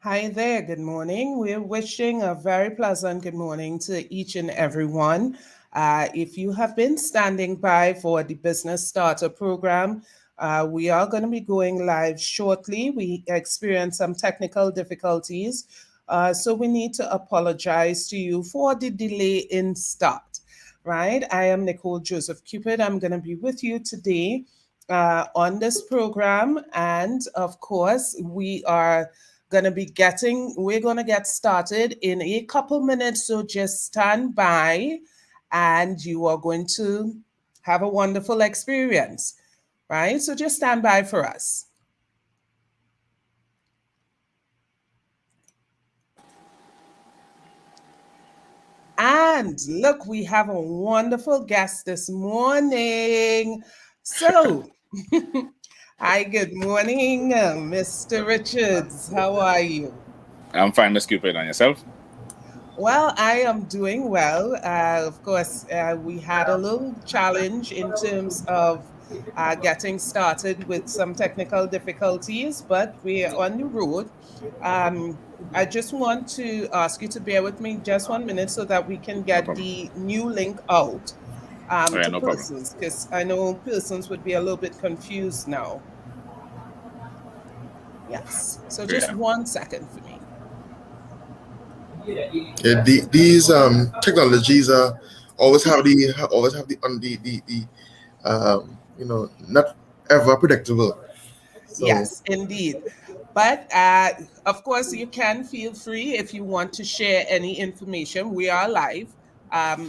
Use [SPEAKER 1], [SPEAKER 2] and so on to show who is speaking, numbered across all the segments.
[SPEAKER 1] Hi there, good morning. We're wishing a very pleasant good morning to each and everyone. If you have been standing by for the Business Starter Program, we are going to be going live shortly. We experienced some technical difficulties, so we need to apologize to you for the delay in start. Right? I am Nicole Joseph Cupid. I'm going to be with you today on this program, and of course, we're going to get started in a couple minutes, so just stand by and you are going to have a wonderful experience, right? So just stand by for us. And look, we have a wonderful guest this morning. So, hi, good morning, Mr. Richards. How are you?
[SPEAKER 2] I'm fine, Miss Cupid, and yourself?
[SPEAKER 1] Well, I am doing well. Of course, we had a little challenge in terms of getting started with some technical difficulties, but we're on the road. Um, I just want to ask you to bear with me just 1 minute so that we can
[SPEAKER 2] No
[SPEAKER 1] get
[SPEAKER 2] problem.
[SPEAKER 1] the new link out
[SPEAKER 2] Oh, yeah,
[SPEAKER 1] to
[SPEAKER 2] no problem.
[SPEAKER 1] persons, because I know persons would be a little bit confused now. Yes. So just
[SPEAKER 2] Yeah.
[SPEAKER 1] 1 second for me.
[SPEAKER 3] Yeah, these technologies always have the on the not ever predictable. So
[SPEAKER 1] Yes, indeed. But of course, you can feel free if you want to share any information. We are live,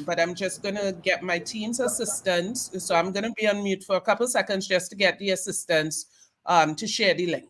[SPEAKER 1] but I'm just going to get my team's assistance. So I'm going to be on mute for a couple seconds just to get the assistance to share the link.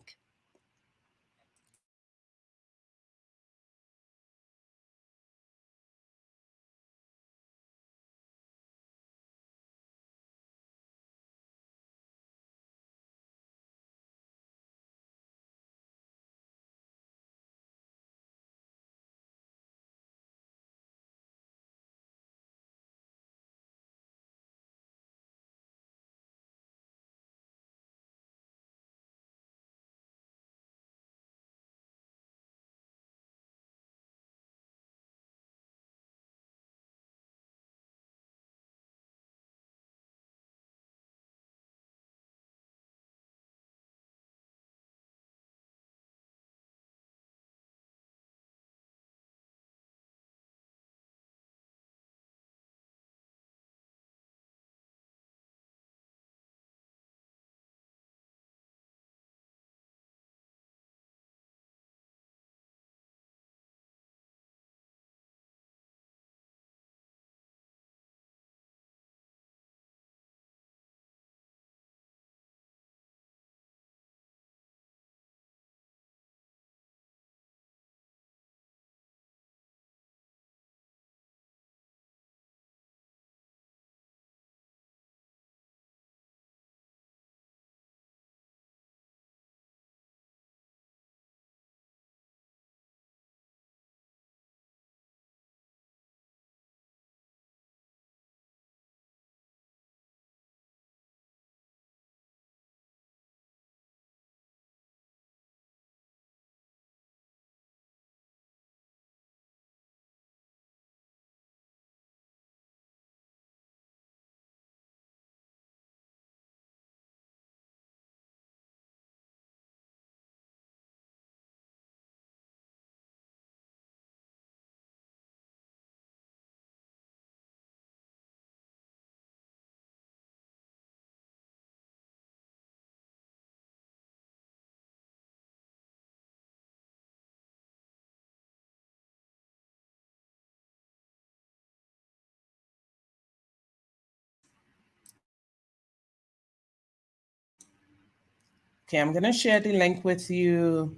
[SPEAKER 1] Okay, I'm going to share the link with you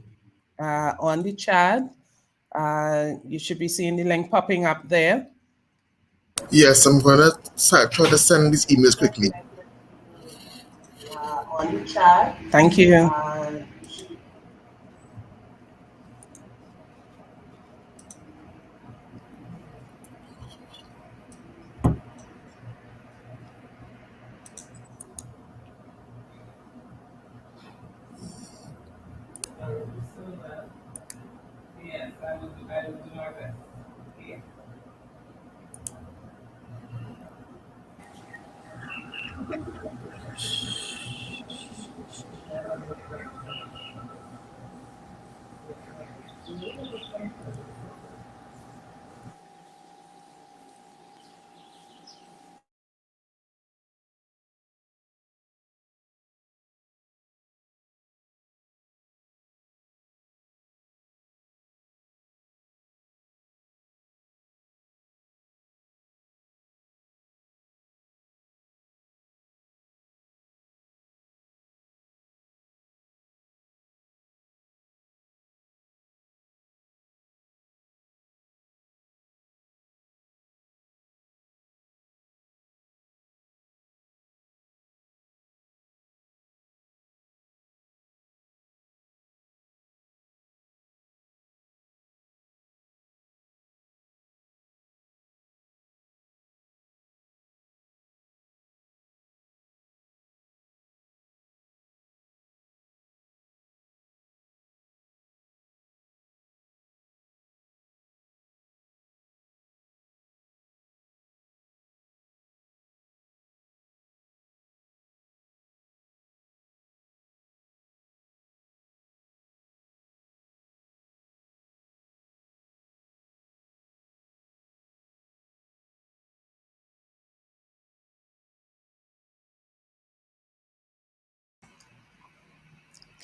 [SPEAKER 1] on the chat. You should be seeing the link popping up there.
[SPEAKER 3] yes, I'm gonna try to send these emails quickly.
[SPEAKER 1] Thank you.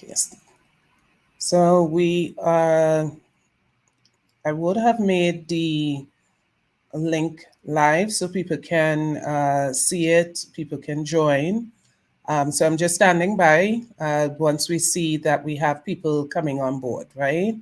[SPEAKER 1] Yes. So I would have made the link live so people can see it, people can join. So I'm just standing by once we see that we have people coming on board, right?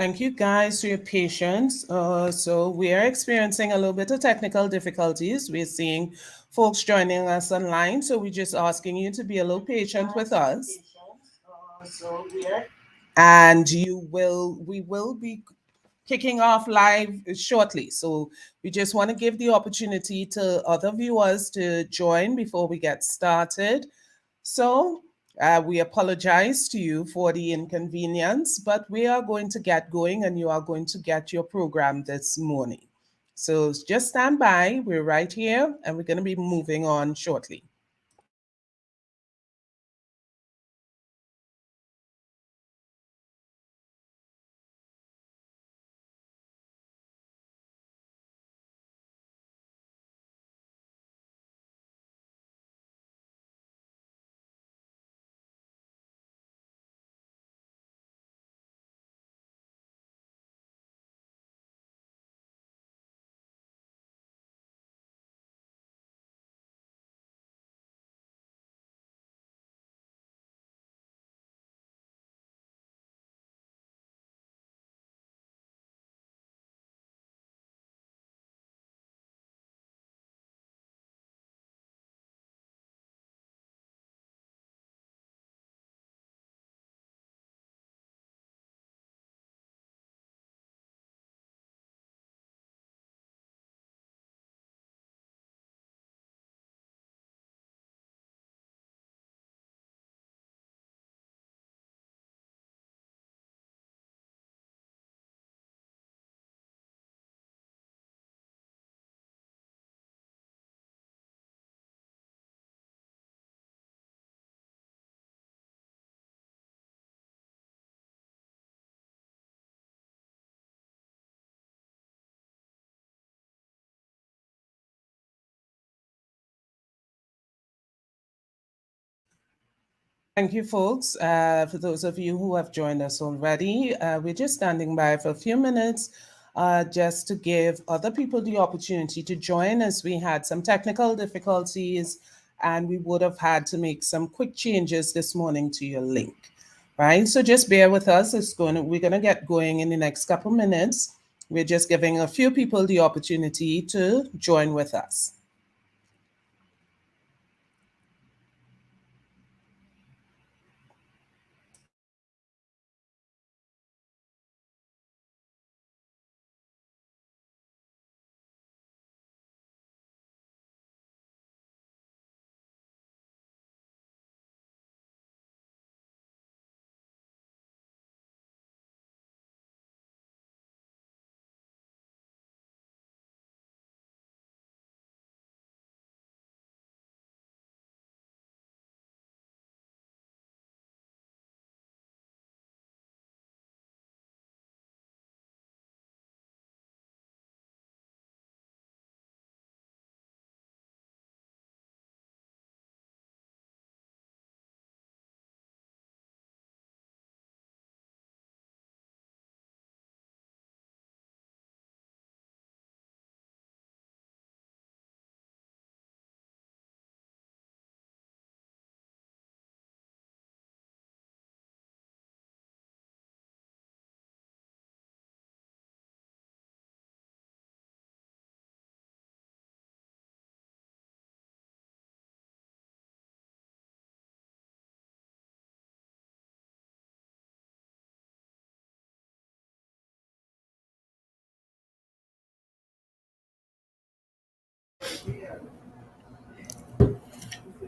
[SPEAKER 1] Thank you guys for your patience. So we are experiencing a little bit of technical difficulties. We're seeing folks joining us online, so we're just asking you to be a little patient with us. And we will be kicking off live shortly. So we just want to give the opportunity to other viewers to join before we get started. So we apologize to you for the inconvenience, but we are going to get going and you are going to get your program this morning. So just stand by. We're right here and we're going to be moving on shortly. Thank you, folks. For those of you who have joined us already, we're just standing by for a few minutes just to give other people the opportunity to join us. We had some technical difficulties and we would have had to make some quick changes this morning to your link, right? So just bear with us. We're going to get going in the next couple minutes. We're just giving a few people the opportunity to join with us.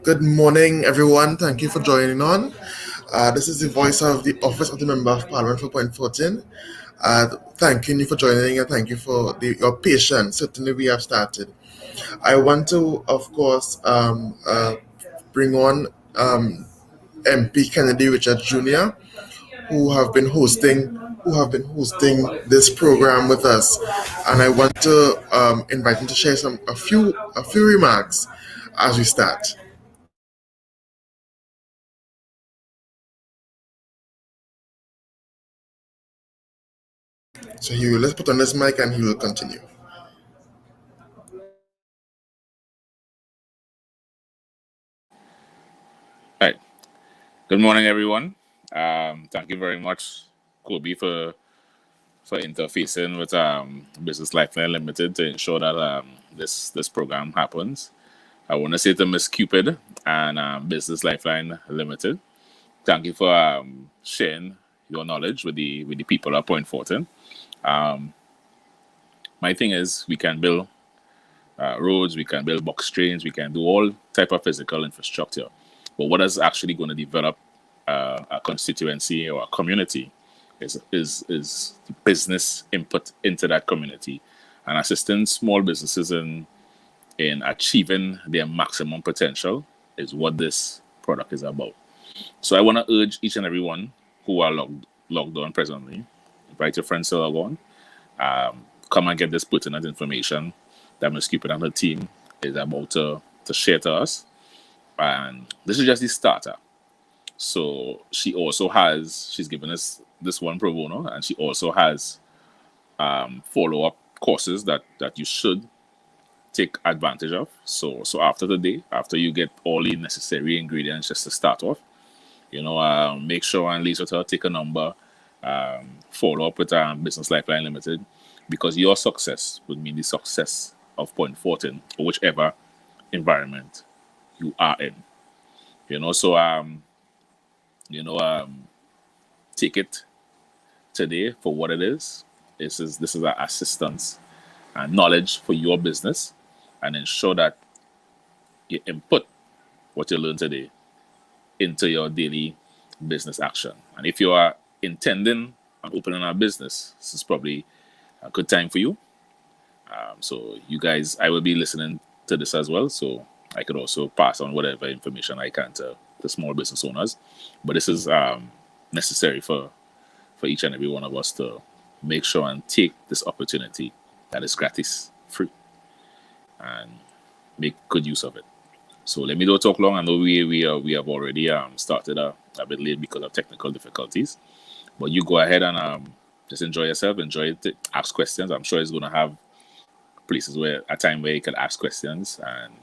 [SPEAKER 3] Good morning, everyone. Thank you for joining on. This is the voice of the Office of the Member of Parliament for Point Fortin. Thanking you for joining and thank you for your patience. Certainly, we have started. I want to, of course, bring on MP Kennedy Richard Jr., who have been hosting this program with us, and I want to invite him to share a few remarks as we start. So let's put on this mic and he will continue.
[SPEAKER 2] Right. Good morning, everyone. Thank you very much, Kobe, for interfacing with Business Lifeline Limited to ensure that this program happens. I want to say to Miss Cupid and Business Lifeline Limited, thank you for sharing your knowledge with the people at Point Fortin. My thing is, we can build roads, we can build box trains, we can do all type of physical infrastructure. But what is actually going to develop a constituency or a community is the business input into that community and assisting small businesses in achieving their maximum potential is what this product is about. So I want to urge each and everyone who are logged on presently, invite your friends to log on, come and get this pertinent information that Ms. Cupid and her team is about to share to us. And this is just the starter. So she's given us this one pro bono, and she also has follow-up courses that you should take advantage of. So after today, after you get all the necessary ingredients just to start off, make sure and lease with her, take a number, follow up with Business Lifeline Limited, because your success would mean the success of Point Fortin or whichever environment you are in. Take it today for what it is. This is an assistance and knowledge for your business, and ensure that you input what you learn today into your daily business action. And if you are intending on opening a business, this is probably a good time for you. So you guys, I will be listening to this as well, so I could also pass on whatever information I can to the small business owners. But this is necessary for each and every one of us to make sure and take this opportunity that is gratis, free, and make good use of it. So let me not talk long. I know we have already started a bit late because of technical difficulties, but you go ahead and just enjoy yourself, enjoy it, ask questions. I'm sure it's going to have places a time where you can ask questions and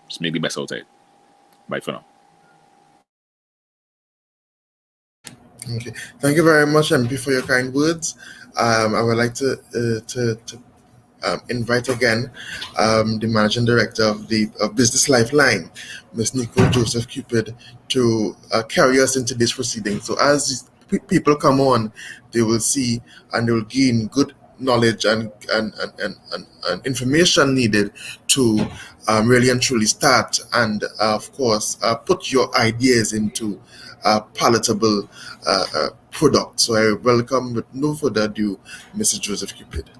[SPEAKER 2] just make the best out of it. Bye for now.
[SPEAKER 3] Okay, thank you very much, MP, for your kind words. I would like to invite again the managing director of Business Lifeline, Ms. Nicole Joseph Cupid, to carry us into this proceeding. So as people come on, they will see and they will gain good knowledge and information needed to really and truly start and of course put your ideas into palatable product. So I welcome, with no further ado, Mrs. Joseph Cupid.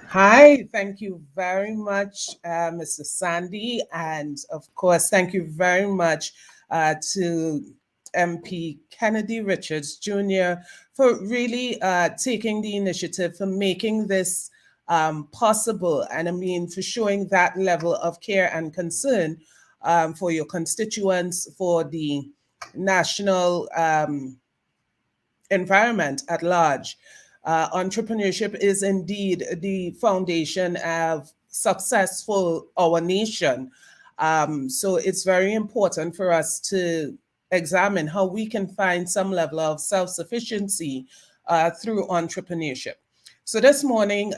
[SPEAKER 1] Hi, thank you very much, Mr. Sandy. And of course, thank you very much to MP Kennedy Richards Jr. for really taking the initiative, for making this possible. And I mean, for showing that level of care and concern for your constituents, for the national environment at large. Entrepreneurship is indeed the foundation of success for our nation. So it's very important for us to examine how we can find some level of self-sufficiency through entrepreneurship. So this morning,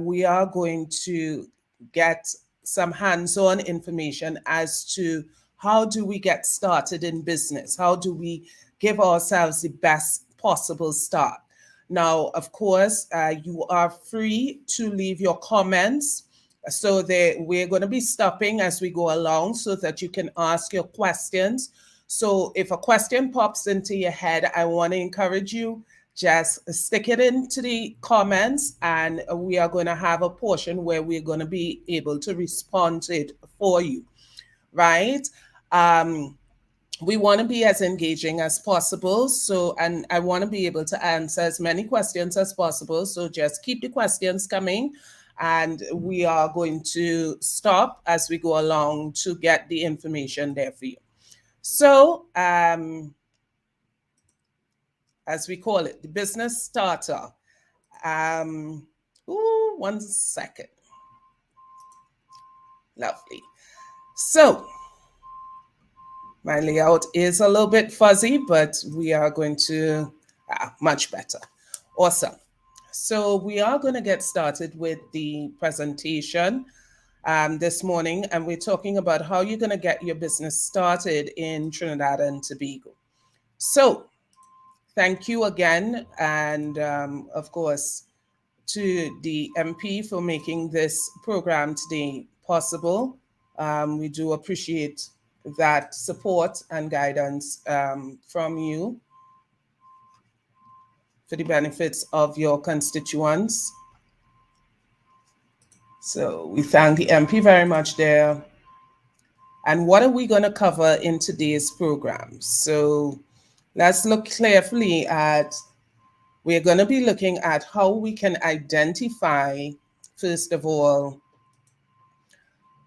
[SPEAKER 1] we are going to get some hands-on information as to how do we get started in business? How do we give ourselves the best possible start? Now, of course, you are free to leave your comments. So we're going to be stopping as we go along so that you can ask your questions. So if a question pops into your head, I want to encourage you, just stick it into the comments, and we are going to have a portion where we're going to be able to respond to it for you, right? We want to be as engaging as possible. So, and I want to be able to answer as many questions as possible. So just keep the questions coming, and we are going to stop as we go along to get the information there for you. So, as we call it, the business starter. One second. Lovely. So, my layout is a little bit fuzzy, but we are going to, much better. Awesome. So we are going to get started with the presentation this morning, and we're talking about how you're going to get your business started in Trinidad and Tobago. So thank you again, and of course, to the MP for making this program today possible. We do appreciate that support and guidance from you for the benefits of your constituents. So we thank the MP very much there. And what are we going to cover in today's program? So let's look carefully at, we're going to be looking at how we can identify, first of all,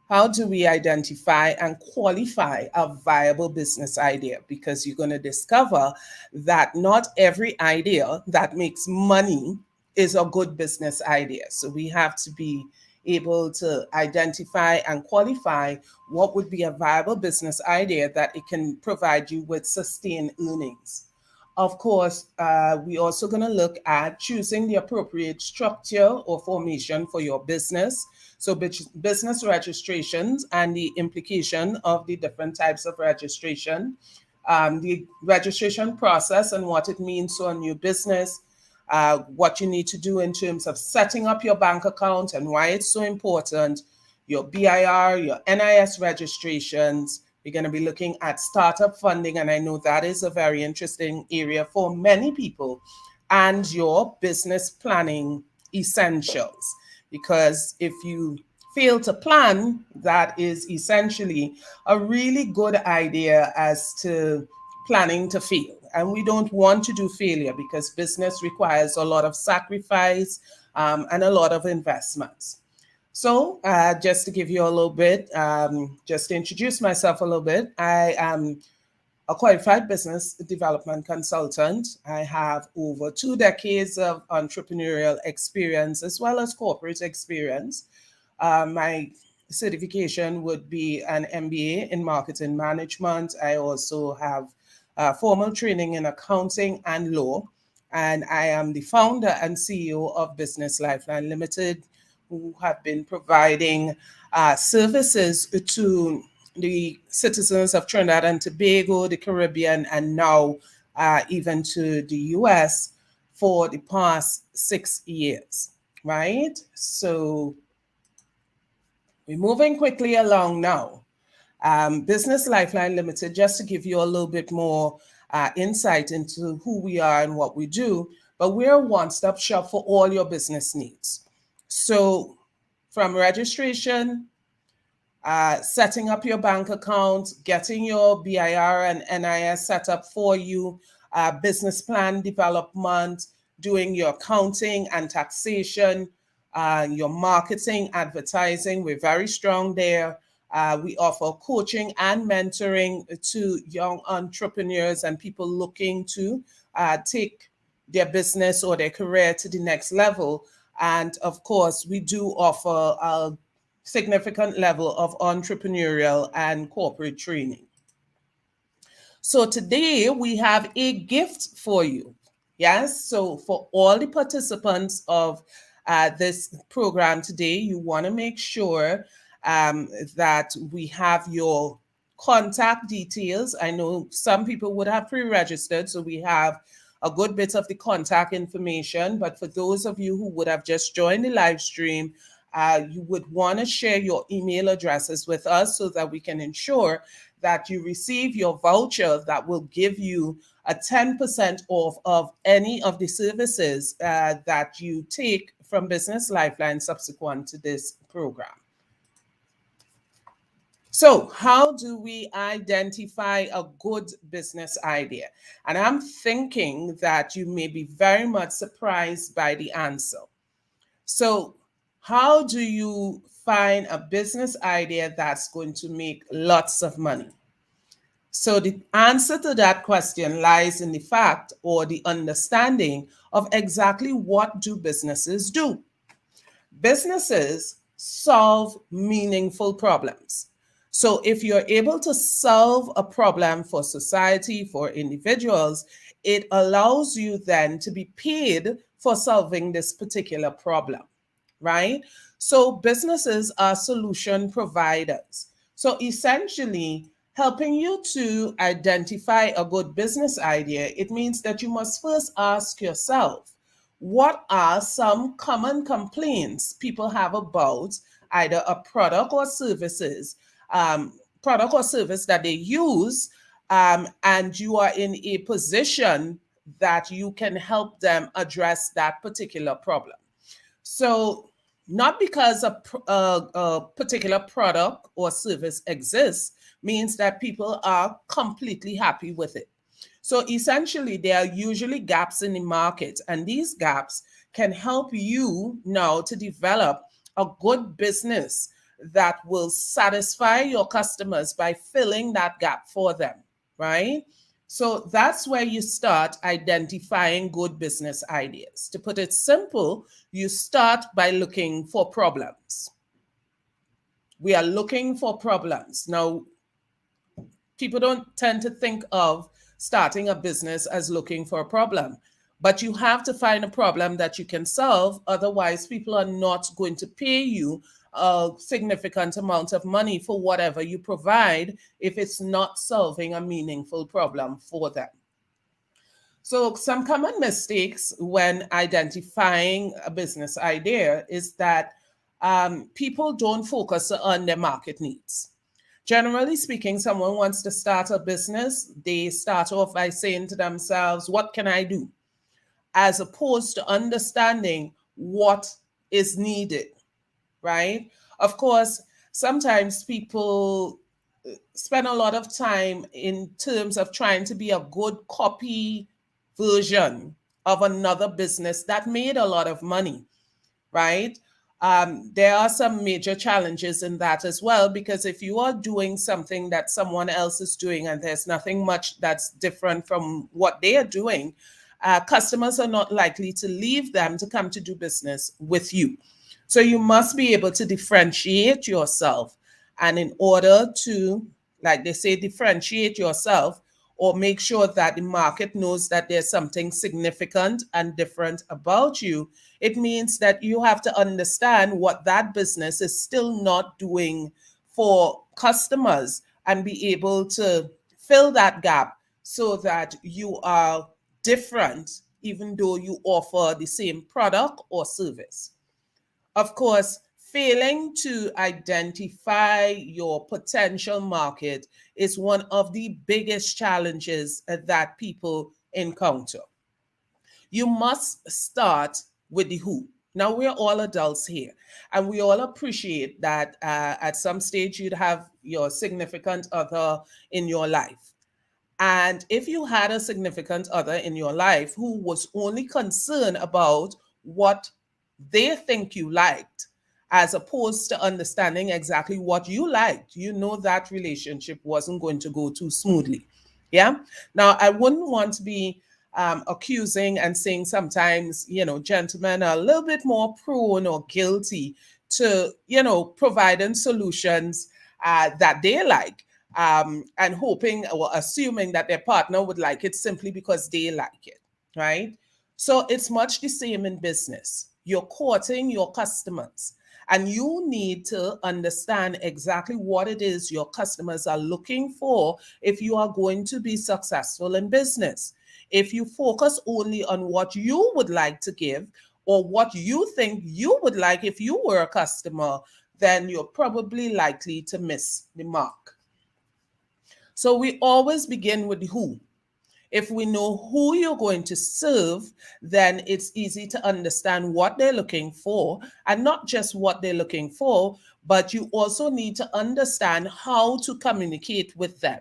[SPEAKER 1] how do we identify and qualify a viable business idea? Because you're going to discover that not every idea that makes money is a good business idea. So we have to be able to identify and qualify what would be a viable business idea that it can provide you with sustained earnings. Of course, we're also going to look at choosing the appropriate structure or formation for your business. So business registrations and the implication of the different types of registration, the registration process and what it means to a new business, what you need to do in terms of setting up your bank account and why it's so important, your BIR, your NIS registrations. We're going to be looking at startup funding, and I know that is a very interesting area for many people, and your business planning essentials. Because if you fail to plan, that is essentially a really good idea as to planning to fail. And we don't want to do failure because business requires a lot of sacrifice and a lot of investments. So just to give you a little bit, just to introduce myself a little bit, I am a qualified business development consultant. I have over 2 decades of entrepreneurial experience as well as corporate experience. My certification would be an MBA in marketing management. I also have formal training in accounting and law. And I am the founder and CEO of Business Lifeline Limited, who have been providing services to the citizens of Trinidad and Tobago, the Caribbean, and now even to the US for the past 6 years, right? So we're moving quickly along now. Business Lifeline Limited, just to give you a little bit more insight into who we are and what we do, but we're a one-stop shop for all your business needs. So from registration, setting up your bank account, getting your BIR and NIS set up for you, business plan development, doing your accounting and taxation, your marketing, advertising, we're very strong there. We offer coaching and mentoring to young entrepreneurs and people looking to take their business or their career to the next level. And of course, we do offer a significant level of entrepreneurial and corporate training. So today we have a gift for you. Yes, so for all the participants of this program today, you want to make sure that we have your contact details. I know some people would have pre-registered, so we have a good bit of the contact information. But for those of you who would have just joined the live stream, you would want to share your email addresses with us so that we can ensure that you receive your voucher that will give you a 10% off of any of the services that you take from Business Lifeline subsequent to this program. So how do we identify a good business idea? And I'm thinking that you may be very much surprised by the answer. So how do you find a business idea that's going to make lots of money? So the answer to that question lies in the fact or the understanding of exactly what do businesses do. Businesses solve meaningful problems. So if you're able to solve a problem for society, for individuals, it allows you then to be paid for solving this particular problem, right? So businesses are solution providers. So essentially, helping you to identify a good business idea, it means that you must first ask yourself, what are some common complaints people have about either a product or services, product or service that they use, and you are in a position that you can help them address that particular problem. So not because a particular product or service exists means that people are completely happy with it. So essentially, there are usually gaps in the market, and these gaps can help you now to develop a good business that will satisfy your customers by filling that gap for them, right? So that's where you start identifying good business ideas. To put it simple, you start by looking for problems. We are looking for problems. Now, people don't tend to think of starting a business as looking for a problem, but you have to find a problem that you can solve. Otherwise, people are not going to pay you a significant amount of money for whatever you provide if it's not solving a meaningful problem for them. So some common mistakes when identifying a business idea is that people don't focus on their market needs. Generally speaking, someone wants to start a business, they start off by saying to themselves, what can I do? As opposed to understanding what is needed, right? Of course, sometimes people spend a lot of time in terms of trying to be a good copy version of another business that made a lot of money, right? There are some major challenges in that as well, because if you are doing something that someone else is doing and there's nothing much that's different from what they are doing, customers are not likely to leave them to come to do business with you. So you must be able to differentiate yourself. And in order to, like they say, differentiate yourself or make sure that the market knows that there's something significant and different about you, it means that you have to understand what that business is still not doing for customers and be able to fill that gap so that you are different, even though you offer the same product or service. Of course, failing to identify your potential market is one of the biggest challenges that people encounter. You must start with the who. Now, we're all adults here, and we all appreciate that at some stage you'd have your significant other in your life. And if you had a significant other in your life who was only concerned about what they think you liked, as opposed to understanding exactly what you liked, you know that relationship wasn't going to go too smoothly. Yeah. Now, I wouldn't want to be accusing and saying sometimes, gentlemen are a little bit more prone or guilty to, providing solutions that they like, and hoping or assuming that their partner would like it simply because they like it, right? So it's much the same in business. You're courting your customers, and you need to understand exactly what it is your customers are looking for if you are going to be successful in business. If you focus only on what you would like to give or what you think you would like if you were a customer, then you're probably likely to miss the mark. So we always begin with who. If we know who you're going to serve, then it's easy to understand what they're looking for, and not just what they're looking for, but you also need to understand how to communicate with them.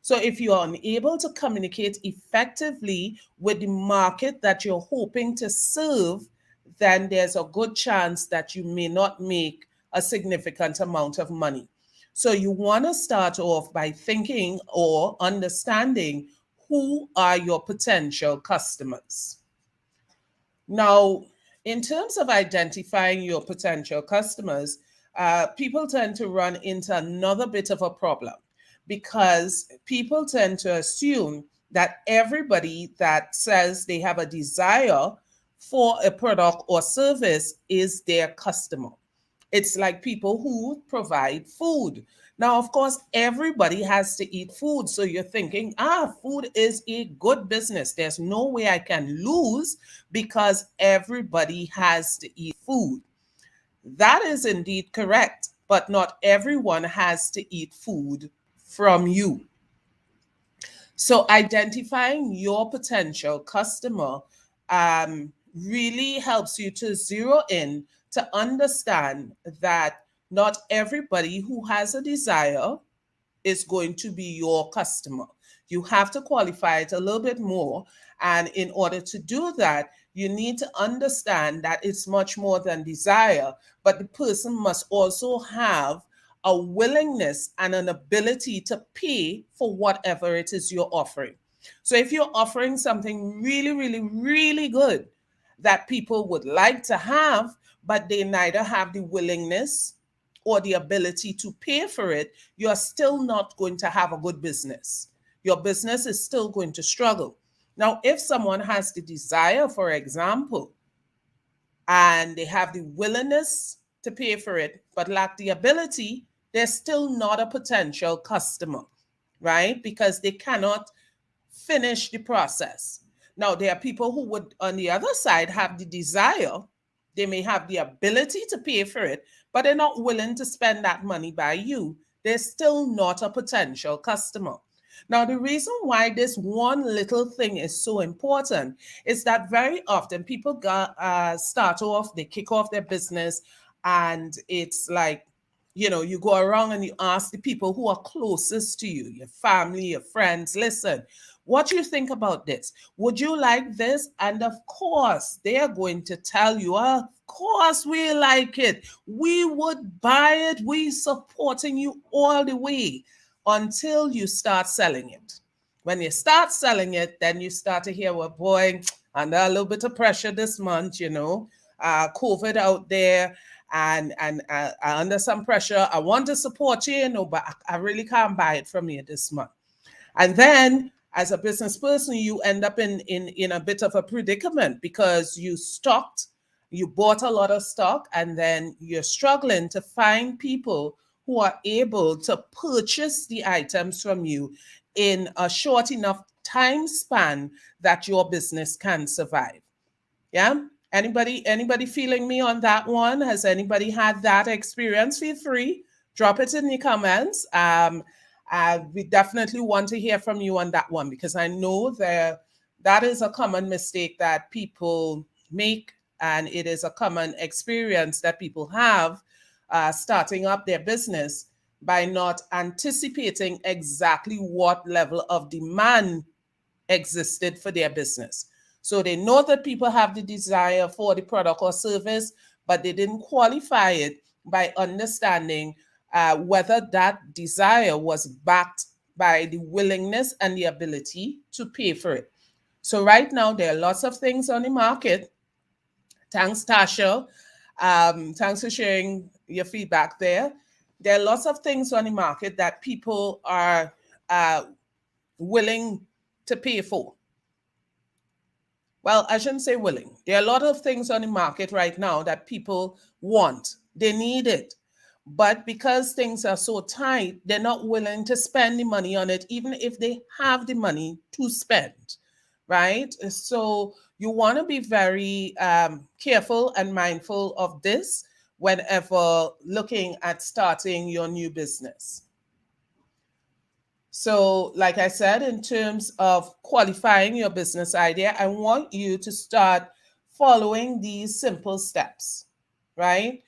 [SPEAKER 1] So if you are unable to communicate effectively with the market that you're hoping to serve, then there's a good chance that you may not make a significant amount of money. So you want to start off by thinking or understanding who are your potential customers. Now, in terms of identifying your potential customers, people tend to run into another bit of a problem, because people tend to assume that everybody that says they have a desire for a product or service is their customer. It's like people who provide food. Now, of course, everybody has to eat food. So you're thinking, food is a good business. There's no way I can lose because everybody has to eat food. That is indeed correct, but not everyone has to eat food from you. So identifying your potential customer really helps you to zero in to understand that not everybody who has a desire is going to be your customer. You have to qualify it a little bit more. And in order to do that, you need to understand that it's much more than desire, but the person must also have a willingness and an ability to pay for whatever it is you're offering. So if you're offering something really, really, really good that people would like to have, but they neither have the willingness or the ability to pay for it, you're still not going to have a good business. Your business is still going to struggle. Now, if someone has the desire, for example, and they have the willingness to pay for it, but lack the ability, they're still not a potential customer, right? Because they cannot finish the process. Now, there are people who would, on the other side, have the desire. They may have the ability to pay for it, but they're not willing to spend that money by you. They're still not a potential customer. Now, the reason why this one little thing is so important is that very often people start off, they kick off their business, and it's like, you go around and you ask the people who are closest to you, your family, your friends, listen, what do you think about this? Would you like this? And of course, they are going to tell you, of course, we like it. We would buy it. We supporting you all the way until you start selling it. When you start selling it, then you start to hear, well, boy, under a little bit of pressure this month, COVID out there, and under some pressure. I want to support you, but I really can't buy it from you this month. And then as a business person, you end up in a bit of a predicament because you bought a lot of stock, and then you're struggling to find people who are able to purchase the items from you in a short enough time span that your business can survive. Yeah? Anybody feeling me on that one? Has anybody had that experience? Feel free, drop it in the comments. We definitely want to hear from you on that one, because I know that is a common mistake that people make, and it is a common experience that people have starting up their business by not anticipating exactly what level of demand existed for their business. So they know that people have the desire for the product or service, but they didn't qualify it by understanding whether that desire was backed by the willingness and the ability to pay for it. So right now, there are lots of things on the market. Thanks, Tasha. Thanks for sharing your feedback there. There are lots of things on the market that people are willing to pay for. Well, I shouldn't say willing. There are a lot of things on the market right now that people want. They need it. But because things are so tight, they're not willing to spend the money on it, even if they have the money to spend, right? So you want to be very careful and mindful of this whenever looking at starting your new business. So, like I said, in terms of qualifying your business idea, I want you to start following these simple steps, right?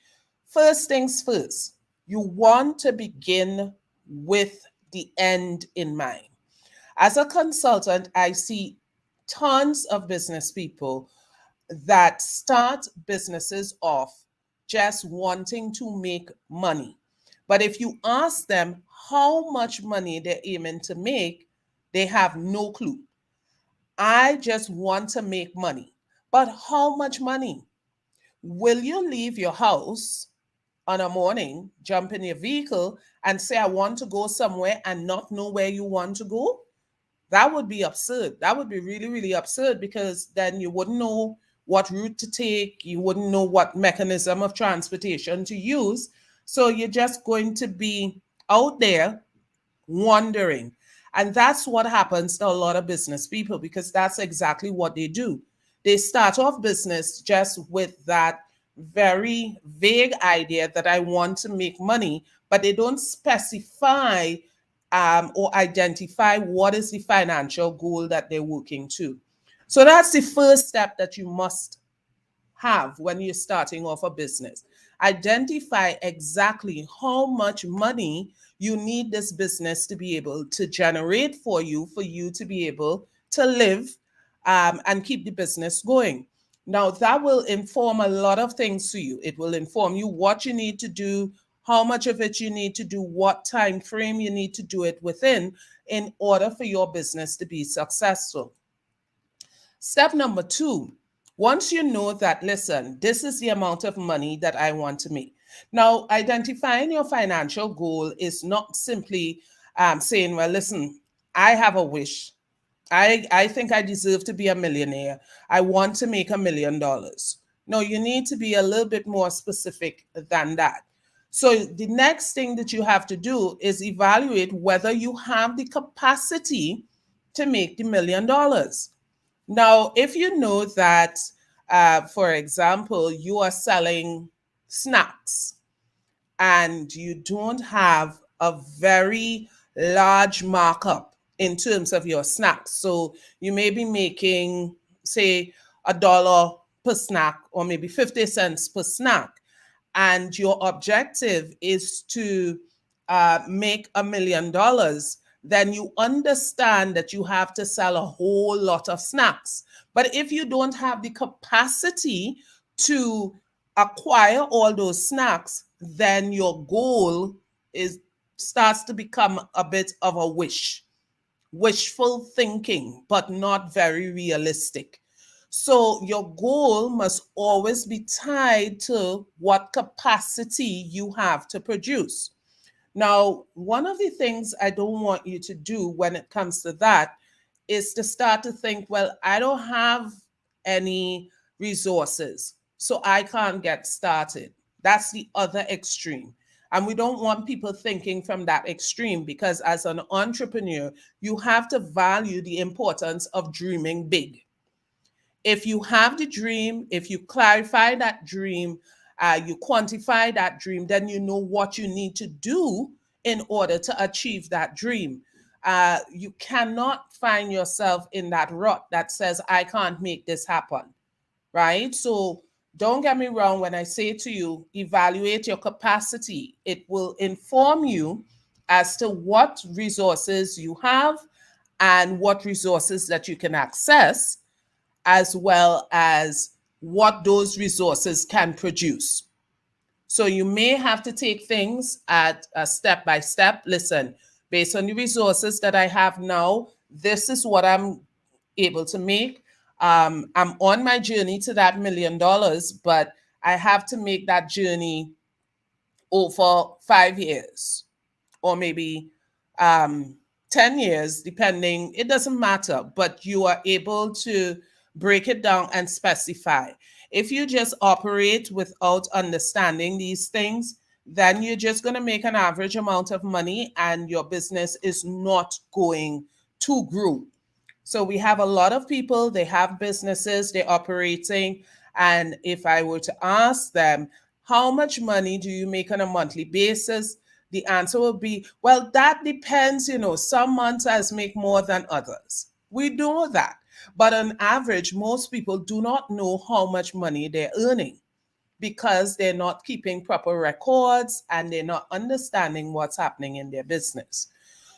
[SPEAKER 1] First things first, you want to begin with the end in mind. As a consultant, I see tons of business people that start businesses off just wanting to make money. But if you ask them how much money they're aiming to make, they have no clue. I just want to make money. But how much money? Will you leave your house on a morning, jump in your vehicle, and say, I want to go somewhere and not know where you want to go? That would be absurd. That would be really, really absurd, because then you wouldn't know what route to take. You wouldn't know what mechanism of transportation to use. So you're just going to be out there wandering. And that's what happens to a lot of business people, because that's exactly what they do. They start off business just with that very vague idea that I want to make money, but they don't specify or identify what is the financial goal that they're working to. So that's the first step that you must have when you're starting off a business. Identify exactly how much money you need this business to be able to generate for you to be able to live and keep the business going. Now, that will inform a lot of things to you. It will inform you what you need to do, how much of it you need to do, what time frame you need to do it within in order for your business to be successful. Step number 2, once you know that, listen, this is the amount of money that I want to make. Now, identifying your financial goal is not simply saying, well, listen, I have a wish. I think I deserve to be a millionaire. I want to make $1 million. No, you need to be a little bit more specific than that. So the next thing that you have to do is evaluate whether you have the capacity to make the $1 million. Now, if you know that, for example, you are selling snacks and you don't have a very large markup in terms of your snacks, so you may be making, say, $1 per snack or maybe 50 cents per snack, and your objective is to make $1 million, then you understand that you have to sell a whole lot of snacks. But if you don't have the capacity to acquire all those snacks, then your goal is starts to become a bit of a wishful thinking, but not very realistic. So your goal must always be tied to what capacity you have to produce. Now, one of the things I don't want you to do when it comes to that is to start to think, well, I don't have any resources, so I can't get started. That's the other extreme. And we don't want people thinking from that extreme, because as an entrepreneur, you have to value the importance of dreaming big. If you have the dream, if you clarify that dream, you quantify that dream, then you know what you need to do in order to achieve that dream. You cannot find yourself in that rut that says, I can't make this happen, right? So don't get me wrong when I say to you, evaluate your capacity. It will inform you as to what resources you have and what resources that you can access, as well as what those resources can produce. So you may have to take things at a step by step. Listen, based on the resources that I have now, this is what I'm able to make. I'm on my journey to that $1 million, but I have to make that journey over 5 years or maybe 10 years, depending, it doesn't matter, but you are able to break it down and specify. If you just operate without understanding these things, then you're just going to make an average amount of money and your business is not going to grow. So we have a lot of people, they have businesses, they're operating. And if I were to ask them, how much money do you make on a monthly basis? The answer will be, well, that depends. Some months I make more than others. We know that. But on average, most people do not know how much money they're earning because they're not keeping proper records and they're not understanding what's happening in their business.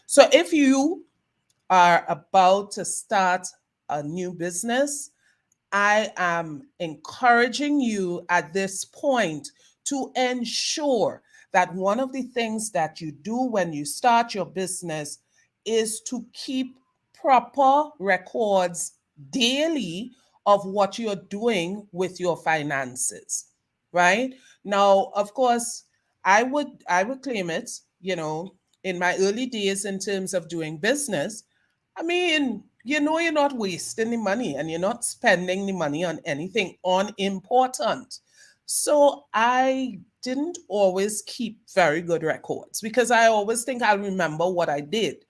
[SPEAKER 1] So if you are about to start a new business, I am encouraging you at this point to ensure that one of the things that you do when you start your business is to keep proper records daily of what you're doing with your finances, right? Now, of course, I would claim it, in my early days in terms of doing business. I mean, you know you're not wasting the money and you're not spending the money on anything unimportant. So I didn't always keep very good records because I always think I'll remember what I did.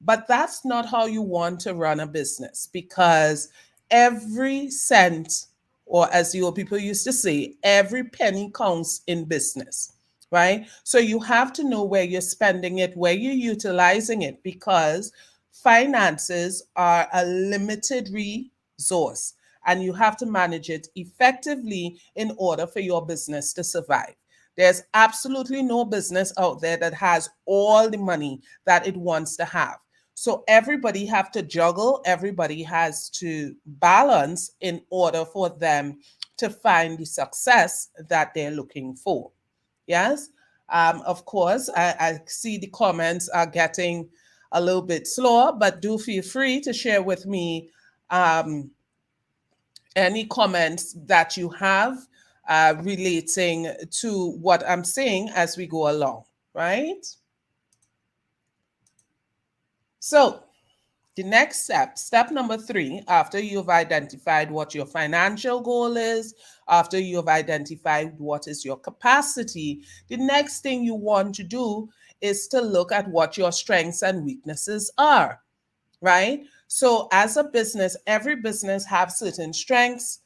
[SPEAKER 1] But that's not how you want to run a business, because every cent, or as the old people used to say, every penny counts in business, right? So you have to know where you're spending it, where you're utilizing it, because finances are a limited resource and you have to manage it effectively in order for your business to survive. There's absolutely no business out there that has all the money that it wants to have. So everybody have to juggle, everybody has to balance in order for them to find the success that they're looking for. Yes. Of course, I see the comments are getting a little bit slower, but do feel free to share with me any comments that you have relating to what I'm saying as we go along, right? So the next step, step number 3, after you've identified what your financial goal is, after you've identified what is your capacity, the next thing you want to do is to look at what your strengths and weaknesses are, right? So as a business, every business have certain strengths,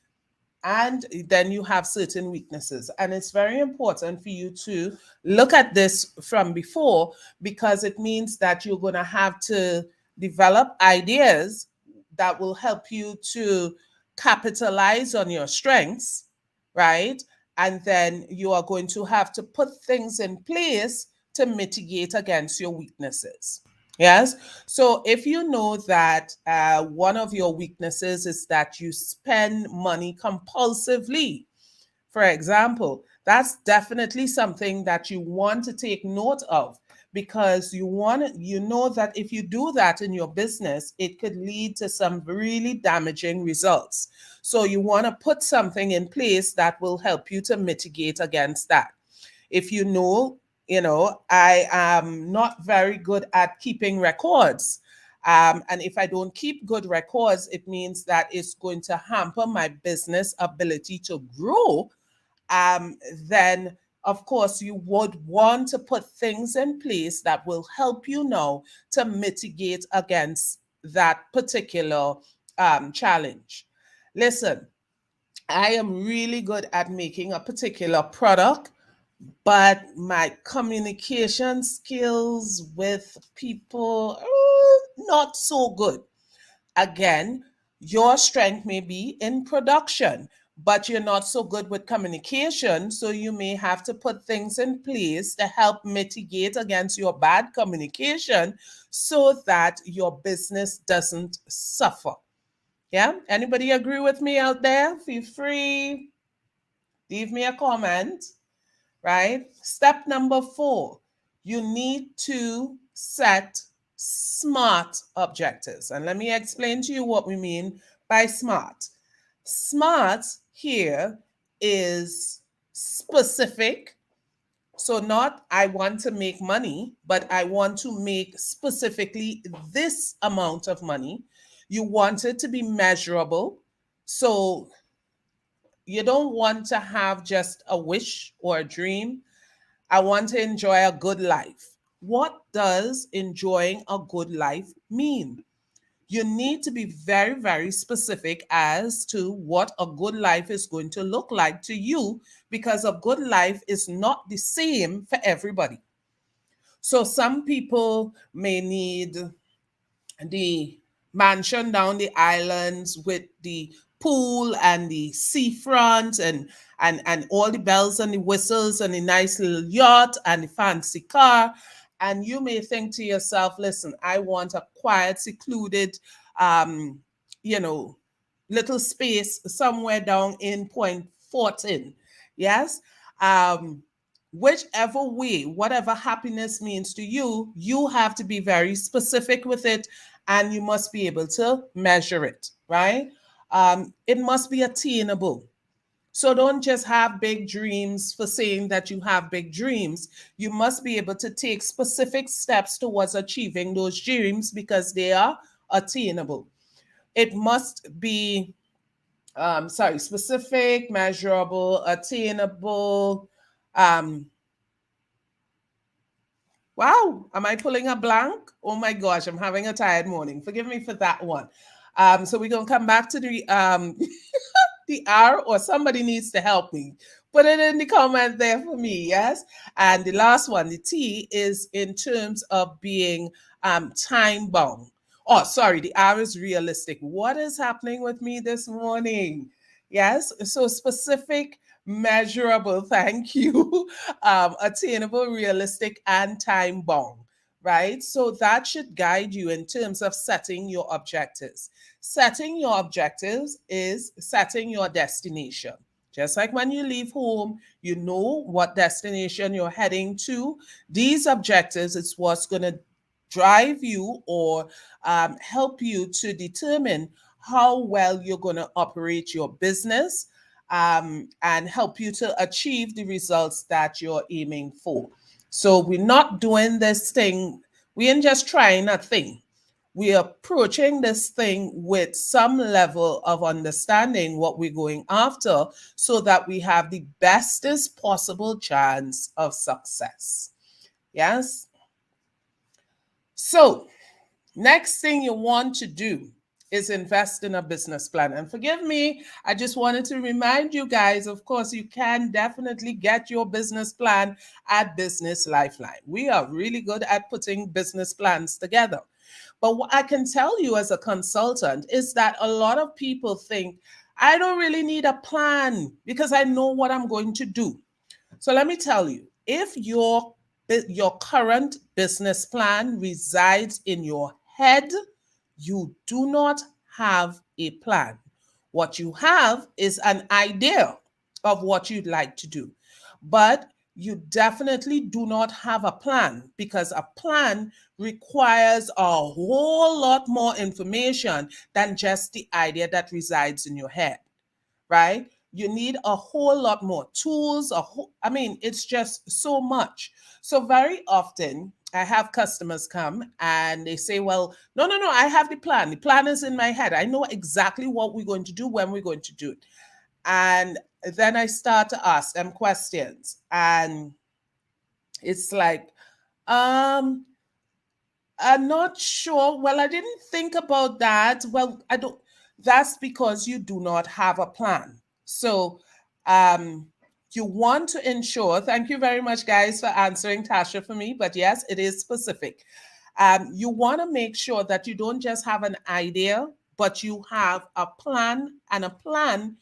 [SPEAKER 1] and then you have certain weaknesses. And it's very important for you to look at this from before, because it means that you're going to have to develop ideas that will help you to capitalize on your strengths, right? And then you are going to have to put things in place to mitigate against your weaknesses. Yes. So if you know that one of your weaknesses is that you spend money compulsively, for example, that's definitely something that you want to take note of, because you know that if you do that in your business, it could lead to some really damaging results. So you want to put something in place that will help you to mitigate against that. If I am not very good at keeping records. And if I don't keep good records, it means that it's going to hamper my business ability to grow. Then, of course, you would want to put things in place that will help you now to mitigate against that particular challenge. Listen, I am really good at making a particular product, but my communication skills with people not so good. Again, your strength may be in production, but you're not so good with communication, so you may have to put things in place to help mitigate against your bad communication so that your business doesn't suffer. Yeah, anybody agree with me out there? Feel free, leave me a comment. Right? Step number 4, you need to set SMART objectives. And let me explain to you what we mean by SMART. SMART here is specific. So not I want to make money, but I want to make specifically this amount of money. You want it to be measurable. So you don't want to have just a wish or a dream. I want to enjoy a good life. What does enjoying a good life mean? You need to be very, very specific as to what a good life is going to look like to you, because a good life is not the same for everybody. So some people may need the mansion down the islands with the pool and the seafront and all the bells and the whistles and the nice little yacht and the fancy car. And you may think to yourself, listen, I want a quiet, secluded, um, you know, little space somewhere down in Point Fortin. Yes. Um, Whichever way, whatever happiness means to you, you have to be very specific with it, and you must be able to measure it, right? It must be attainable. So don't just have big dreams for saying that you have big dreams. You must be able to take specific steps towards achieving those dreams because they are attainable. it must be specific, measurable, attainable. Wow, am I pulling a blank? Oh my gosh, I'm having a tired morning. Forgive me for that one. So we're gonna come back to the R, or somebody needs to help me. Put it in the comment there for me, yes? And the last one, the T, is in terms of being time bound. Oh, sorry, the R is realistic. What is happening with me this morning? Yes, so specific, measurable, thank you, attainable, realistic, and time bound, right? So that should guide you in terms of setting your objectives. Setting your objectives is setting your destination. Just like when you leave home, you know what destination you're heading to. These objectives is what's going to drive you or help you to determine how well you're going to operate your business and help you to achieve the results that you're aiming for. So we're not doing this thing, we ain't just trying a thing. We're approaching this thing with some level of understanding what we're going after so that we have the bestest possible chance of success. Yes? So, next thing you want to do is invest in a business plan. And forgive me, I just wanted to remind you guys, of course, you can definitely get your business plan at Business Lifeline. We are really good at putting business plans together. But what I can tell you as a consultant is that a lot of people think, I don't really need a plan because I know what I'm going to do. So let me tell you, if your current business plan resides in your head, you do not have a plan. What you have is an idea of what you'd like to do. But you definitely do not have a plan, because a plan requires a whole lot more information than just the idea that resides in your head, right? You need a whole lot more tools. It's just so much. So very often I have customers come and they say, well, no, I have the plan. The plan is in my head. I know exactly what we're going to do, when we're going to do it. And then I start to ask them questions. And it's like, I'm not sure. Well, I didn't think about that. Well, I don't. That's because you do not have a plan. So, you want to ensure. Thank you very much, guys, for answering Tasha for me. But yes, it is specific. You want to make sure that you don't just have an idea, but you have a plan, and a plan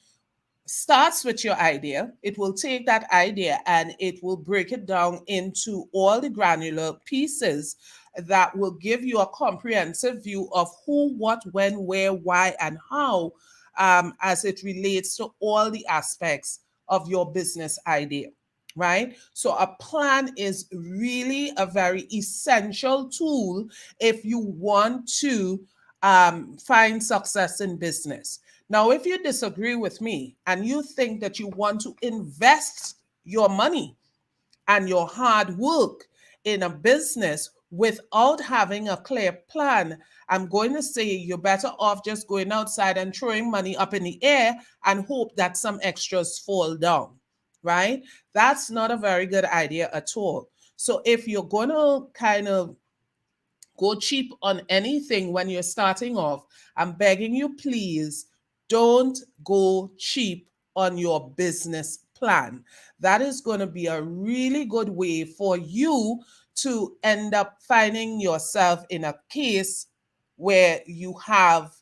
[SPEAKER 1] starts with your idea. It will take that idea and it will break it down into all the granular pieces that will give you a comprehensive view of who, what, when, where, why, and how, as it relates to all the aspects of your business idea, right? So a plan is really a very essential tool if you want to find success in business. Now, if you disagree with me and you think that you want to invest your money and your hard work in a business without having a clear plan, I'm going to say you're better off just going outside and throwing money up in the air and hope that some extras fall down, right? That's not a very good idea at all. So if you're going to kind of go cheap on anything when you're starting off, I'm begging you, please don't go cheap on your business plan. That is going to be a really good way for you to end up finding yourself in a case where you have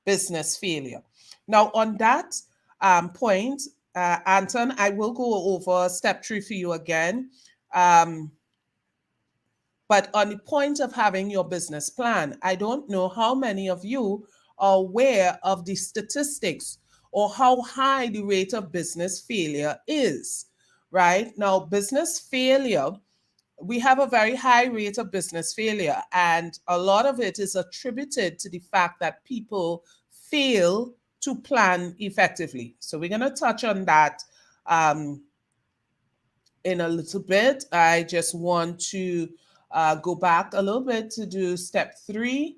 [SPEAKER 1] business failure. Now, on that point, Anton, I will go over step 3 for you again. But on the point of having your business plan, I don't know how many of you are aware of the statistics or how high the rate of business failure is, right? Now, business failure, we have a very high rate of business failure, and a lot of it is attributed to the fact that people fail to plan effectively. So we're going to touch on that in a little bit. I just want to go back a little bit to do step 3,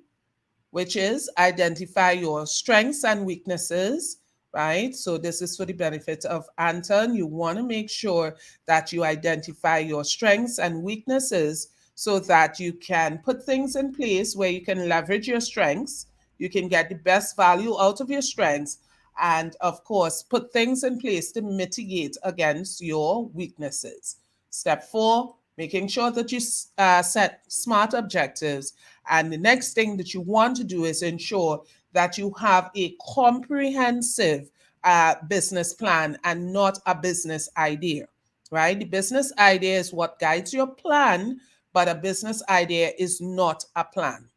[SPEAKER 1] which is identify your strengths and weaknesses, right? So this is for the benefit of Anton. You want to make sure that you identify your strengths and weaknesses so that you can put things in place where you can leverage your strengths, you can get the best value out of your strengths, and of course, put things in place to mitigate against your weaknesses. Step 4, making sure that you set smart objectives. And the next thing that you want to do is ensure that you have a comprehensive business plan and not a business idea, right? The business idea is what guides your plan, but a business idea is not a plan,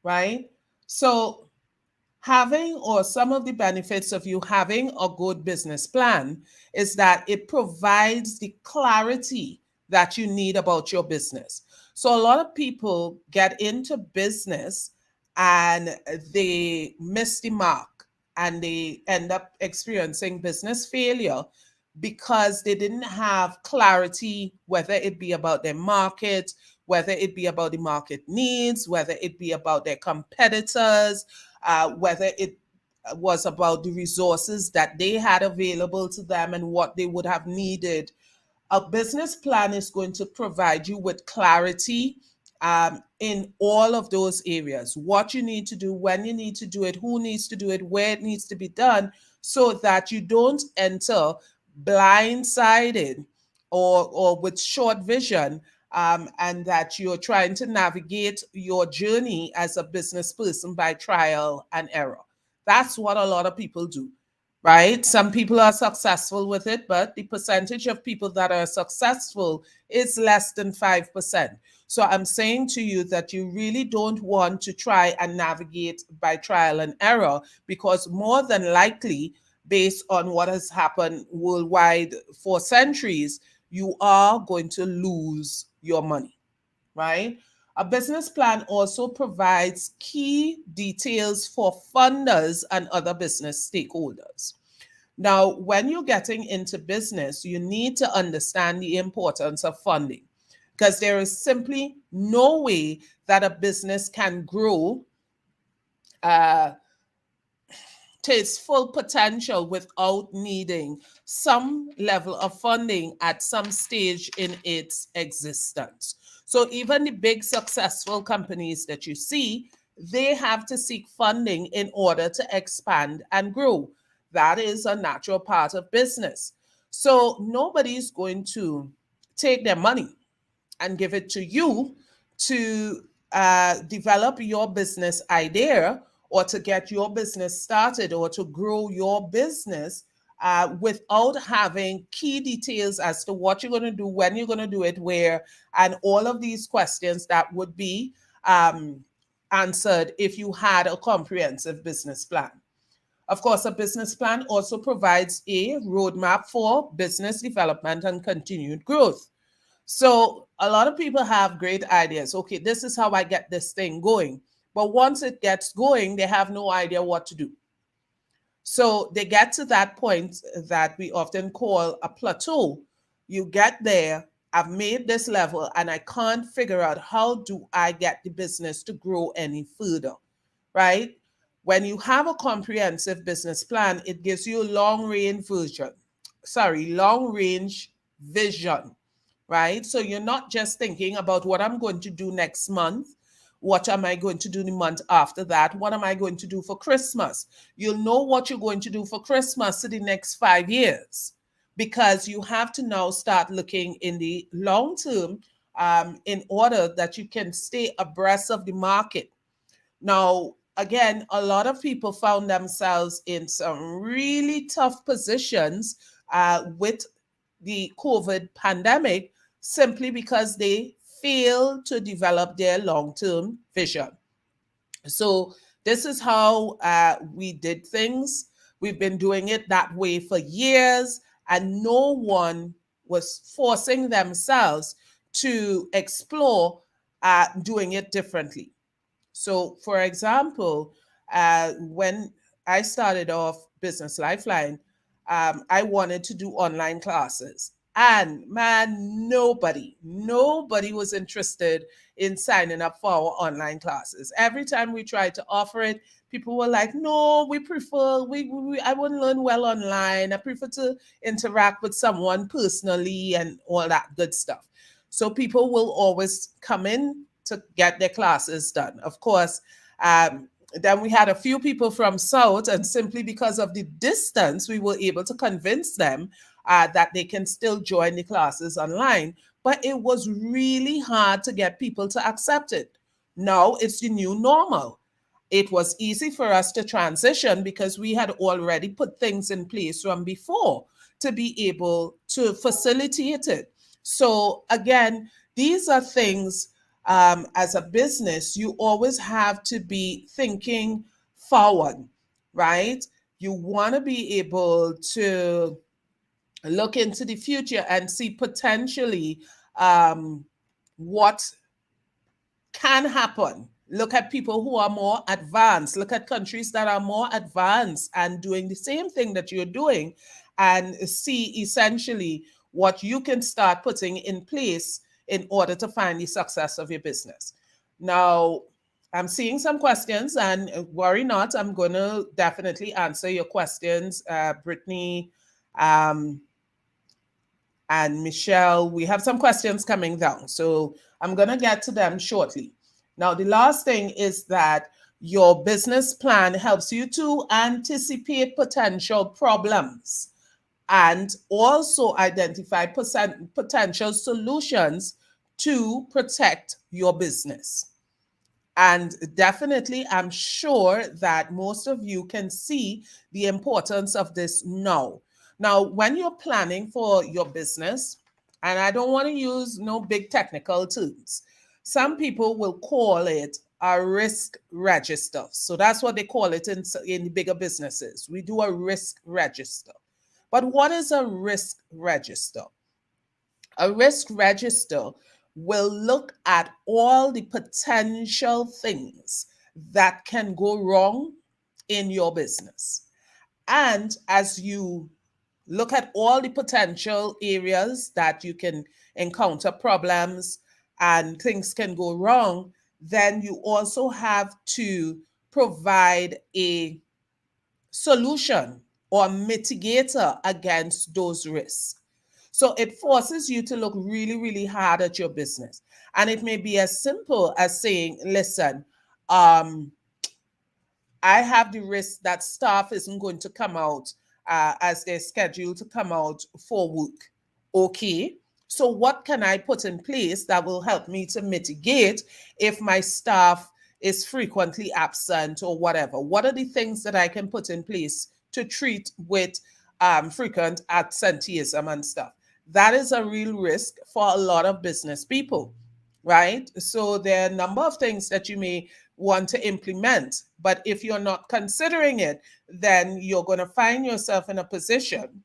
[SPEAKER 1] right? So having, or some of the benefits of you having a good business plan is that it provides the clarity that you need about your business. So a lot of people get into business and they miss the mark and they end up experiencing business failure because they didn't have clarity, whether it be about their market, whether it be about the market needs, whether it be about their competitors, whether it was about the resources that they had available to them and what they would have needed. A business plan is going to provide you with clarity in all of those areas, what you need to do, when you need to do it, who needs to do it, where it needs to be done, so that you don't enter blindsided or with short vision, and that you're trying to navigate your journey as a business person by trial and error. That's what a lot of people do, right? Some people are successful with it, but the percentage of people that are successful is less than 5%. So I'm saying to you that you really don't want to try and navigate by trial and error, because more than likely, based on what has happened worldwide for centuries, you are going to lose your money, right? A business plan also provides key details for funders and other business stakeholders. Now, when you're getting into business, you need to understand the importance of funding, because there is simply no way that a business can grow to its full potential without needing some level of funding at some stage in its existence. So even the big successful companies that you see, they have to seek funding in order to expand and grow. That is a natural part of business. So nobody's going to take their money and give it to you to develop your business idea or to get your business started or to grow your business without having key details as to what you're going to do, when you're going to do it, where, and all of these questions that would be answered if you had a comprehensive business plan. Of course, a business plan also provides a roadmap for business development and continued growth. So a lot of people have great ideas. Okay, this is how I get this thing going. But once it gets going, they have no idea what to do. So they get to that point that we often call a plateau. You get there, I've made this level, and I can't figure out how do I get the business to grow any further, right? When you have a comprehensive business plan, it gives you long range vision, right? So you're not just thinking about what I'm going to do next month. What am I going to do the month after that? What am I going to do for Christmas? You'll know what you're going to do for Christmas for the next 5 years, because you have to now start looking in the long term in order that you can stay abreast of the market. Now, again, a lot of people found themselves in some really tough positions with the COVID pandemic simply because they failed to develop their long-term vision. So this is how we did things. We've been doing it that way for years, and no one was forcing themselves to explore doing it differently. So, for example, when I started off Business Lifeline, I wanted to do online classes. And man, nobody was interested in signing up for our online classes. Every time we tried to offer it, people were like, no, we prefer, I wouldn't learn well online. I prefer to interact with someone personally and all that good stuff. So people will always come in to get their classes done. Of course, then we had a few people from South, and simply because of the distance, we were able to convince them that they can still join the classes online. But it was really hard to get people to accept it. Now it's the new normal. It was easy for us to transition because we had already put things in place from before to be able to facilitate it. So, again, these are things as a business, you always have to be thinking forward, right? You want to be able to look into the future and see potentially what can happen. Look at people who are more advanced. Look at countries that are more advanced and doing the same thing that you're doing, and see essentially what you can start putting in place in order to find the success of your business. Now, I'm seeing some questions, and worry not, I'm going to definitely answer your questions, Brittany and Michelle. We have some questions coming down, so I'm going to get to them shortly. Now, the last thing is that your business plan helps you to anticipate potential problems and also identify potential solutions to protect your business. And definitely, I'm sure that most of you can see the importance of this now. Now, when you're planning for your business, and I don't want to use no big technical terms, some people will call it a risk register. So that's what they call it in the bigger businesses. We do a risk register. But what is a risk register? A risk register will look at all the potential things that can go wrong in your business. And as you look at all the potential areas that you can encounter problems and things can go wrong, then you also have to provide a solution or mitigator against those risks. So it forces you to look really, really hard at your business. And it may be as simple as saying, listen, I have the risk that staff isn't going to come out as they're scheduled to come out for work. Okay. So what can I put in place that will help me to mitigate if my staff is frequently absent or whatever? What are the things that I can put in place to treat with frequent absenteeism and stuff? That is a real risk for a lot of business people, right? So there are a number of things that you may want to implement, but if you're not considering it, then you're going to find yourself in a position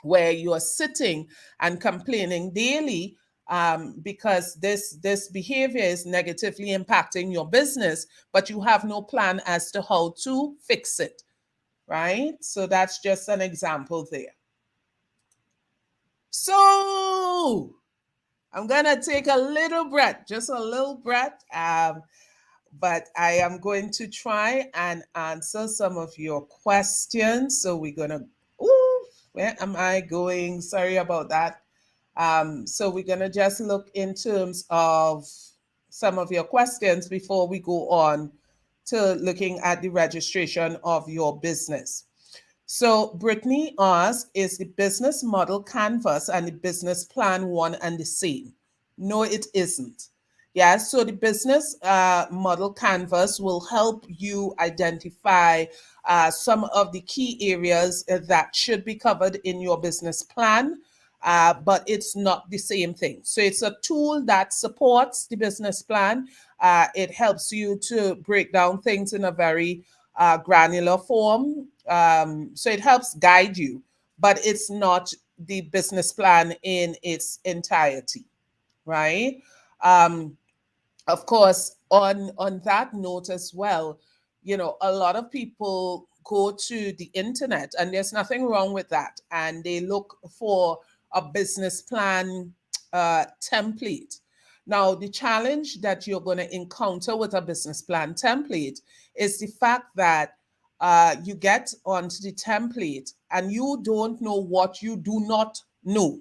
[SPEAKER 1] where you're sitting and complaining daily because this behavior is negatively impacting your business, but you have no plan as to how to fix it, right? So that's just an example there. So I'm going to take a little breath, just a little breath. But I am going to try and answer some of your questions. So we're going to, where am I going? Sorry about that. So we're going to just look in terms of some of your questions before we go on to looking at the registration of your business. So Brittany asked, is the business model canvas and the business plan one and the same? No, it isn't. Yeah, so the business model canvas will help you identify some of the key areas that should be covered in your business plan, but it's not the same thing. So it's a tool that supports the business plan. It helps you to break down things in a very granular form. So it helps guide you, but it's not the business plan in its entirety, right? Of course, on that note as well, you know, a lot of people go to the internet, and there's nothing wrong with that, and they look for a business plan template. Now, the challenge that you're going to encounter with a business plan template is the fact that you get onto the template and you don't know what you do not know.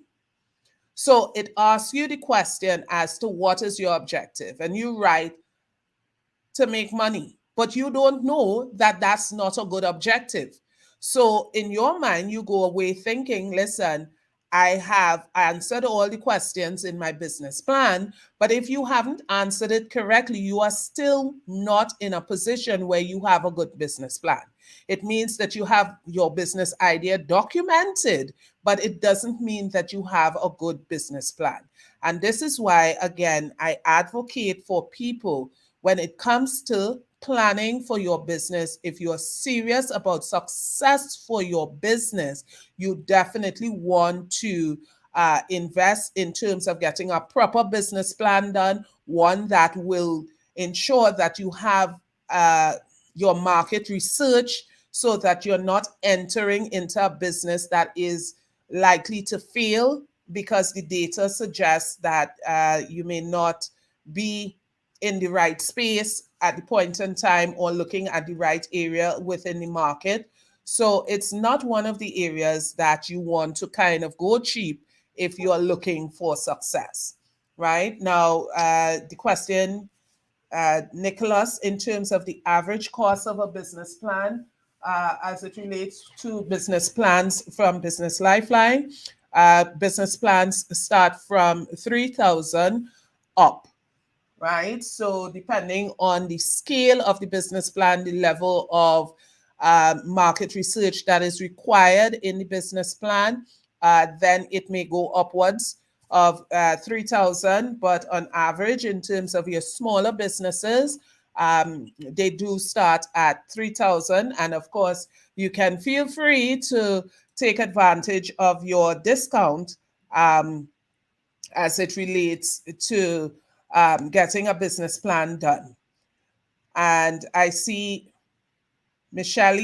[SPEAKER 1] So it asks you the question as to what is your objective, and you write to make money, but you don't know that that's not a good objective. So in your mind, you go away thinking, listen, I have answered all the questions in my business plan, but if you haven't answered it correctly, you are still not in a position where you have a good business plan. It means that you have your business idea documented, but it doesn't mean that you have a good business plan. And this is why, again, I advocate for people when it comes to planning for your business. If you're serious about success for your business, you definitely want to invest in terms of getting a proper business plan done, one that will ensure that you have your market research so that you're not entering into a business that is likely to fail because the data suggests that you may not be in the right space at the point in time or looking at the right area within the market. So it's not one of the areas that you want to kind of go cheap if you're looking for success. Right now, the question, Nicholas, in terms of the average cost of a business plan as it relates to business plans from Business Lifeline, business plans start from 3,000 up. Right? So depending on the scale of the business plan, the level of market research that is required in the business plan, then it may go upwards of 3,000. But on average, in terms of your smaller businesses, they do start at 3,000. And of course, you can feel free to take advantage of your discount as it relates to getting a business plan done. And I see Michelle,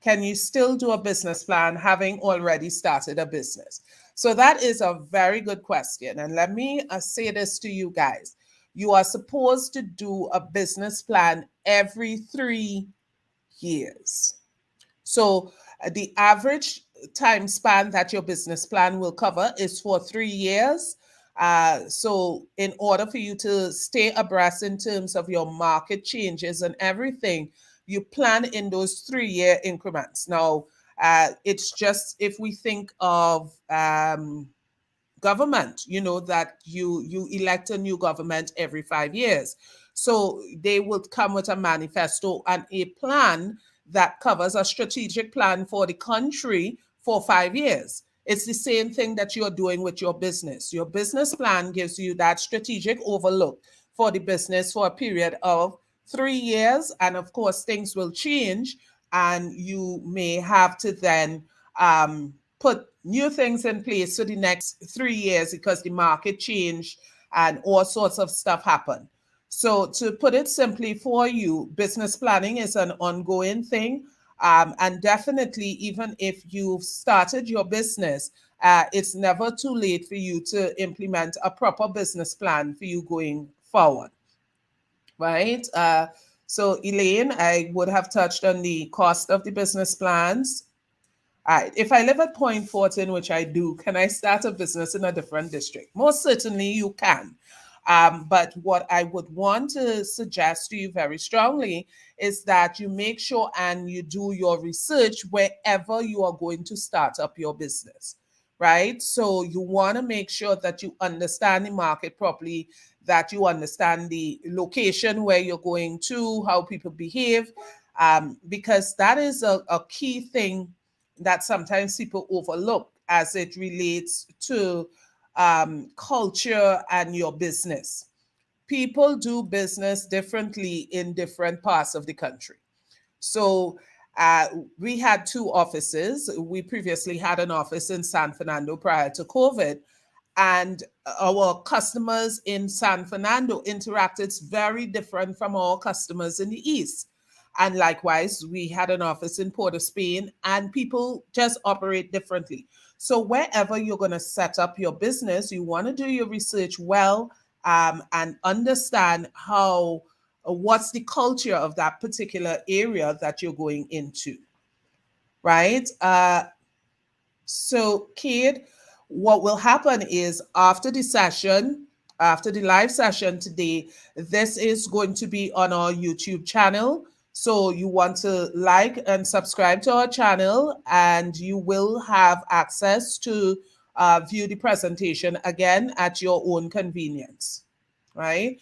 [SPEAKER 1] can you still do a business plan having already started a business? So that is a very good question. And let me say this to you guys. You are supposed to do a business plan every 3 years. So the average time span that your business plan will cover is for 3 years. So in order for you to stay abreast in terms of your market changes and everything, you plan in those 3-year increments. Now, it's just if we think of government, you know, that you elect a new government every 5 years. So they would come with a manifesto and a plan that covers a strategic plan for the country for 5 years. It's the same thing that you're doing with your business. Your business plan gives you that strategic overlook for the business for a period of 3 years. And of course, things will change and you may have to then put new things in place for the next 3 years because the market changed and all sorts of stuff happened. So to put it simply for you, business planning is an ongoing thing. And definitely, even if you've started your business, it's never too late for you to implement a proper business plan for you going forward. Right? So Elaine, I would have touched on the cost of the business plans. If I live at Point Fortin, which I do, can I start a business in a different district? Most certainly you can. But what I would want to suggest to you very strongly is that you make sure and you do your research wherever you are going to start up your business, right? So you want to make sure that you understand the market properly, that you understand the location where you're going to, how people behave, because that is a key thing that sometimes people overlook as it relates to culture and your business. People do business differently in different parts of the country. So we had 2 offices. We previously had an office in San Fernando prior to COVID. And our customers in San Fernando interacted very different from our customers in the East. And likewise, we had an office in Port of Spain, and people just operate differently. So wherever you're going to set up your business, you want to do your research well, and understand what's the culture of that particular area that you're going into, right? So, Kate, what will happen is after the session, after the live session today, this is going to be on our YouTube channel. So you want to like and subscribe to our channel, and you will have access to view the presentation again at your own convenience, right?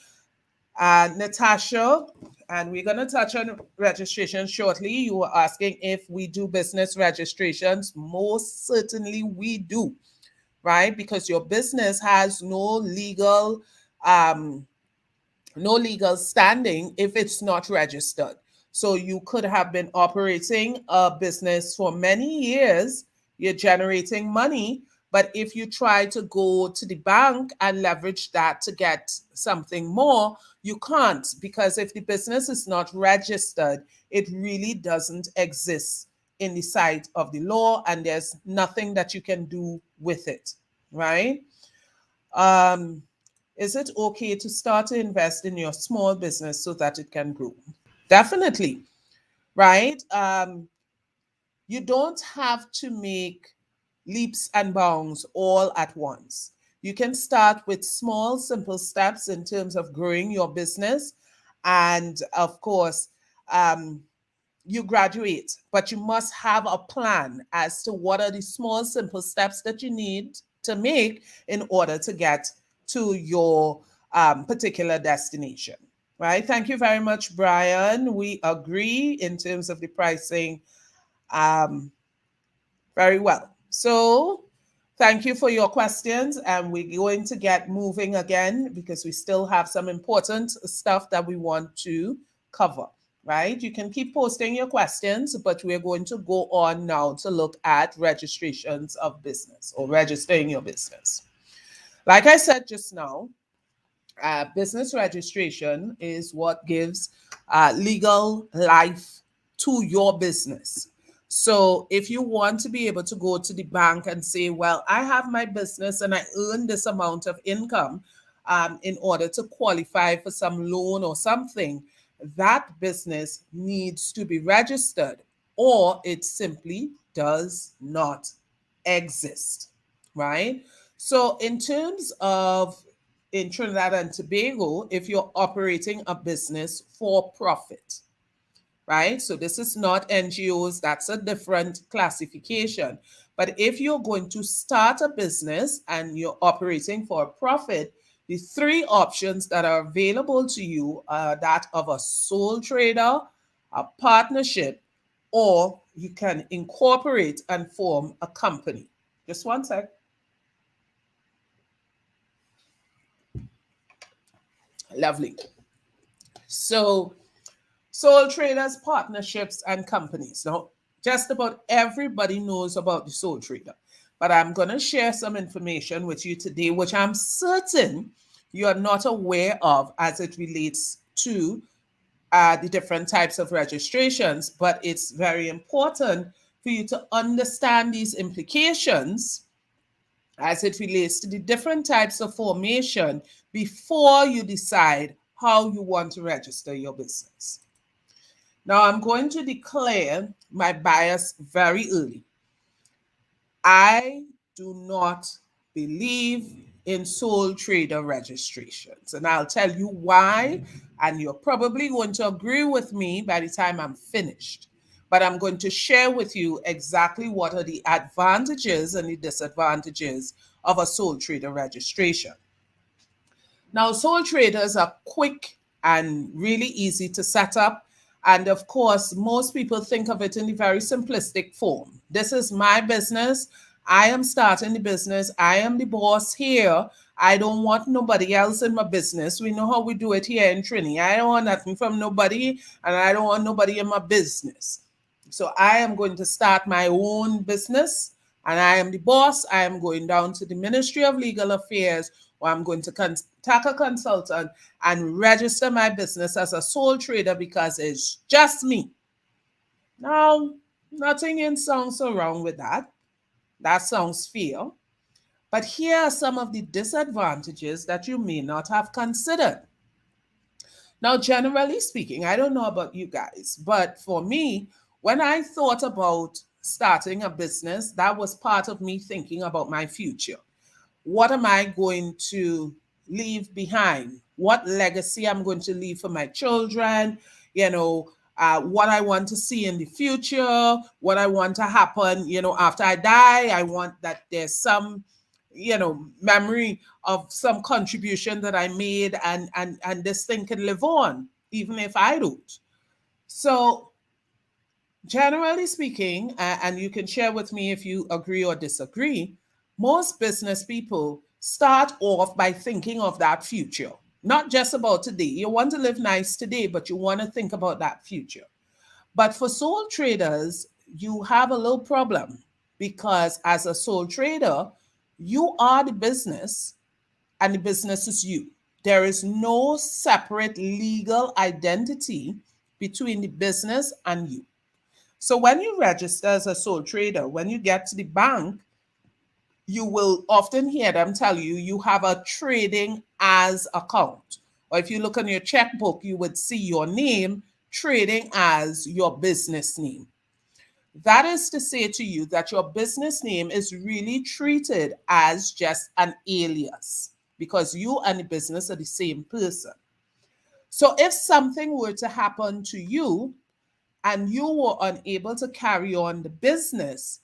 [SPEAKER 1] Natasha, and we're going to touch on registration shortly. You were asking if we do business registrations. Most certainly we do, right? Because your business has no legal standing if it's not registered. So you could have been operating a business for many years, you're generating money, but if you try to go to the bank and leverage that to get something more, you can't, because if the business is not registered, it really doesn't exist in the sight of the law, and there's nothing that you can do with it, right? Is it okay to start to invest in your small business so that it can grow? Definitely, right? You don't have to make leaps and bounds all at once. You can start with small, simple steps in terms of growing your business. And of course, you graduate, but you must have a plan as to what are the small, simple steps that you need to make in order to get to your particular destination, right? Thank you very much, Brian. We agree in terms of the pricing very well. So thank you for your questions, and we're going to get moving again because we still have some important stuff that we want to cover, right? You can keep posting your questions, but we're going to go on now to look at registrations of business or registering your business. Like I said just now, business registration is what gives legal life to your business. So if you want to be able to go to the bank and say, well, I have my business and I earn this amount of income in order to qualify for some loan or something, that business needs to be registered, or it simply does not exist, right? So in terms of in Trinidad and Tobago, if you're operating a business for profit, right? So this is not NGOs, that's a different classification. But if you're going to start a business and you're operating for a profit, the three options that are available to you are that of a sole trader, a partnership, or you can incorporate and form a company. Just one sec. Lovely. So sole traders, partnerships, and companies. Now, just about everybody knows about the sole trader, but I'm going to share some information with you today, which I'm certain you're not aware of as it relates to the different types of registrations, but it's very important for you to understand these implications as it relates to the different types of formation before you decide how you want to register your business. Now, I'm going to declare my bias very early. I do not believe in sole trader registrations, and I'll tell you why, and you're probably going to agree with me by the time I'm finished. But I'm going to share with you exactly what are the advantages and the disadvantages of a sole trader registration. Now, sole traders are quick and really easy to set up. And of course, most people think of it in the very simplistic form. This is my business. I am starting the business. I am the boss here. I don't want nobody else in my business. We know how we do it here in Trini. I don't want nothing from nobody, and I don't want nobody in my business. So I am going to start my own business, and I am the boss. I am going down to the Ministry of Legal Affairs, or I'm going to contact a consultant and register my business as a sole trader because it's just me. Now, nothing sounds so wrong with that. That sounds fair. But here are some of the disadvantages that you may not have considered. Now, generally speaking, I don't know about you guys, but for me, when I thought about starting a business, that was part of me thinking about my future. What am I going to leave behind? What legacy I'm going to leave for my children? What I want to see in the future, what I want to happen, after I die. I want that there's some, memory of some contribution that I made, and this thing can live on, even if I don't. So generally speaking, and you can share with me if you agree or disagree, most business people start off by thinking of that future, not just about today. You want to live nice today, but you want to think about that future. But for sole traders, you have a little problem because as a sole trader, you are the business and the business is you. There is no separate legal identity between the business and you. So when you register as a sole trader, when you get to the bank, you will often hear them tell you you have a trading as account. Or if you look on your checkbook, you would see your name trading as your business name. That is to say to you that your business name is really treated as just an alias because you and the business are the same person. So if something were to happen to you and you were unable to carry on the business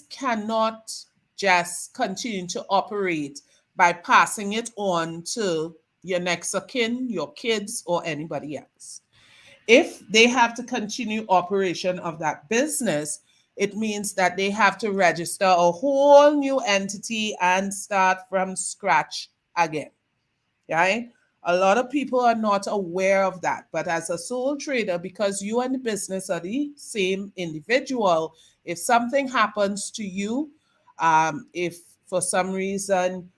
[SPEAKER 1] cannot just continue to operate by passing it on to your next of kin, your kids, or anybody else. If they have to continue operation of that business, it means that they have to register a whole new entity and start from scratch again, right? A lot of people are not aware of that. But as a sole trader, because you and the business are the same individual, if something happens to you, if for some reason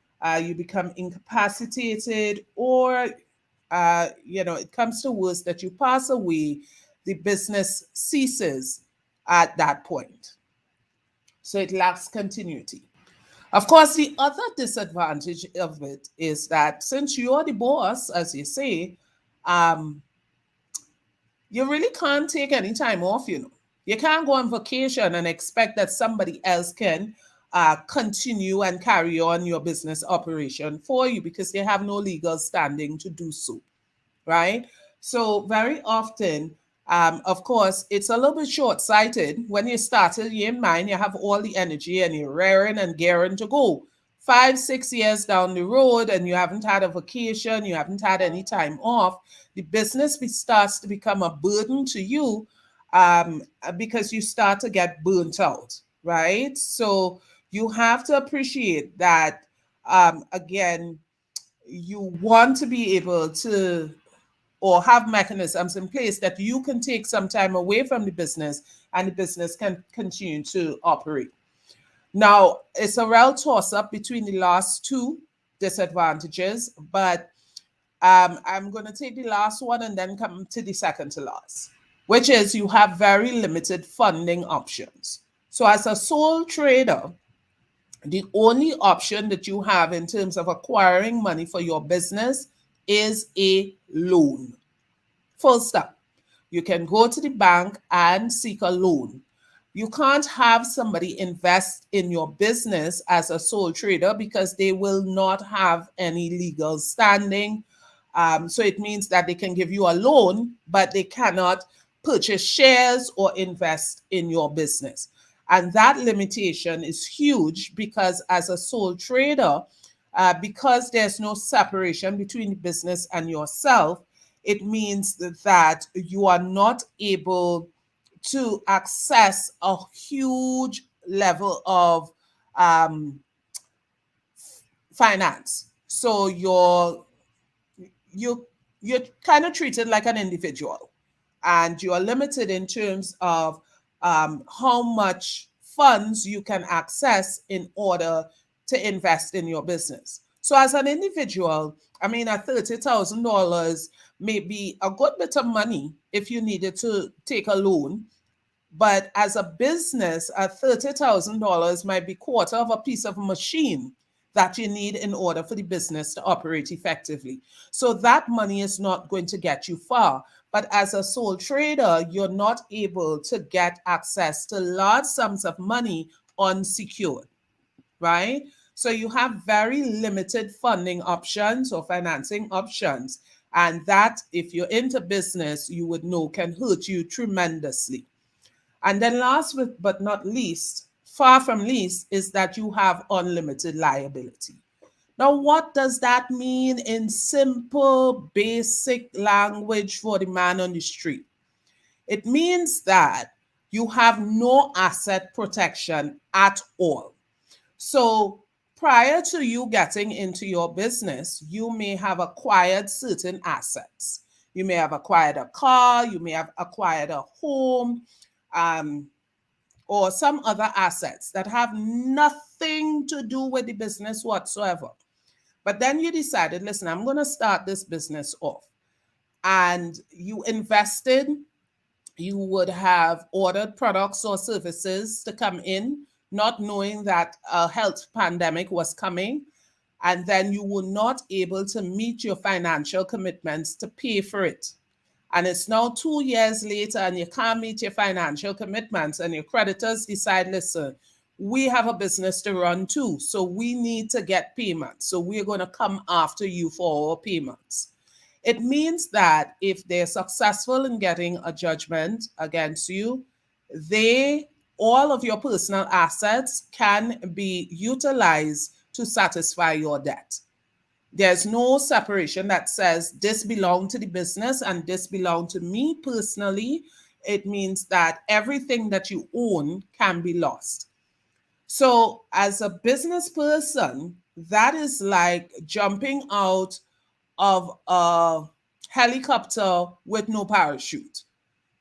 [SPEAKER 1] you become incapacitated or it comes to worse that you pass away, the business ceases at that point. So it lacks continuity. Of course, the other disadvantage of it is that since you're the boss, as you say, you really can't take any time off. You can't go on vacation and expect that somebody else can continue and carry on your business operation for you because they have no legal standing to do so, right? So very often, of course, it's a little bit short-sighted. When you started, you're in mind, you have all the energy and you're raring and gearing to go. 5, 6 years down the road and you haven't had a vacation, you haven't had any time off, the business starts to become a burden to you because you start to get burnt out, right? So you have to appreciate that, again, you want to be able to or have mechanisms in place that you can take some time away from the business and the business can continue to operate. Now, it's a real toss-up between the last two disadvantages, but I'm going to take the last one and then come to the second to last, which is you have very limited funding options. So as a sole trader, the only option that you have in terms of acquiring money for your business is a loan. Full stop. You can go to the bank and seek a loan. You can't have somebody invest in your business as a sole trader because they will not have any legal standing. So it means that they can give you a loan, but they cannot purchase shares or invest in your business. And that limitation is huge because as a sole trader, because there's no separation between the business and yourself, it means that you are not able to access a huge level of finance. So you're kind of treated like an individual, and you are limited in terms of how much funds you can access in order to invest in your business. So as an individual, I mean, at $30,000 may be a good bit of money if you needed to take a loan. But as a business, at $30,000 might be quarter of a piece of machine that you need in order for the business to operate effectively. So that money is not going to get you far. But as a sole trader, you're not able to get access to large sums of money unsecured, right? So you have very limited funding options or financing options. And that, if you're into business, you would know can hurt you tremendously. And then last but not least, far from least, is that you have unlimited liability. Now, what does that mean in simple, basic language for the man on the street? It means that you have no asset protection at all. So prior to you getting into your business, you may have acquired certain assets. You may have acquired a car, you may have acquired a home, or some other assets that have nothing to do with the business whatsoever. But then you decided, listen, I'm going to start this business off. And you invested, you would have ordered products or services to come in, not knowing that a health pandemic was coming. And then you were not able to meet your financial commitments to pay for it. And it's now 2 years later and you can't meet your financial commitments and your creditors decide, listen, we have a business to run too, so we need to get payments. So we're going to come after you for our payments. It means that if they're successful in getting a judgment against you, all of your personal assets can be utilized to satisfy your debt. There's no separation that says this belongs to the business and this belongs to me personally. It means that everything that you own can be lost. So as a business person, that is like jumping out of a helicopter with no parachute.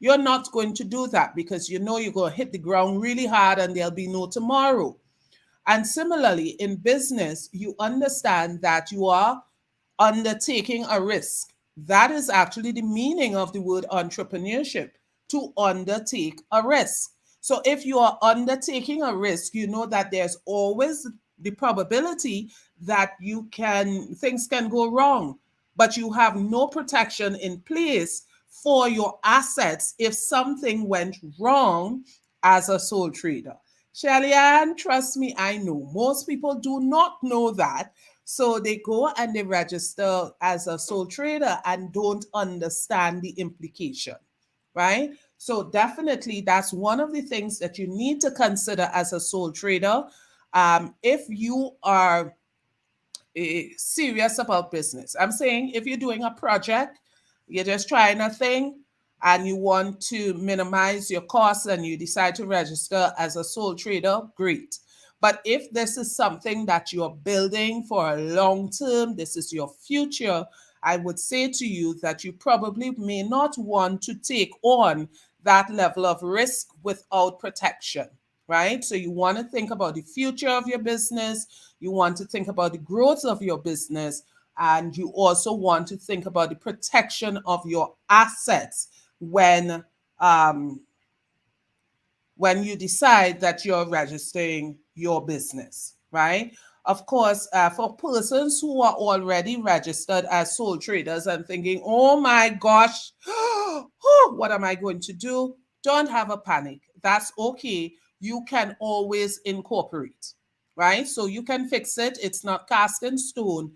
[SPEAKER 1] You're not going to do that because you know you're going to hit the ground really hard and there'll be no tomorrow. And similarly, in business, you understand that you are undertaking a risk. That is actually the meaning of the word entrepreneurship, to undertake a risk. So if you are undertaking a risk, you know that there's always the probability that things can go wrong, but you have no protection in place for your assets if something went wrong as a sole trader. Shelly Ann, trust me, I know. Most people do not know that. So they go and they register as a sole trader and don't understand the implication, right? So definitely that's one of the things that you need to consider as a sole trader. If you are serious about business, I'm saying if you're doing a project, you're just trying a thing, and you want to minimize your costs and you decide to register as a sole trader, great. But if this is something that you're building for a long term, this is your future, I would say to you that you probably may not want to take on that level of risk without protection, right? So you want to think about the future of your business. You want to think about the growth of your business. And you also want to think about the protection of your assets when you decide that you're registering your business, right? Of course, for persons who are already registered as sole traders and thinking, oh my gosh, what am I going to do? Don't have a panic. That's okay. You can always incorporate, right? So you can fix it. It's not cast in stone.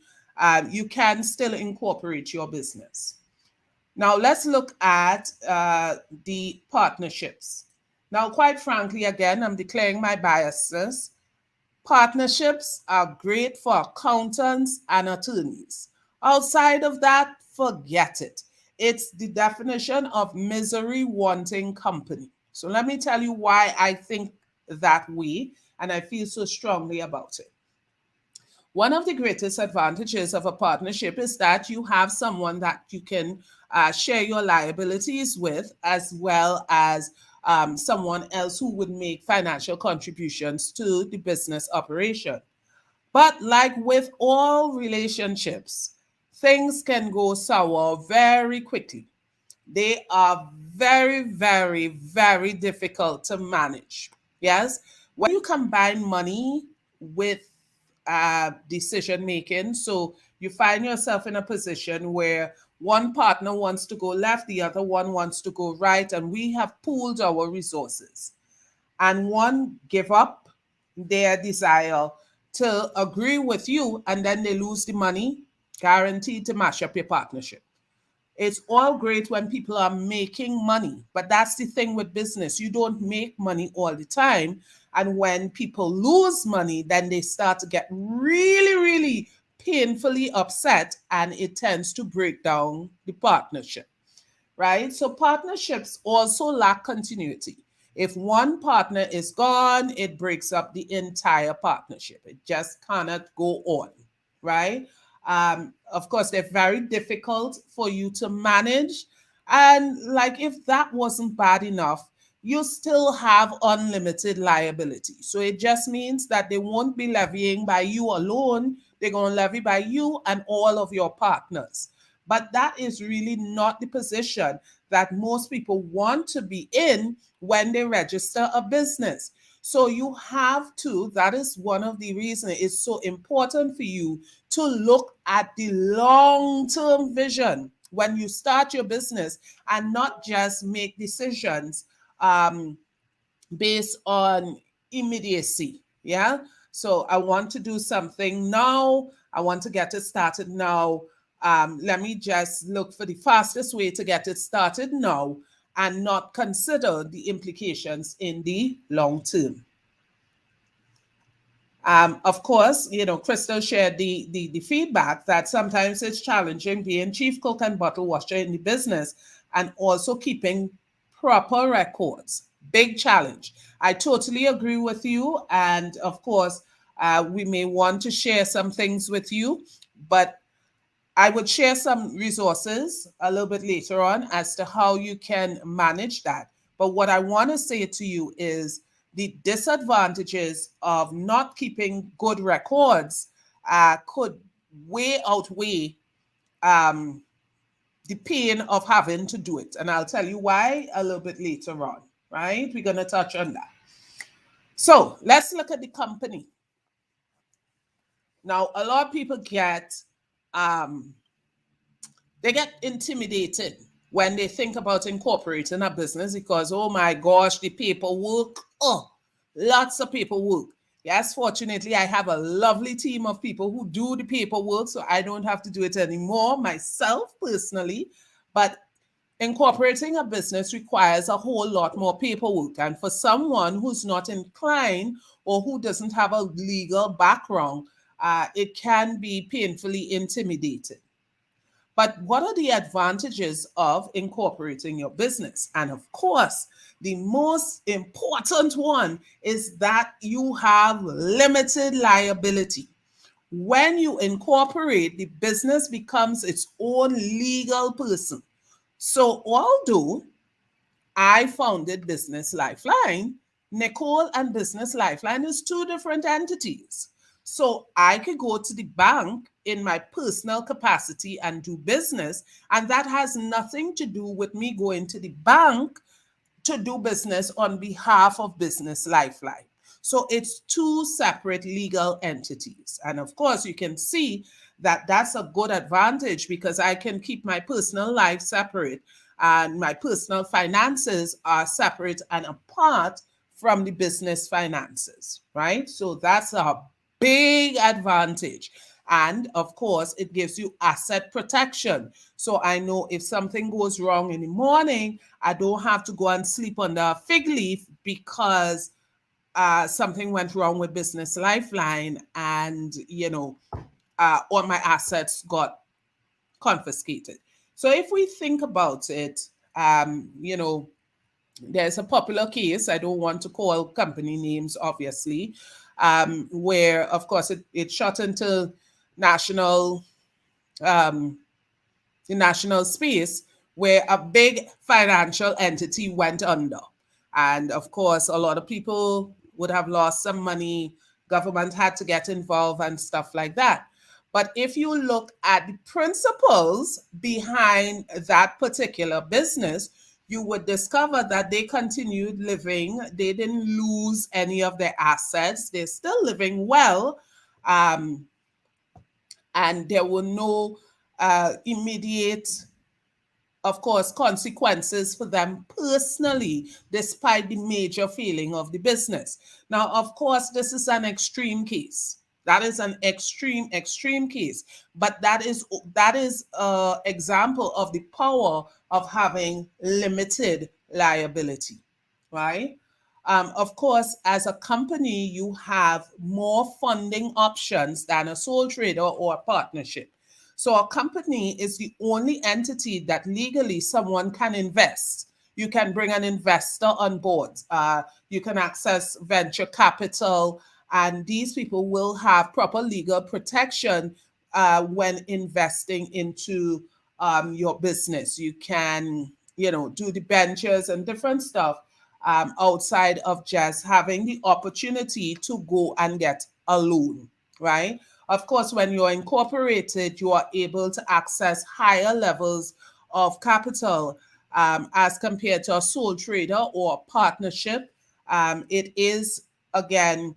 [SPEAKER 1] You can still incorporate your business. Now, let's look at the partnerships. Now, quite frankly, again, I'm declaring my biases. Partnerships are great for accountants and attorneys. Outside of that, forget it. It's the definition of misery wanting company. So let me tell you why I think that way and I feel so strongly about it. One of the greatest advantages of a partnership is that you have someone that you can share your liabilities with, as well as someone else who would make financial contributions to the business operation. But like with all relationships, things can go sour very quickly. They are very, very, very difficult to manage. Yes. When you combine money with decision making, so you find yourself in a position where one partner wants to go left, the other one wants to go right, and we have pooled our resources. And one give up their desire to agree with you, and then they lose the money, guaranteed to mash up your partnership. It's all great when people are making money, but that's the thing with business. You don't make money all the time. And when people lose money, then they start to get really, really painfully upset, and it tends to break down the partnership, right? So partnerships also lack continuity. If one partner is gone, it breaks up the entire partnership. It just cannot go on, right? Of course, they're very difficult for you to manage. And like if that wasn't bad enough, you still have unlimited liability. So it just means that they won't be levying by you alone. They're going to levy by you and all of your partners. But that is really not the position that most people want to be in when they register a business. So you have to, that is one of the reasons it's so important for you to look at the long-term vision when you start your business and not just make decisions based on immediacy. Yeah. So I want to do something now. I want to get it started now. Let me just look for the fastest way to get it started now and not consider the implications in the long term. Of course, Crystal shared the feedback that sometimes it's challenging being chief cook and bottle washer in the business and also keeping proper records. Big challenge. I totally agree with you. And of course, we may want to share some things with you, but I would share some resources a little bit later on as to how you can manage that. But what I want to say to you is the disadvantages of not keeping good records could way outweigh the pain of having to do it. And I'll tell you why a little bit later on, right? We're going to touch on that. So let's look at the company. Now, a lot of people get intimidated when they think about incorporating a business because, oh my gosh, the paperwork, lots of paperwork. Yes, fortunately, I have a lovely team of people who do the paperwork, so I don't have to do it anymore myself personally. But incorporating a business requires a whole lot more paperwork. And for someone who's not inclined or who doesn't have a legal background, it can be painfully intimidating. But what are the advantages of incorporating your business? And of course, the most important one is that you have limited liability. When you incorporate, the business becomes its own legal person. So although I founded Business Lifeline, Nicole and Business Lifeline is two different entities. So I could go to the bank in my personal capacity and do business, and that has nothing to do with me going to the bank to do business on behalf of Business Lifeline. So it's two separate legal entities. And of course, you can see that that's a good advantage because I can keep my personal life separate and my personal finances are separate and apart from the business finances, right? So that's a big advantage. And of course, it gives you asset protection. So I know if something goes wrong in the morning, I don't have to go and sleep under a fig leaf because something went wrong with Business Lifeline and, all my assets got confiscated. So if we think about it, there's a popular case, I don't want to call company names, obviously, where, of course, it shot into national, the national space where a big financial entity went under. And of course, a lot of people would have lost some money, government had to get involved and stuff like that. But if you look at the principles behind that particular business, you would discover that they continued living. They didn't lose any of their assets. They're still living well. Um, and there were no immediate, of course, consequences for them personally, despite the major failing of the business. Now, of course, this is an extreme case. That is an extreme case. But that is an example of the power of having limited liability, right? Of course, as a company, you have more funding options than a sole trader or a partnership. So a company is the only entity that legally someone can invest. You can bring an investor on board. You can access venture capital, and these people will have proper legal protection when investing into your business. You can, do the ventures and different stuff outside of just having the opportunity to go and get a loan, right? Of course, when you're incorporated, you are able to access higher levels of capital as compared to a sole trader or a partnership. It is, again,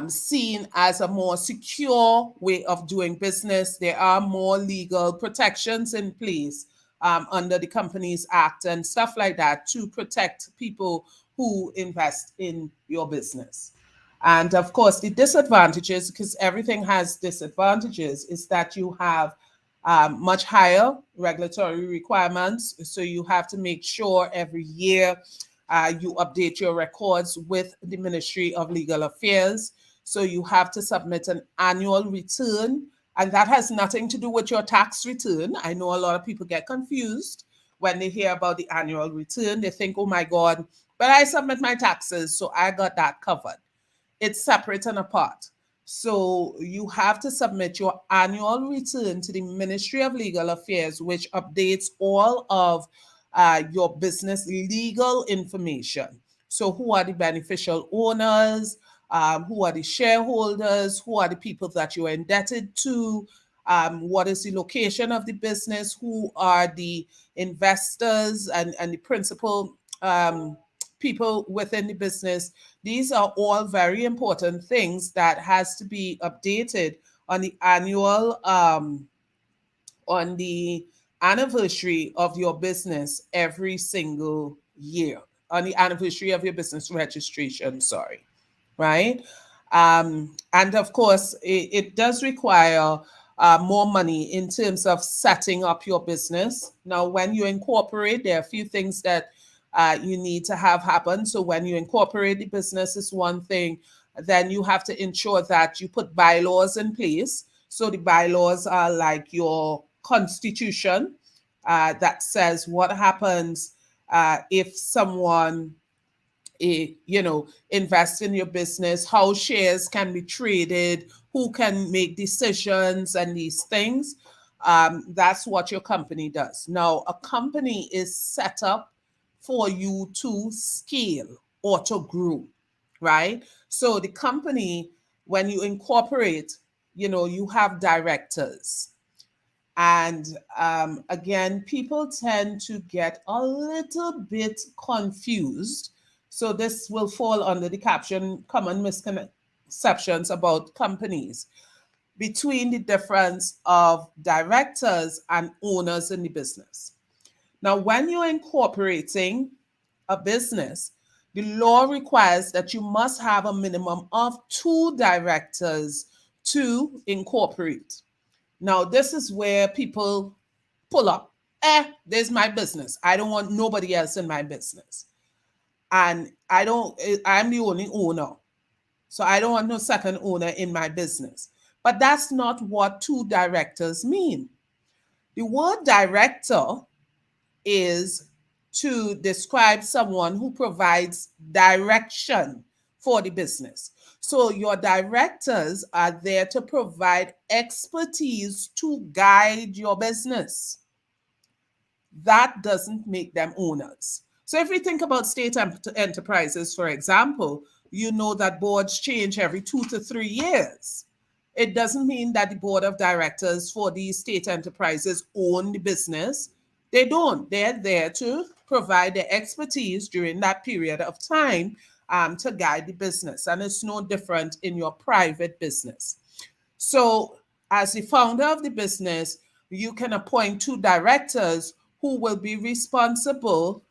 [SPEAKER 1] seen as a more secure way of doing business. There are more legal protections in place under the Companies Act and stuff like that to protect people who invest in your business. And of course, the disadvantages, because everything has disadvantages, is that you have much higher regulatory requirements. So you have to make sure every year you update your records with the Ministry of Legal Affairs. So you have to submit an annual return, and that has nothing to do with your tax return. I know a lot of people get confused when they hear about the annual return. They think, oh my God, but I submit my taxes, so I got that covered. It's separate and apart. So you have to submit your annual return to the Ministry of Legal Affairs, which updates all of your business legal information. So who are the beneficial owners? Who are the shareholders? Who are the people that you are indebted to? What is the location of the business? Who are the investors and the principal people within the business? These are all very important things that has to be updated on the annual on the anniversary of your business every single year, on the anniversary of your business registration, sorry, right? And of course, it does require more money in terms of setting up your business. Now, when you incorporate, there are a few things that you need to have happen. So when you incorporate the business is one thing, then you have to ensure that you put bylaws in place. So the bylaws are like your constitution that says what happens if someone invest in your business, how shares can be traded, who can make decisions and these things. That's what your company does. Now, a company is set up for you to scale or to grow, right? So the company, when you incorporate, you have directors. And again, people tend to get a little bit confused. So this will fall under the caption common misconceptions about companies between the difference of directors and owners in the business. Now, when you're incorporating a business, the law requires that you must have a minimum of 2 directors to incorporate. Now, this is where people pull up. There's my business. I don't want nobody else in my business. And I'm the only owner. So I don't want no second owner in my business. But that's not what 2 directors mean. The word director is to describe someone who provides direction for the business. So your directors are there to provide expertise to guide your business. That doesn't make them owners. So if we think about state enterprises, for example, you know that boards change every 2 to 3 years. It doesn't mean that the board of directors for these state enterprises own the business. They don't. They're there to provide the expertise during that period of time to guide the business. And it's no different in your private business. So, as the founder of the business, you can appoint 2 directors who will be responsible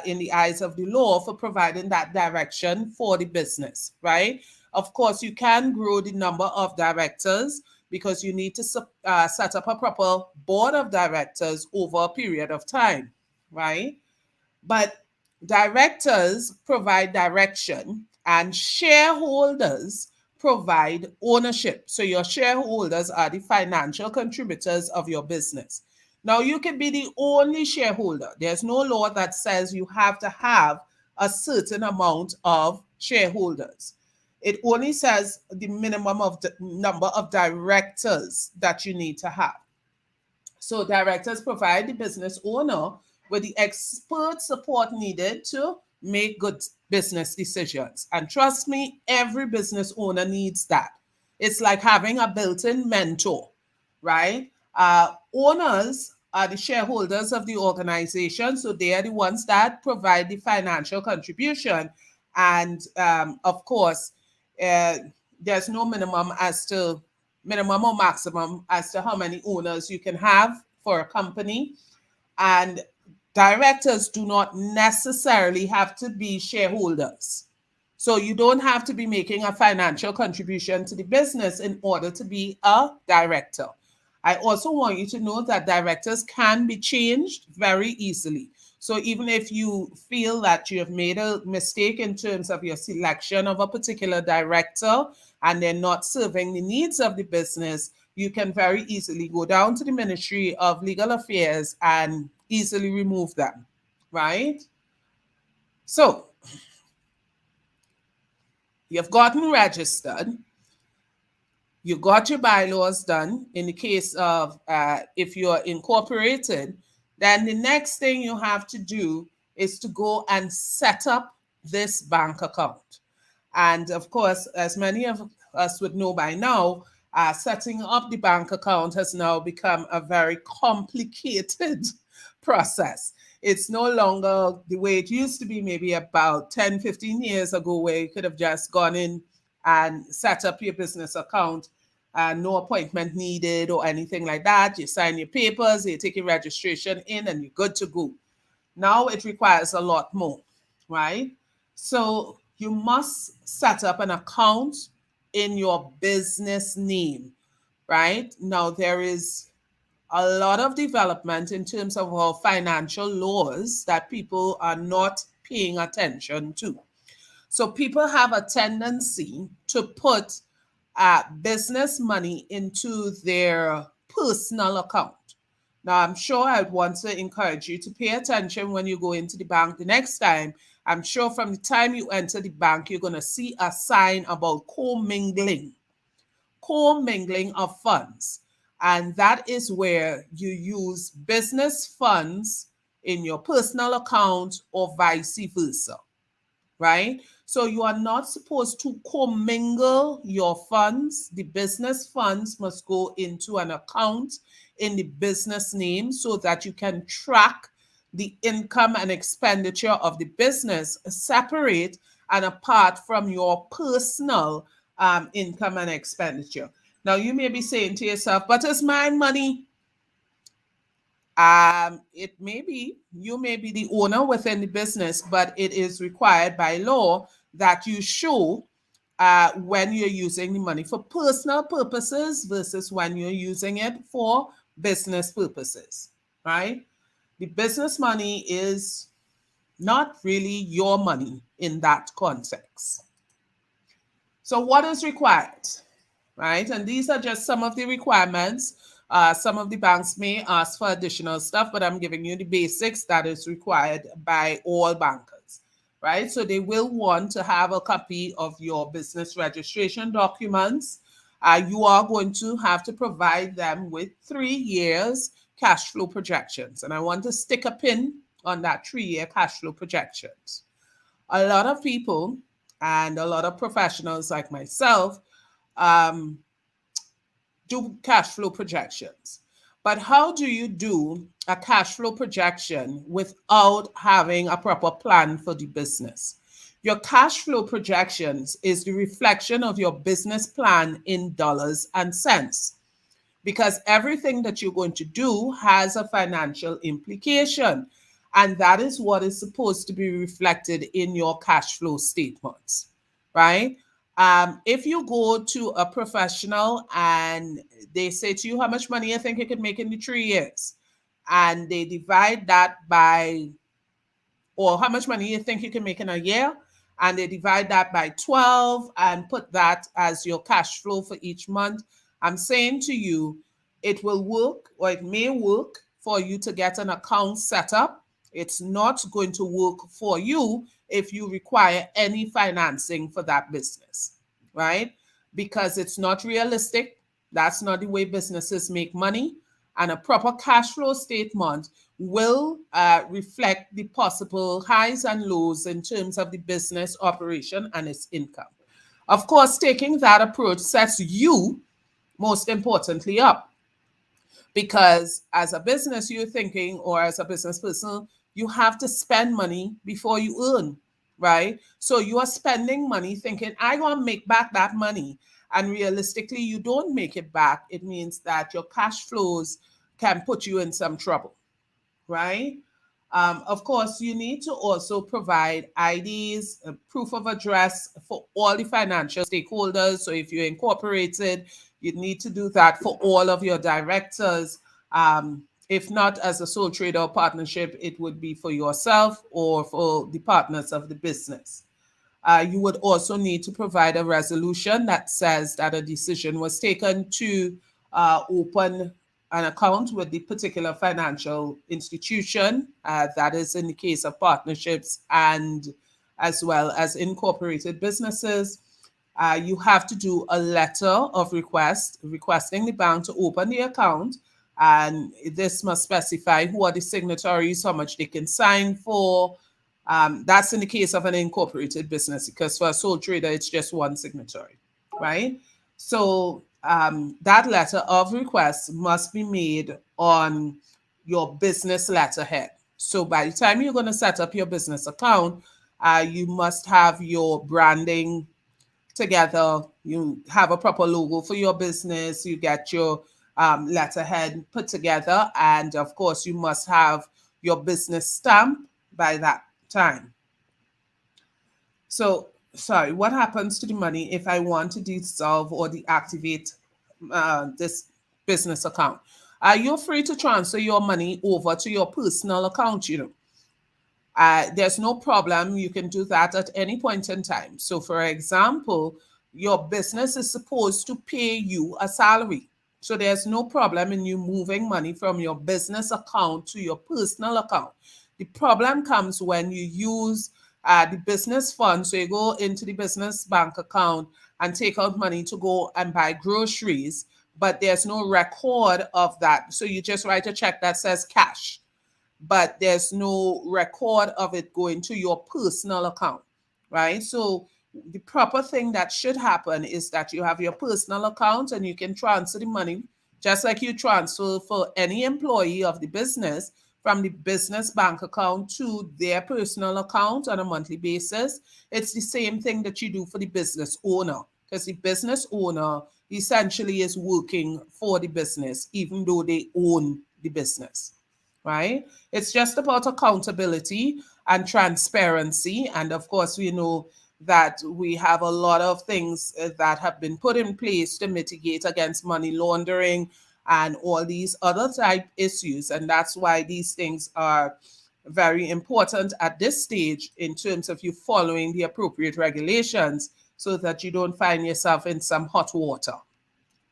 [SPEAKER 1] in the eyes of the law for providing that direction for the business, right? Of course, you can grow the number of directors because you need to set up a proper board of directors over a period of time, right? But directors provide direction and shareholders provide ownership. So your shareholders are the financial contributors of your business. Now, you can be the only shareholder. There's no law that says you have to have a certain amount of shareholders. It only says the minimum of the number of directors that you need to have. So directors provide the business owner with the expert support needed to make good business decisions. And trust me, every business owner needs that. It's like having a built-in mentor, right? Owners are the shareholders of the organization, so they are the ones that provide the financial contribution. And of course, there's no minimum or maximum as to how many owners you can have for a company. And directors do not necessarily have to be shareholders. So you don't have to be making a financial contribution to the business in order to be a director. I also want you to know that directors can be changed very easily. So even if you feel that you have made a mistake in terms of your selection of a particular director and they're not serving the needs of the business, you can very easily go down to the Ministry of Legal Affairs and easily remove them, right? So you've gotten registered. You got your bylaws done. In the case of if you're incorporated, then the next thing you have to do is to go and set up this bank account. And of course, as many of us would know by now, setting up the bank account has now become a very complicated process. It's no longer the way it used to be maybe about 10, 15 years ago, where you could have just gone in and set up your business account and no appointment needed or anything like that. You sign your papers, you take your registration in, and you're good to go. Now it requires a lot more, right? So you must set up an account in your business name, right? Now there is a lot of development in terms of our financial laws that people are not paying attention to. So people have a tendency to put business money into their personal account. Now, I'm sure I'd want to encourage you to pay attention when you go into the bank the next time. I'm sure from the time you enter the bank, you're going to see a sign about commingling of funds. And that is where you use business funds in your personal account or vice versa, right? So you are not supposed to commingle your funds. The business funds must go into an account in the business name so that you can track the income and expenditure of the business separate and apart from your personal income and expenditure. Now, you may be saying to yourself, but it's my money. It may be, you may be the owner within the business, but it is required by law that you show when you're using the money for personal purposes versus when you're using it for business purposes, right? The business money is not really your money in that context. So what is required, right? And these are just some of the requirements. Some of the banks may ask for additional stuff, but I'm giving you the basics that is required by all bankers, right? So they will want to have a copy of your business registration documents. You are going to have to provide them with 3 years cash flow projections. And I want to stick a pin on that 3-year cash flow projections. A lot of people and a lot of professionals like myself um, do cash flow projections. But how do you do a cash flow projection without having a proper plan for the business? Your cash flow projections is the reflection of your business plan in dollars and cents, because everything that you're going to do has a financial implication. And that is what is supposed to be reflected in your cash flow statements, right? If you go to a professional and they say to you how much money you think you can make in the 3 years, and they divide that by, or how much money you think you can make in a year, and they divide that by 12 and put that as your cash flow for each month, I'm saying to you, it will work, or it may work for you to get an account set up. It's not going to work for you if you require any financing for that business, right? Because it's not realistic. That's not the way businesses make money. And a proper cash flow statement will reflect the possible highs and lows in terms of the business operation and its income. Of course, taking that approach sets you, most importantly, up, because as a business you're thinking, or as a business person, you have to spend money before you earn, right? So you are spending money thinking, I want to make back that money. And realistically, you don't make it back. It means that your cash flows can put you in some trouble, right? Of course, you need to also provide IDs, proof of address for all the financial stakeholders. So if you're incorporated, you need to do that for all of your directors. If not as a sole trader or partnership, it would be for yourself or for the partners of the business. You would also need to provide a resolution that says that a decision was taken to open an account with the particular financial institution. That is in the case of partnerships and as well as incorporated businesses. You have to do a letter of request requesting the bank to open the account. And this must specify who are the signatories, how much they can sign for. That's in the case of an incorporated business, because for a sole trader, it's just one signatory, right? So that letter of request must be made on your business letterhead. So by the time you're going to set up your business account, you must have your branding together. You have a proper logo for your business. You get your letterhead put together. And of course, you must have your business stamp by that time. So, sorry, what happens to the money if I want to dissolve or deactivate this business account? You're free to transfer your money over to your personal account, there's no problem. You can do that at any point in time. So, for example, your business is supposed to pay you a salary. So there's no problem in you moving money from your business account to your personal account. The problem comes when you use the business fund. So you go into the business bank account and take out money to go and buy groceries, but there's no record of that. So you just write a check that says cash, but there's no record of it going to your personal account, right? So the proper thing that should happen is that you have your personal account and you can transfer the money just like you transfer for any employee of the business from the business bank account to their personal account on a monthly basis. It's the same thing that you do for the business owner, because the business owner essentially is working for the business, even though they own the business, right? It's just about accountability and transparency. And of course, we know that we have a lot of things that have been put in place to mitigate against money laundering and all these other type issues. And that's why these things are very important at this stage in terms of you following the appropriate regulations so that you don't find yourself in some hot water,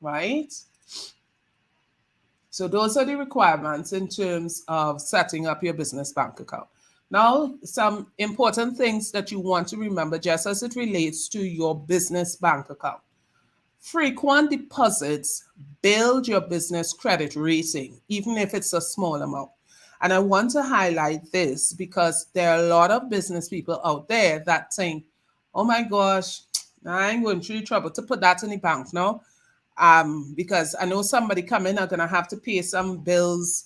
[SPEAKER 1] right? So those are the requirements in terms of setting up your business bank account. Now, some important things that you want to remember just as it relates to your business bank account. Frequent deposits build your business credit rating, even if it's a small amount. And I want to highlight this because there are a lot of business people out there that think, oh my gosh, I ain't going through trouble to put that in the bank now. Because I know somebody coming are gonna have to pay some bills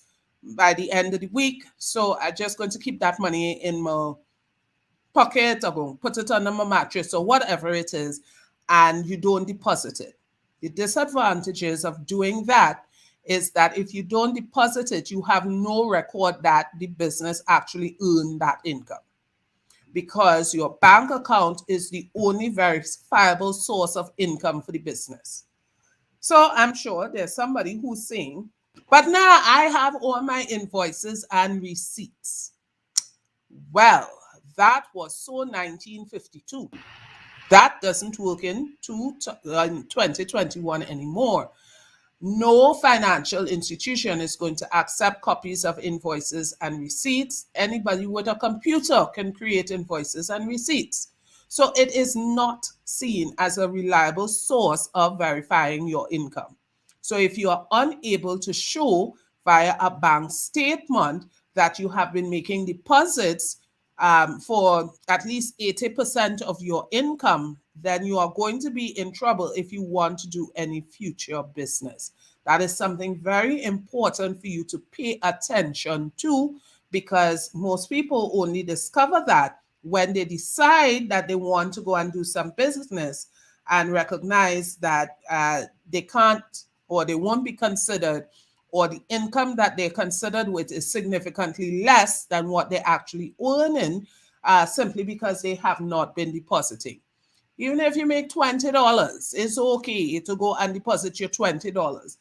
[SPEAKER 1] by the end of the week. So I'm just going to keep that money in my pocket or go put it under my mattress or whatever it is, and you don't deposit it. The disadvantages of doing that is that if you don't deposit it, you have no record that the business actually earned that income, because your bank account is the only verifiable source of income for the business. So I'm sure there's somebody who's saying, but now I have all my invoices and receipts. Well, that was so 1952. That doesn't work in 2021 anymore. No financial institution is going to accept copies of invoices and receipts. Anybody with a computer can create invoices and receipts. So it is not seen as a reliable source of verifying your income. So if you are unable to show via a bank statement that you have been making deposits for at least 80% of your income, then you are going to be in trouble if you want to do any future business. That is something very important for you to pay attention to, because most people only discover that when they decide that they want to go and do some business and recognize that they can't or they won't be considered, or the income that they're considered with is significantly less than what they're actually earning, simply because they have not been depositing. Even if you make $20, it's okay to go and deposit your $20.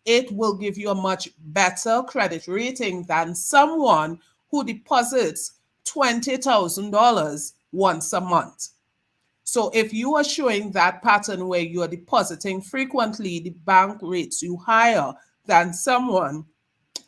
[SPEAKER 1] It will give you a much better credit rating than someone who deposits $20,000 once a month. So if you are showing that pattern where you are depositing frequently, the bank rates you higher than someone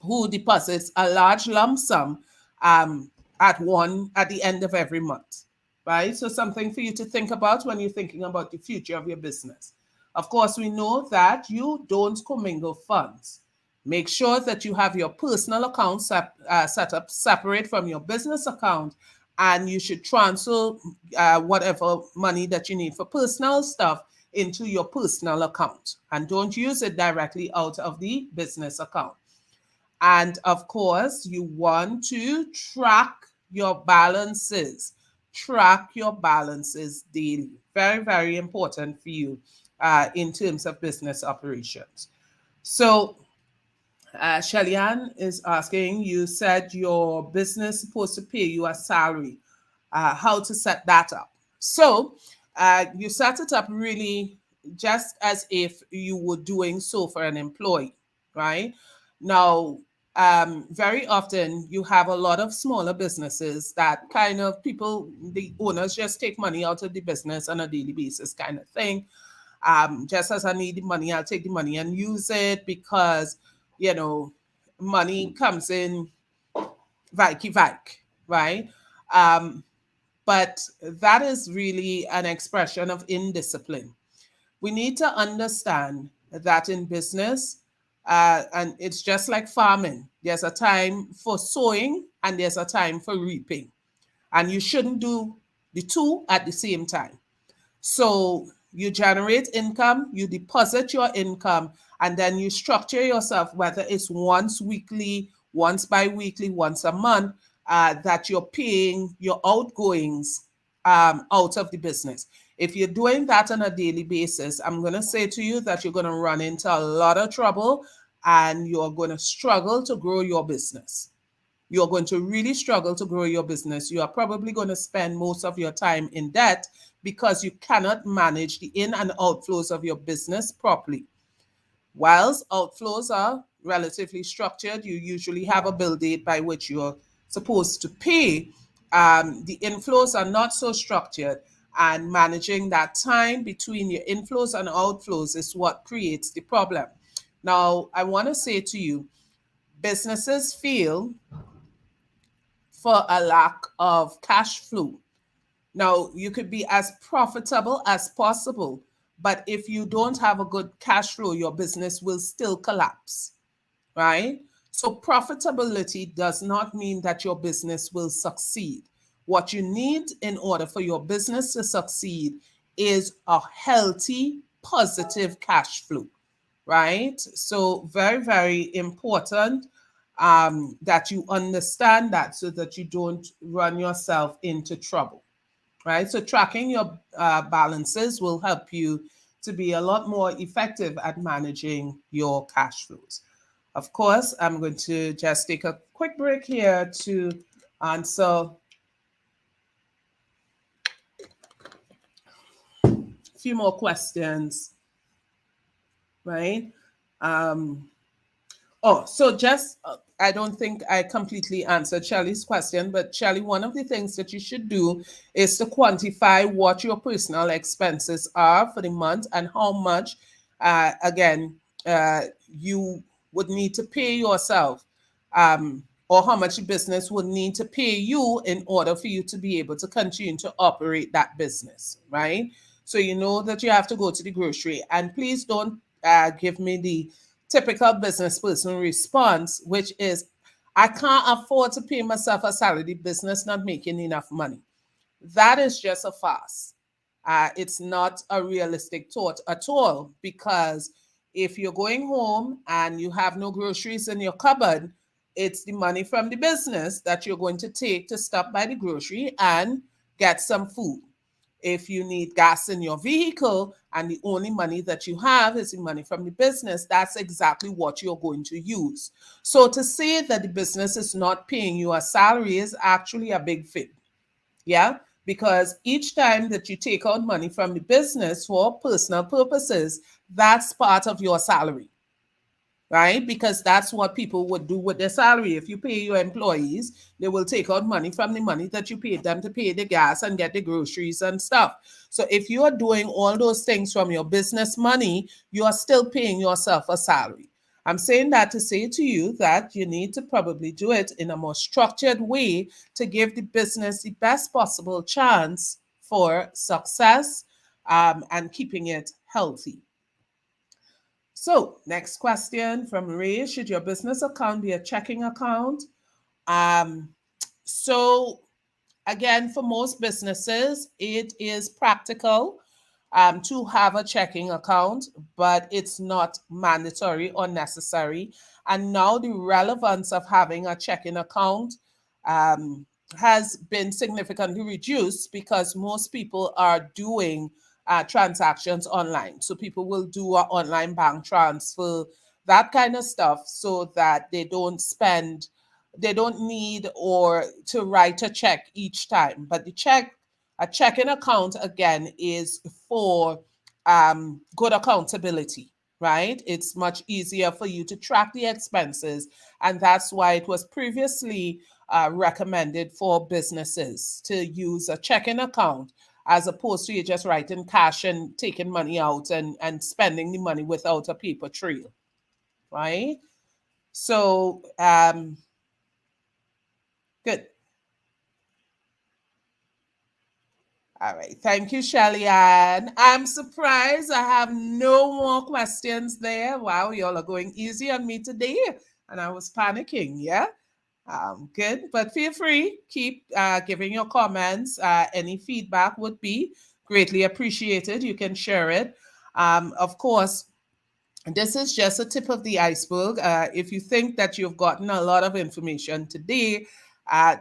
[SPEAKER 1] who deposits a large lump sum at the end of every month, right? So something for you to think about when you're thinking about the future of your business. Of course, we know that you don't commingle funds. Make sure that you have your personal account set up separate from your business account, and you should transfer whatever money that you need for personal stuff into your personal account, and don't use it directly out of the business account. And of course, you want to track your balances. Track your balances daily. Very, very important for you in terms of business operations. So Shellyanne is asking, you said your business is supposed to pay you a salary. How to set that up? So you set it up really just as if you were doing so for an employee, right? Now, very often you have a lot of smaller businesses that kind of people, the owners just take money out of the business on a daily basis kind of thing. Just as I need the money, I'll take the money and use it because, money comes in vike, right? But that is really an expression of indiscipline. We need to understand that in business, and it's just like farming, there's a time for sowing and there's a time for reaping. And you shouldn't do the two at the same time. So you generate income, you deposit your income, and then you structure yourself, whether it's once weekly, once bi-weekly, once a month, that you're paying your outgoings out of the business. If you're doing that on a daily basis, I'm going to say to you that you're going to run into a lot of trouble and you're going to struggle to grow your business. You're going to really struggle to grow your business. You are probably going to spend most of your time in debt because you cannot manage the in and outflows of your business properly. Whilst outflows are relatively structured, you usually have a bill date by which you're supposed to pay. The inflows are not so structured, and managing that time between your inflows and outflows is what creates the problem. Now, I want to say to you, businesses fail for a lack of cash flow. Now, you could be as profitable as possible, but if you don't have a good cash flow, your business will still collapse, right? So profitability does not mean that your business will succeed. What you need in order for your business to succeed is a healthy, positive cash flow, right? So very, very important that you understand that so that you don't run yourself into trouble, right? So tracking your balances will help you to be a lot more effective at managing your cash flows. Of course, I'm going to just take a quick break here to answer a few more questions, right? So just, I don't think I completely answered Shelly's question, but Shelly, one of the things that you should do is to quantify what your personal expenses are for the month and how much, again, you would need to pay yourself, or how much the business would need to pay you in order for you to be able to continue to operate that business, right? So you know that you have to go to the grocery, and please don't give me the typical business person response, which is, I can't afford to pay myself a salary, the business not making enough money. That is just a farce. It's not a realistic thought at all, because if you're going home and you have no groceries in your cupboard, it's the money from the business that you're going to take to stop by the grocery and get some food. If you need gas in your vehicle and the only money that you have is the money from the business, that's exactly what you're going to use. So to say that the business is not paying you a salary is actually a big fib. Yeah, because each time that you take out money from the business for personal purposes, that's part of your salary, right? Because that's what people would do with their salary. If you pay your employees, they will take out money from the money that you paid them to pay the gas and get the groceries and stuff. So if you are doing all those things from your business money, you are still paying yourself a salary. I'm saying that to say to you that you need to probably do it in a more structured way to give the business the best possible chance for success, and keeping it healthy. So, next question from Ray: should your business account be a checking account? Um, so, again, for most businesses, it is practical to have a checking account, but it's not mandatory or necessary. And now the relevance of having a checking account um, has been significantly reduced because most people are doing transactions online. So people will do an online bank transfer, that kind of stuff, so that they don't need or to write a check each time. But a checking account again is for good accountability, right? It's much easier for you to track the expenses, and that's why it was previously recommended for businesses to use a checking account as opposed to you just writing cash and taking money out and spending the money without a paper trail, right? So, good. All right. Thank you, Shelly Ann. I'm surprised I have no more questions there. Wow, y'all are going easy on me today. And I was panicking. Yeah. Good. But feel free, keep giving your comments. Any feedback would be greatly appreciated. You can share it. Of course, this is just a tip of the iceberg. If you think that you've gotten a lot of information today,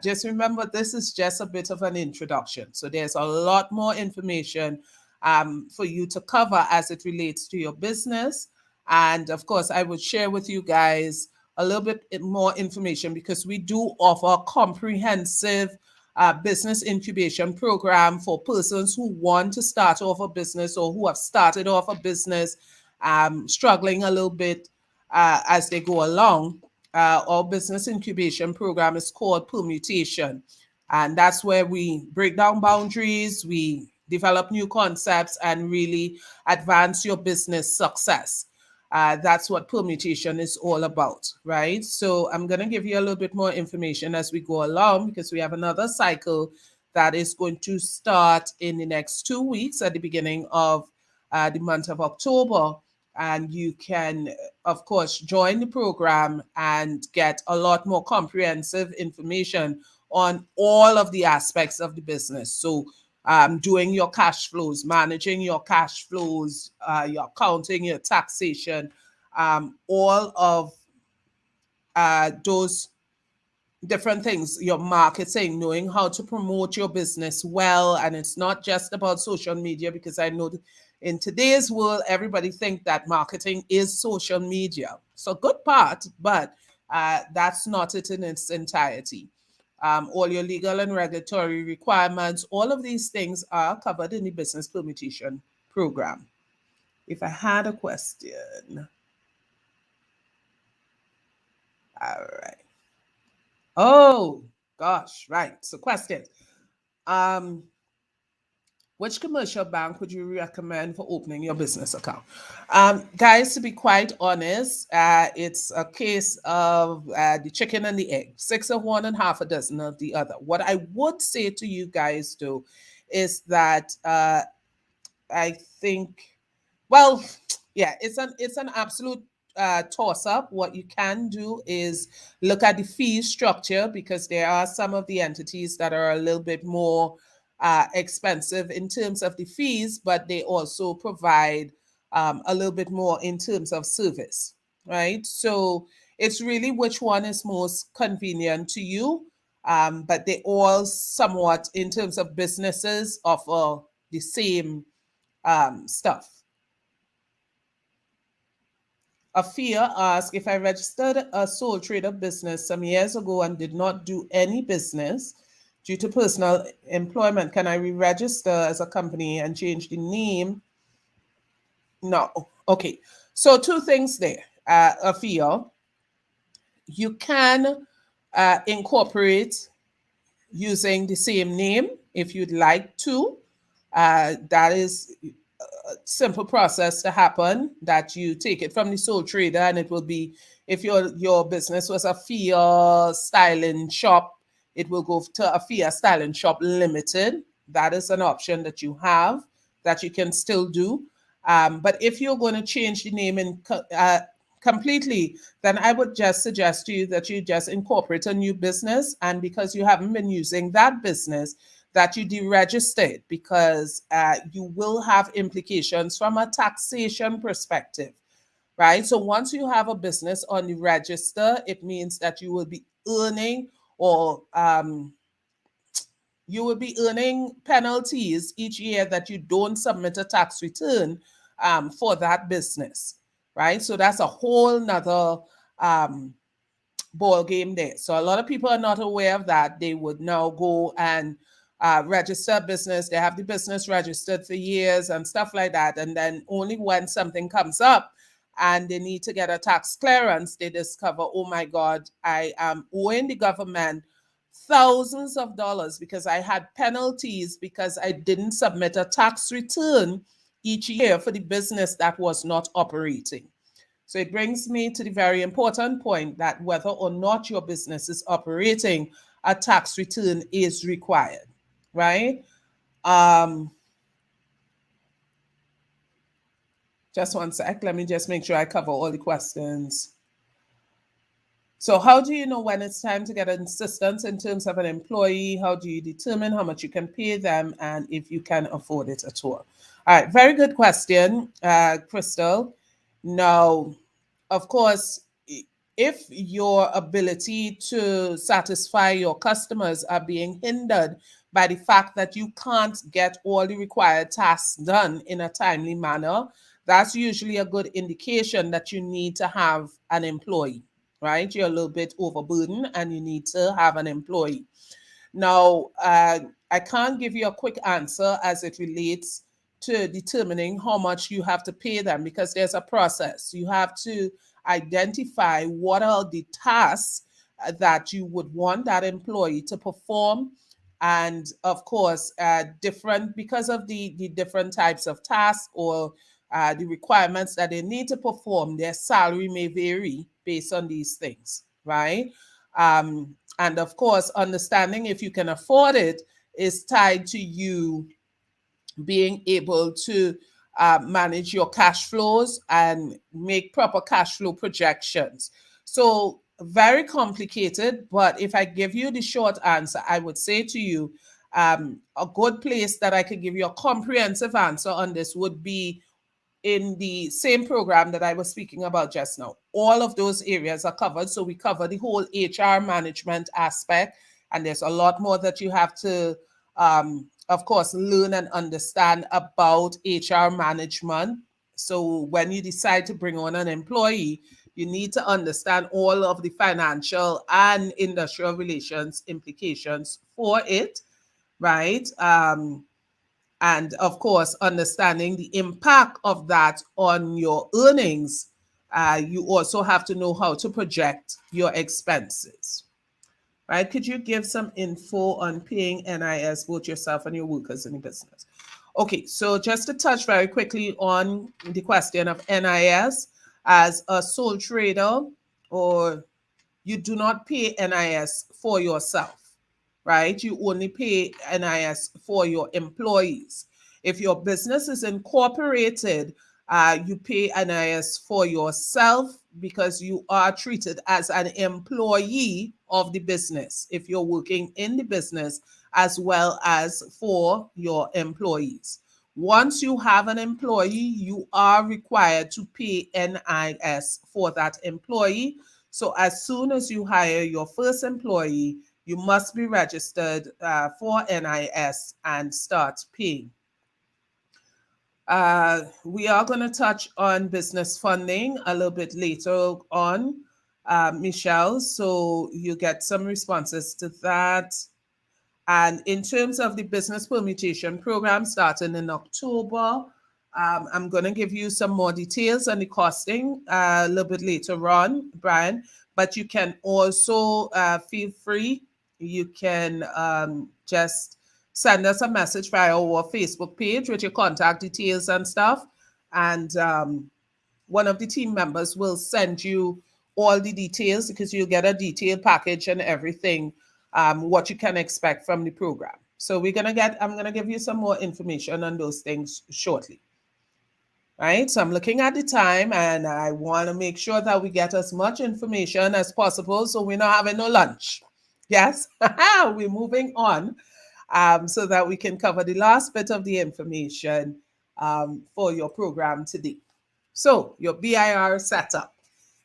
[SPEAKER 1] just remember this is just a bit of an introduction. So there's a lot more information for you to cover as it relates to your business. And of course, I would share with you guys a little bit more information because we do offer a comprehensive business incubation program for persons who want to start off a business or who have started off a business struggling a little bit as they go along. Our business incubation program is called Permutation. And that's where we break down boundaries, we develop new concepts, and really advance your business success. That's what permutation is all about, right? So I'm going to give you a little bit more information as we go along because we have another cycle that is going to start in the next 2 weeks at the beginning of the month of October. And you can, of course, join the program and get a lot more comprehensive information on all of the aspects of the business. So doing your cash flows, managing your cash flows, your accounting, your taxation, all of those different things, your marketing, knowing how to promote your business well. And it's not just about social media, because I know in today's world, everybody think that marketing is social media. So good part, but that's not it in its entirety. All your legal and regulatory requirements, all of these things are covered in the business permutation program. If I had a question. All right. Oh, gosh, right. So questions. Which commercial bank would you recommend for opening your business account? Guys, to be quite honest, it's a case of the chicken and the egg, 6 of one and half a dozen of the other. What I would say to you guys, though, is that I think, well, yeah, it's an absolute toss up. What you can do is look at the fee structure, because there are some of the entities that are a little bit more expensive in terms of the fees, but they also provide a little bit more in terms of service, right? So it's really which one is most convenient to you. But they all somewhat, in terms of businesses, offer the same stuff. Afia asked, if I registered a sole trader business some years ago and did not do any business due to personal employment, can I re-register as a company and change the name? No. Okay. So two things there, Afia. You can incorporate using the same name if you'd like to. That is a simple process to happen, that you take it from the sole trader, and it will be, if your business was a Afia Styling Shop, it will go to Afia Styling Shop Limited. That is an option that you have, that you can still do. But if you're going to change the name completely, then I would just suggest to you that you just incorporate a new business, and because you haven't been using that business, that you deregister it, because you will have implications from a taxation perspective, right? So once you have a business on the register, it means that you will be earning, or you will be earning penalties each year that you don't submit a tax return for that business, right? So that's a whole nother ball game there. So a lot of people are not aware of that. They would now go and register business. They have the business registered for years and stuff like that. And then only when something comes up and they need to get a tax clearance, they discover, oh my God, I am owing the government thousands of dollars because I had penalties because I didn't submit a tax return each year for the business that was not operating. So it brings me to the very important point that whether or not your business is operating, a tax return is required, right? Just one sec. Let me just make sure I cover all the questions. So how do you know when it's time to get assistance in terms of an employee? How do you determine how much you can pay them and if you can afford it at all? All right, very good question, Crystal. Now, of course, if your ability to satisfy your customers are being hindered by the fact that you can't get all the required tasks done in a timely manner, that's usually a good indication that you need to have an employee, right? You're a little bit overburdened and you need to have an employee. Now, I can't give you a quick answer as it relates to determining how much you have to pay them, because there's a process. You have to identify what are the tasks that you would want that employee to perform. And of course, different, because of the different types of tasks or the requirements that they need to perform, their salary may vary based on these things, right? And of course, understanding if you can afford it is tied to you being able to manage your cash flows and make proper cash flow projections. So very complicated, but if I give you the short answer, I would say to you, a good place that I could give you a comprehensive answer on this would be in the same program that I was speaking about just now. All of those areas are covered. So we cover the whole HR management aspect, and there's a lot more that you have to, of course, learn and understand about HR management. So when you decide to bring on an employee, you need to understand all of the financial and industrial relations implications for it, right? And of course, understanding the impact of that on your earnings. You also have to know how to project your expenses, right? Could you give some info on paying NIS, both yourself and your workers in the business? Okay, so just to touch very quickly on the question of NIS, as a sole trader, or you do not pay NIS for yourself, right? You only pay NIS for your employees. If your business is incorporated, you pay NIS for yourself because you are treated as an employee of the business if you're working in the business, as well as for your employees. Once you have an employee, you are required to pay NIS for that employee. So as soon as you hire your first employee, you must be registered for NIS and start paying. We are going to touch on business funding a little bit later on, Michelle, so you get some responses to that. And in terms of the business permutation program starting in October, I'm going to give you some more details on the costing a little bit later on, Brian, but you can also feel free. You can just send us a message via our Facebook page with your contact details and stuff. And one of the team members will send you all the details because you'll get a detailed package and everything, what you can expect from the program. So I'm going to give you some more information on those things shortly. Right, so I'm looking at the time and I want to make sure that we get as much information as possible so we're not having no lunch. Yes, we're moving on so that we can cover the last bit of the information for your program today. So your BIR setup.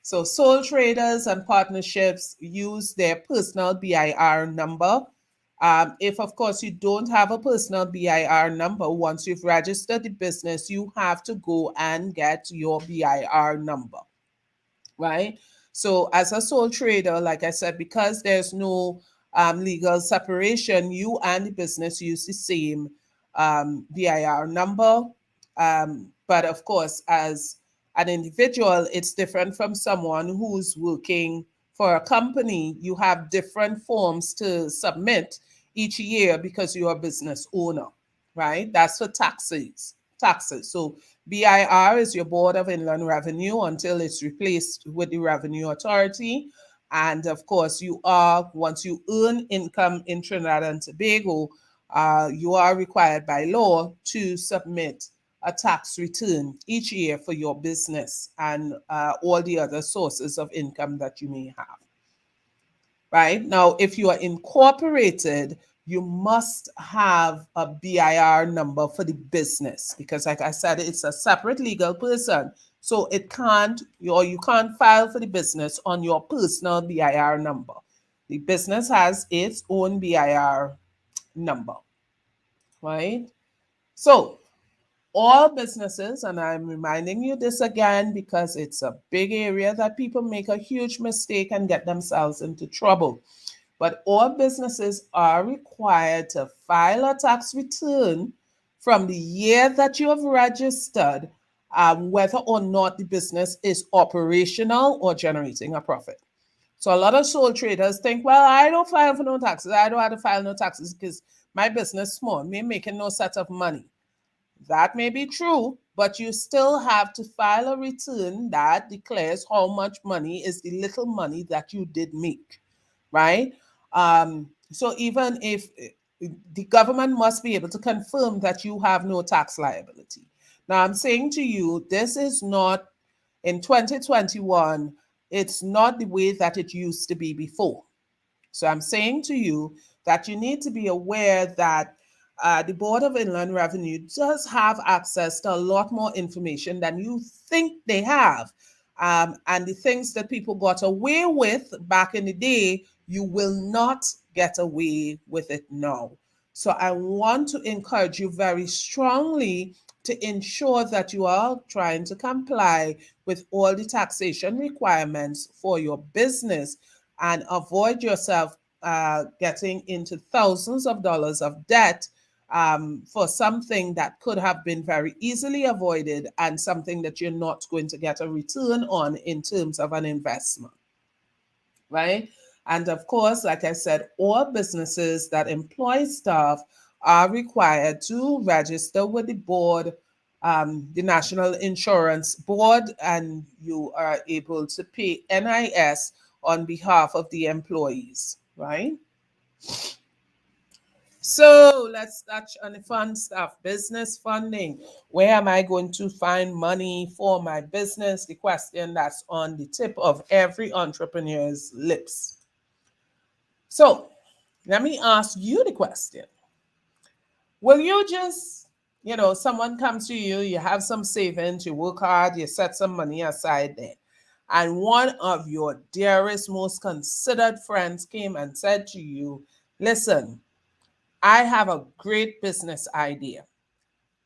[SPEAKER 1] So sole traders and partnerships use their personal BIR number. If, of course, you don't have a personal BIR number, once you've registered the business, you have to go and get your BIR number, right? So as a sole trader, like I said, because there's no legal separation, you and the business use the same BIR number. But of course, as an individual, it's different from someone who's working for a company. You have different forms to submit each year because you're a business owner, right? That's for taxes. So BIR is your Board of Inland Revenue until it's replaced with the Revenue Authority. And of course, once you earn income in Trinidad and Tobago, you are required by law to submit a tax return each year for your business and all the other sources of income that you may have. Right? Now, if you are incorporated, you must have a BIR number for the business because, like I said, it's a separate legal person. So you can't file for the business on your personal BIR number. The business has its own BIR number, right? So all businesses, and I'm reminding you this again because it's a big area that people make a huge mistake and get themselves into trouble. But all businesses are required to file a tax return from the year that you have registered, whether or not the business is operational or generating a profit. So a lot of sole traders think, well, I don't file for no taxes. I don't have to file no taxes because my business is small. Me making no set of money. That may be true, but you still have to file a return that declares how much money is the little money that you did make, right? So even if the government must be able to confirm that you have no tax liability. Now, I'm saying to you, this is not in 2021. It's not the way that it used to be before. So I'm saying to you that you need to be aware that the Board of Inland Revenue does have access to a lot more information than you think they have. And the things that people got away with back in the day, you will not get away with it now. So I want to encourage you very strongly to ensure that you are trying to comply with all the taxation requirements for your business and avoid yourself getting into thousands of dollars of debt for something that could have been very easily avoided and something that you're not going to get a return on in terms of an investment, right? And of course, like I said, all businesses that employ staff are required to register with the board, the National Insurance Board, and you are able to pay NIS on behalf of the employees, right? So let's touch on the fun stuff. Business funding. Where am I going to find money for my business? The question that's on the tip of every entrepreneur's lips. So let me ask you the question. Will you just, someone comes to you, you have some savings, you work hard, you set some money aside there, and one of your dearest, most considered friends came and said to you, listen, I have a great business idea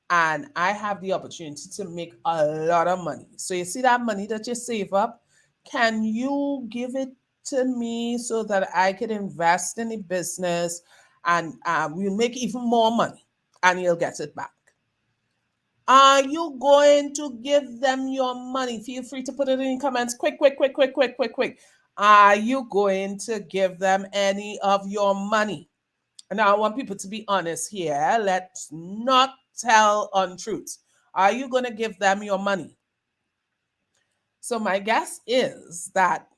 [SPEAKER 1] and I have the opportunity to make a lot of money. So you see that money that you save up, can you give it to me so that I could invest in the business and we'll make even more money and you'll get it back? Are you going to give them your money? Feel free to put it in the comments. Quick. Are you going to give them any of your money? Now, I want people to be honest here. Let's not tell untruths. Are you going to give them your money? So my guess is that,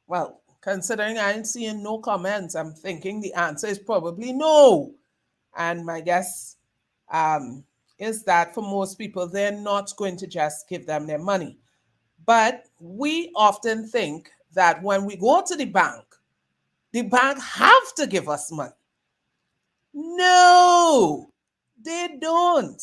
[SPEAKER 1] well, considering I ain't seeing no comments, I'm thinking the answer is probably no. And my guess is that for most people, they're not going to just give them their money. But we often think that when we go to the bank have to give us money. No, they don't.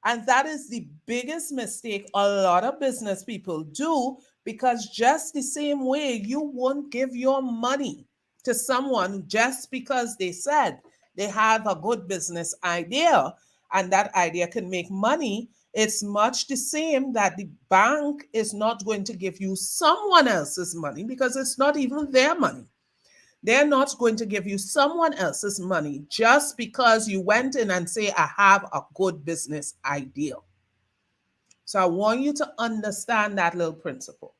[SPEAKER 1] And that is the biggest mistake a lot of business people do, because just the same way you won't give your money to someone just because they said they have a good business idea and that idea can make money, it's much the same that the bank is not going to give you someone else's money because it's not even their money. They're not going to give you someone else's money just because you went in and say, I have a good business idea. So I want you to understand that little principle.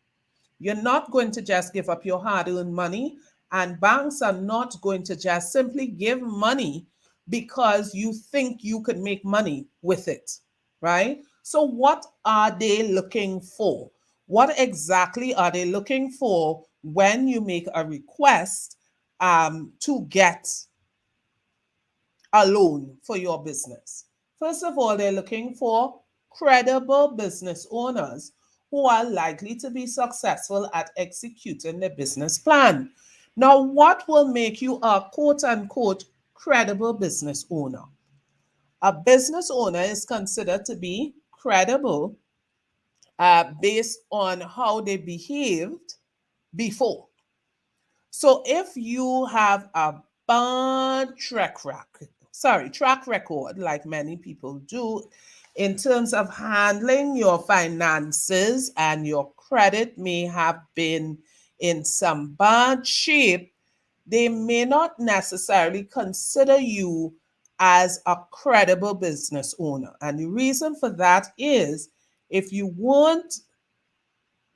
[SPEAKER 1] You're not going to just give up your hard-earned money, and banks are not going to just simply give money because you think you could make money with it, right? So what are they looking for? What exactly are they looking for when you make a request to get a loan for your business? First of all, they're looking for credible business owners who are likely to be successful at executing the business plan. Now, what will make you a quote unquote credible business owner? A business owner is considered to be credible based on how they behaved before. So if you have a bad track record, like many people do, in terms of handling your finances, and your credit may have been in some bad shape, they may not necessarily consider you as a credible business owner. And the reason for that is if you weren't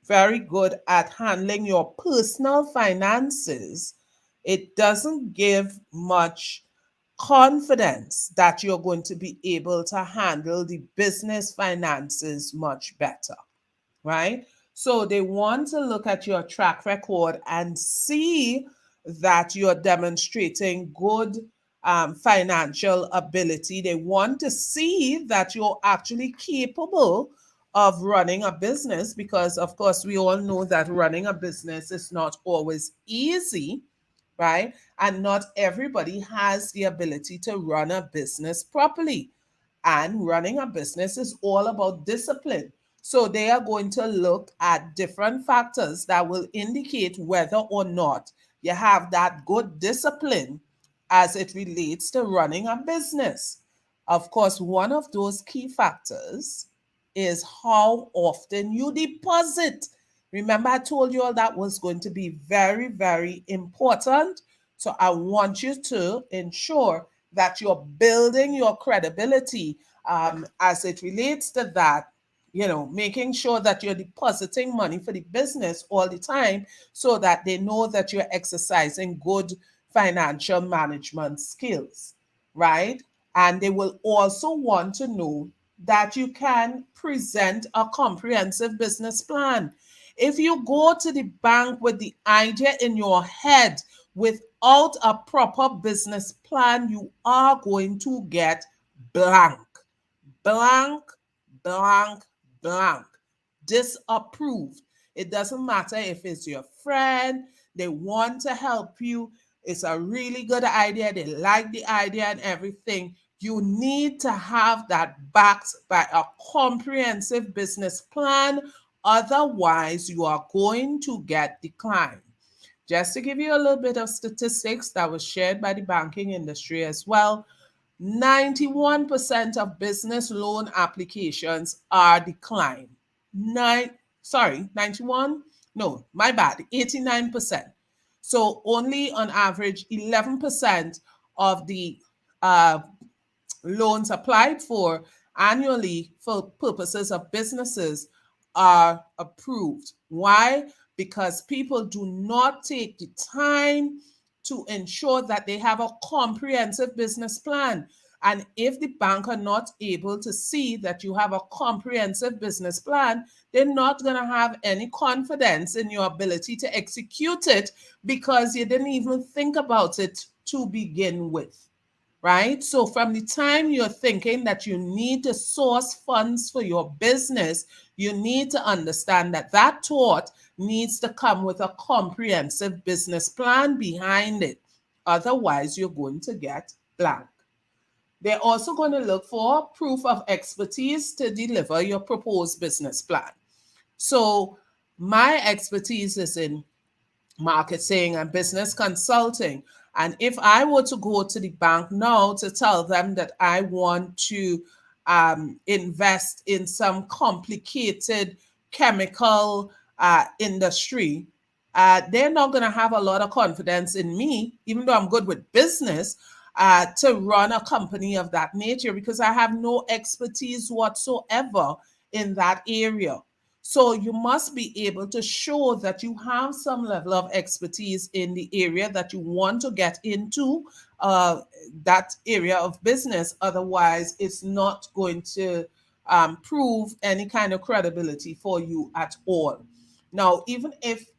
[SPEAKER 1] very good at handling your personal finances, it doesn't give much confidence that you're going to be able to handle the business finances much better, right? So they want to look at your track record and see that you're demonstrating good financial ability. They want to see that you're actually capable of running a business, because of course we all know that running a business is not always easy, right? And not everybody has the ability to run a business properly. And running a business is all about discipline. So they are going to look at different factors that will indicate whether or not you have that good discipline as it relates to running a business. Of course, one of those key factors is how often you deposit. Remember, I told you all that was going to be very, very important. So I want you to ensure that you're building your credibility as it relates to that, making sure that you're depositing money for the business all the time so that they know that you're exercising good financial management skills, right? And they will also want to know that you can present a comprehensive business plan. If you go to the bank with the idea in your head without a proper business plan, you are going to get blank, blank, blank, blank, disapproved. It doesn't matter if it's your friend, they want to help you, it's a really good idea, they like the idea and everything. You need to have that backed by a comprehensive business plan. Otherwise, you are going to get declined. Just to give you a little bit of statistics that was shared by the banking industry as well, 91% of business loan applications are declined. 91? No, my bad, 89%. So only on average 11% of the loans applied for annually for purposes of businesses are approved. Why? Because people do not take the time to ensure that they have a comprehensive business plan. And if the bank are not able to see that you have a comprehensive business plan, they're not going to have any confidence in your ability to execute it because you didn't even think about it to begin with, right? So from the time you're thinking that you need to source funds for your business, you need to understand that that thought needs to come with a comprehensive business plan behind it. Otherwise, you're going to get blank. They're also going to look for proof of expertise to deliver your proposed business plan. So my expertise is in marketing and business consulting. And if I were to go to the bank now to tell them that I want to invest in some complicated chemical industry, they're not going to have a lot of confidence in me, even though I'm good with business, to run a company of that nature because I have no expertise whatsoever in that area. So you must be able to show that you have some level of expertise in the area that you want to get into, that area of business. Otherwise, it's not going to prove any kind of credibility for you at all. Now, even if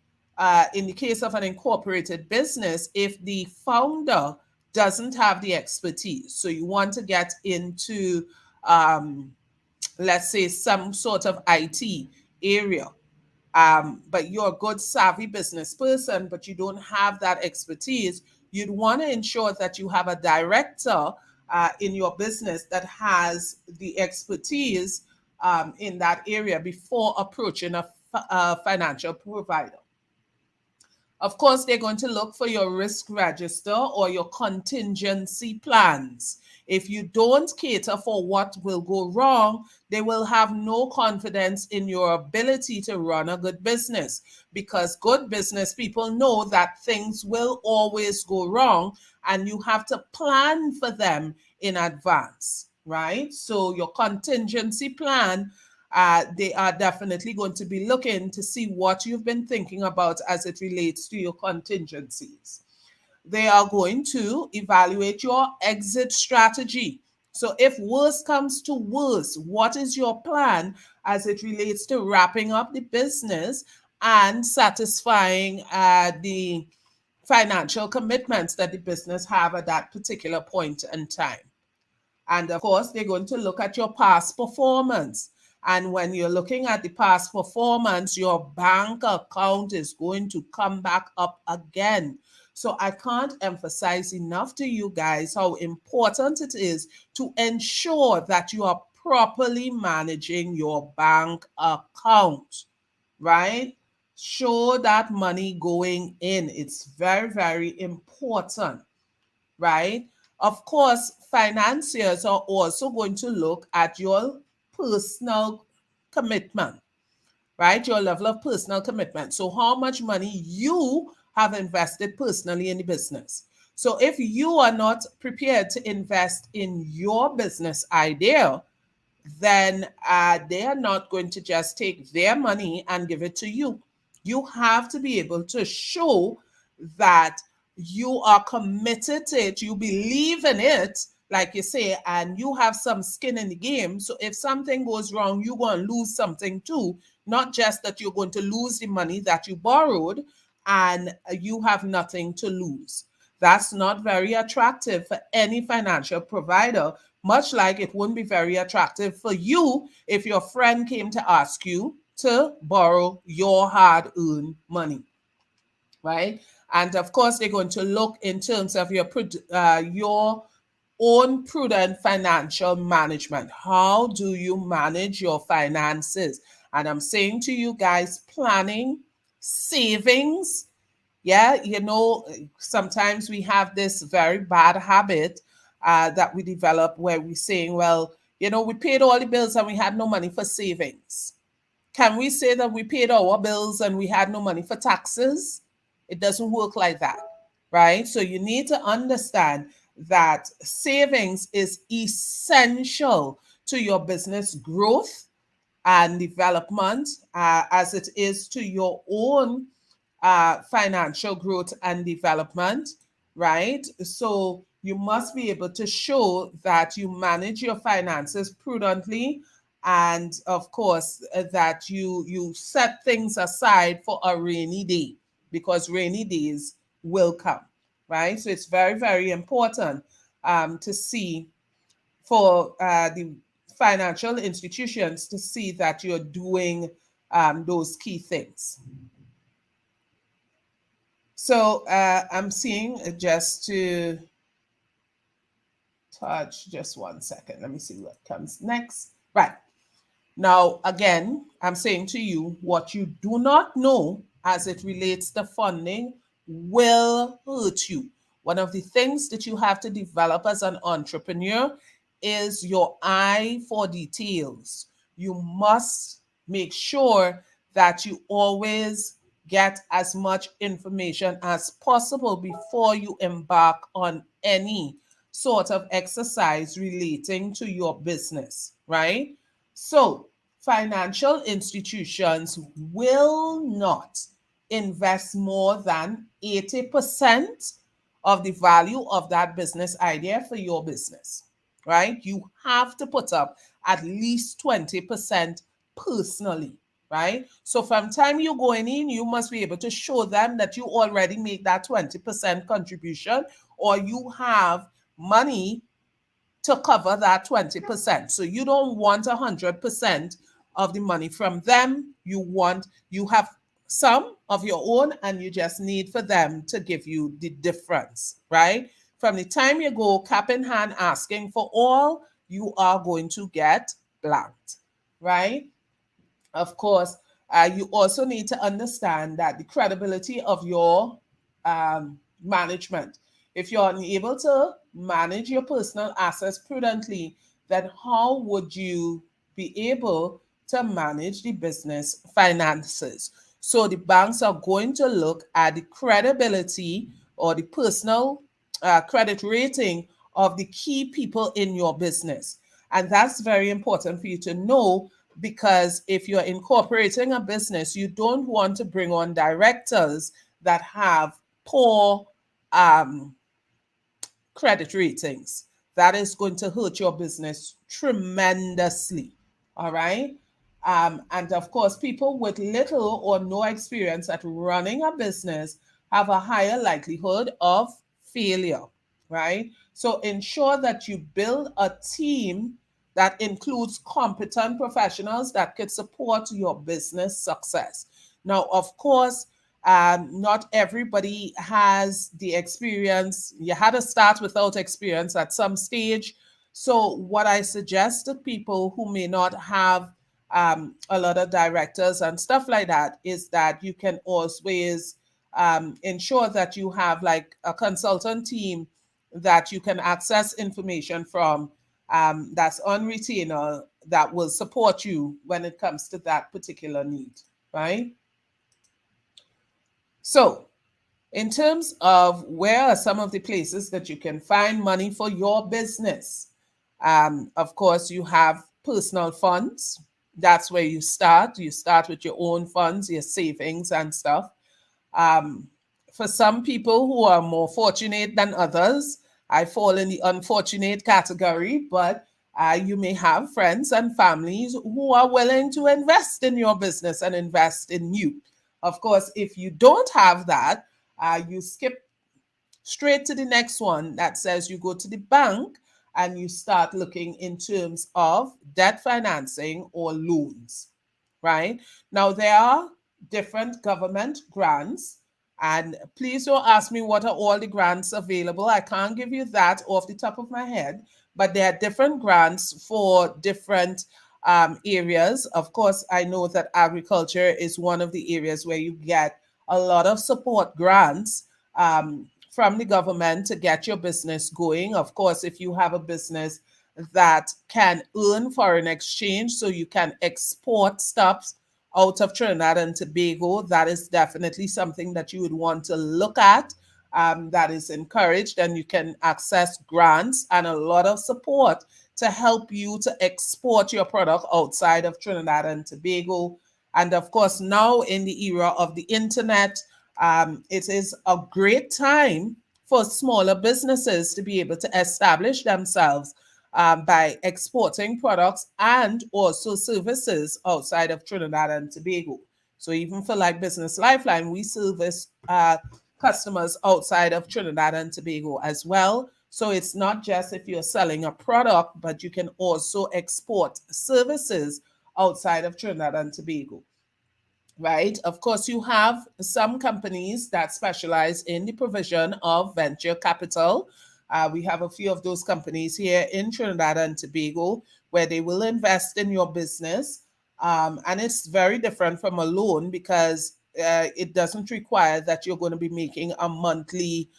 [SPEAKER 1] in the case of an incorporated business, if the founder doesn't have the expertise, so you want to get into, let's say, some sort of IT area, but you're a good savvy business person, but you don't have that expertise, you'd want to ensure that you have a director in your business that has the expertise in that area before approaching a financial provider. Of course, they're going to look for your risk register or your contingency plans. If you don't cater for what will go wrong, they will have no confidence in your ability to run a good business, because good business people know that things will always go wrong and you have to plan for them in advance, right? So your contingency plan, they are definitely going to be looking to see what you've been thinking about as it relates to your contingencies. They are going to evaluate your exit strategy. So if worse comes to worse, what is your plan as it relates to wrapping up the business and satisfying the financial commitments that the business have at that particular point in time? And of course, they're going to look at your past performance. And when you're looking at the past performance, your bank account is going to come back up again. So I can't emphasize enough to you guys how important it is to ensure that you are properly managing your bank account, right? Show that money going in. It's very, very important, right? Of course, financiers are also going to look at your personal commitment, right? Your level of personal commitment. So, how much money you have invested personally in the business. So, if you are not prepared to invest in your business idea, then they are not going to just take their money and give it to you. You have to be able to show that you are committed to it, you believe in it, like you say, and you have some skin in the game. So if something goes wrong, you're going to lose something too, not just that you're going to lose the money that you borrowed and you have nothing to lose. That's not very attractive for any financial provider, much like it wouldn't be very attractive for you if your friend came to ask you to borrow your hard-earned money, right? And of course, they're going to look in terms of your own prudent financial management. How do you manage your finances? And I'm saying to you guys, planning, savings. Yeah, sometimes we have this very bad habit that we develop where we're saying, well, we paid all the bills and we had no money for savings. Can we say that we paid our bills and we had no money for taxes? It doesn't work like that, right? So you need to understand that savings is essential to your business growth and development, as it is to your own financial growth and development, right? So you must be able to show that you manage your finances prudently, and of course that you set things aside for a rainy day, because rainy days will come, right? So it's very, very important to see for the financial institutions to see that you're doing those key things. So I'm seeing, just to touch, just 1 second. Let me see what comes next. Right. Now, again, I'm saying to you, what you do not know as it relates to funding will hurt you. One of the things that you have to develop as an entrepreneur is your eye for details. You must make sure that you always get as much information as possible before you embark on any sort of exercise relating to your business, right? So, financial institutions will not invest more than 80% of the value of that business idea for your business, right? You have to put up at least 20% personally, right? So from time you're going in, you must be able to show them that you already make that 20% contribution, or you have money to cover that 20%. So you don't want 100% of the money from them. You have some of your own, and you just need for them to give you the difference, right? From the time you go cap in hand asking for all, you are going to get blanked, right? Of course, you also need to understand that the credibility of your management. If you're unable to manage your personal assets prudently, then how would you be able to manage the business finances? So the banks are going to look at the credibility or the personal credit rating of the key people in your business. And that's very important for you to know, because if you're incorporating a business, you don't want to bring on directors that have poor credit ratings. That is going to hurt your business tremendously. All right. And of course, people with little or no experience at running a business have a higher likelihood of failure, right? So ensure that you build a team that includes competent professionals that could support your business success. Now, of course, not everybody has the experience. You had to start without experience at some stage. So, what I suggest to people who may not have a lot of directors and stuff like that is that you can always ensure that you have like a consultant team that you can access information from, that's on retainer, that will support you when it comes to that particular need, right? So, in terms of where are some of the places that you can find money for your business, of course, you have personal funds. That's where you start. You start with your own funds, your savings and stuff. Um, for some people who are more fortunate than others, I fall in the unfortunate category, but you may have friends and families who are willing to invest in your business and invest in you. Of course, if you don't have that, you skip straight to the next one that says you go to the bank and you start looking in terms of debt financing or loans, right? Now, there are different government grants, and please don't ask me what are all the grants available. I can't give you that off the top of my head, but there are different grants for different areas. Of course, I know that agriculture is one of the areas where you get a lot of support grants from the government to get your business going. Of course, if you have a business that can earn foreign exchange so you can export stuff out of Trinidad and Tobago, that is definitely something that you would want to look at. That is encouraged, and you can access grants and a lot of support to help you to export your product outside of Trinidad and Tobago. And of course, now in the era of the internet, it is a great time for smaller businesses to be able to establish themselves by exporting products and also services outside of Trinidad and Tobago. So even for like Business Lifeline, we service customers outside of Trinidad and Tobago as well. So it's not just if you're selling a product, but you can also export services outside of Trinidad and Tobago, right? Of course, you have some companies that specialize in the provision of venture capital. We have a few of those companies here in Trinidad and Tobago where they will invest in your business. And it's very different from a loan because it doesn't require that you're going to be making a monthly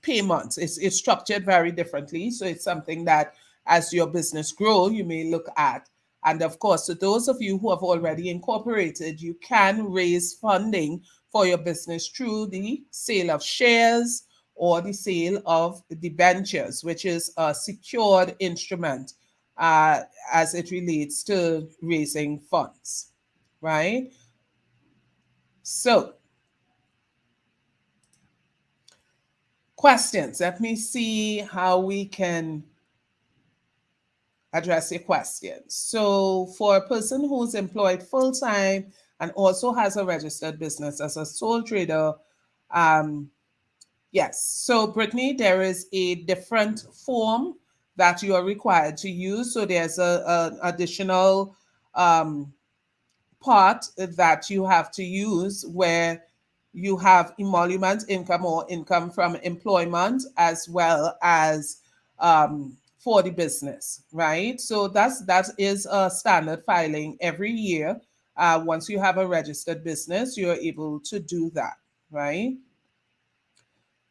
[SPEAKER 1] payment. It's structured very differently. So it's something that as your business grows, you may look at. And of course, to those of you who have already incorporated, you can raise funding for your business through the sale of shares or the sale of debentures, which is a secured instrument as it relates to raising funds, right? So, questions. Let me see how we can address your questions. So for a person who's employed full-time and also has a registered business as a sole trader, yes. So Brittany, there is a different form that you are required to use. So there's an additional part that you have to use where you have emolument income or income from employment as well as for the business, right? So that is a standard filing every year. Once you have a registered business, you're able to do that, right?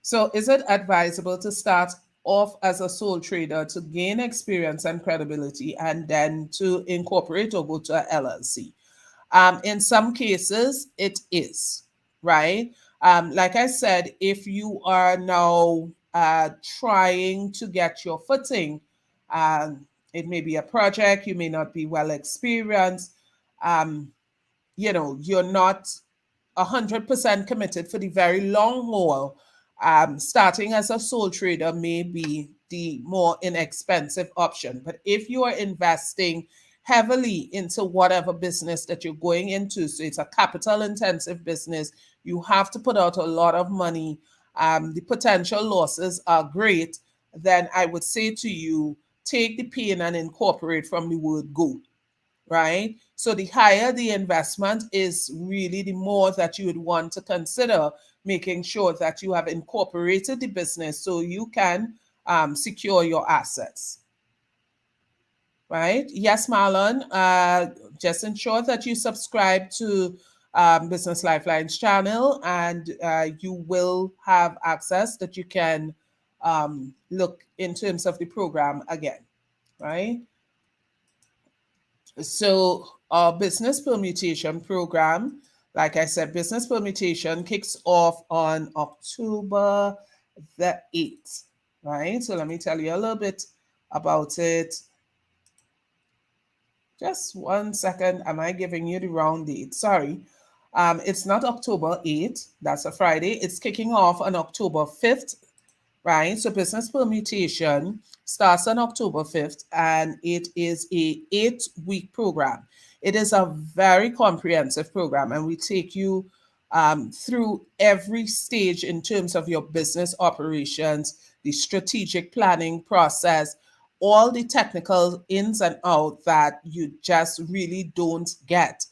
[SPEAKER 1] So is it advisable to start off as a sole trader to gain experience and credibility and then to incorporate or go to a LLC? In some cases, it is, right? Like I said, if you are now trying to get your footing, it may be a project, you may not be well experienced, you're not 100% committed for the very long haul. Starting as a sole trader may be the more inexpensive option. But if you are investing heavily into whatever business that you're going into, so it's a capital intensive business, you have to put out a lot of money, the potential losses are great, then I would say to you, take the pain and incorporate from the word go, right? So the higher the investment is really the more that you would want to consider making sure that you have incorporated the business so you can secure your assets, right? Yes, Marlon, just ensure that you subscribe to Business Lifeline's channel, and you will have access that you can look in terms of the program again, right? So our business permutation program, like I said, business permutation kicks off on October the 8th, right? So let me tell you a little bit about it. Just 1 second. Am I giving you the wrong date? Sorry. It's not October 8th. That's a Friday. It's kicking off on October 5th, right? So business permutation starts on October 5th, and it is a 8-week program. It is a very comprehensive program, and we take you through every stage in terms of your business operations, the strategic planning process, all the technical ins and outs that you just really don't get.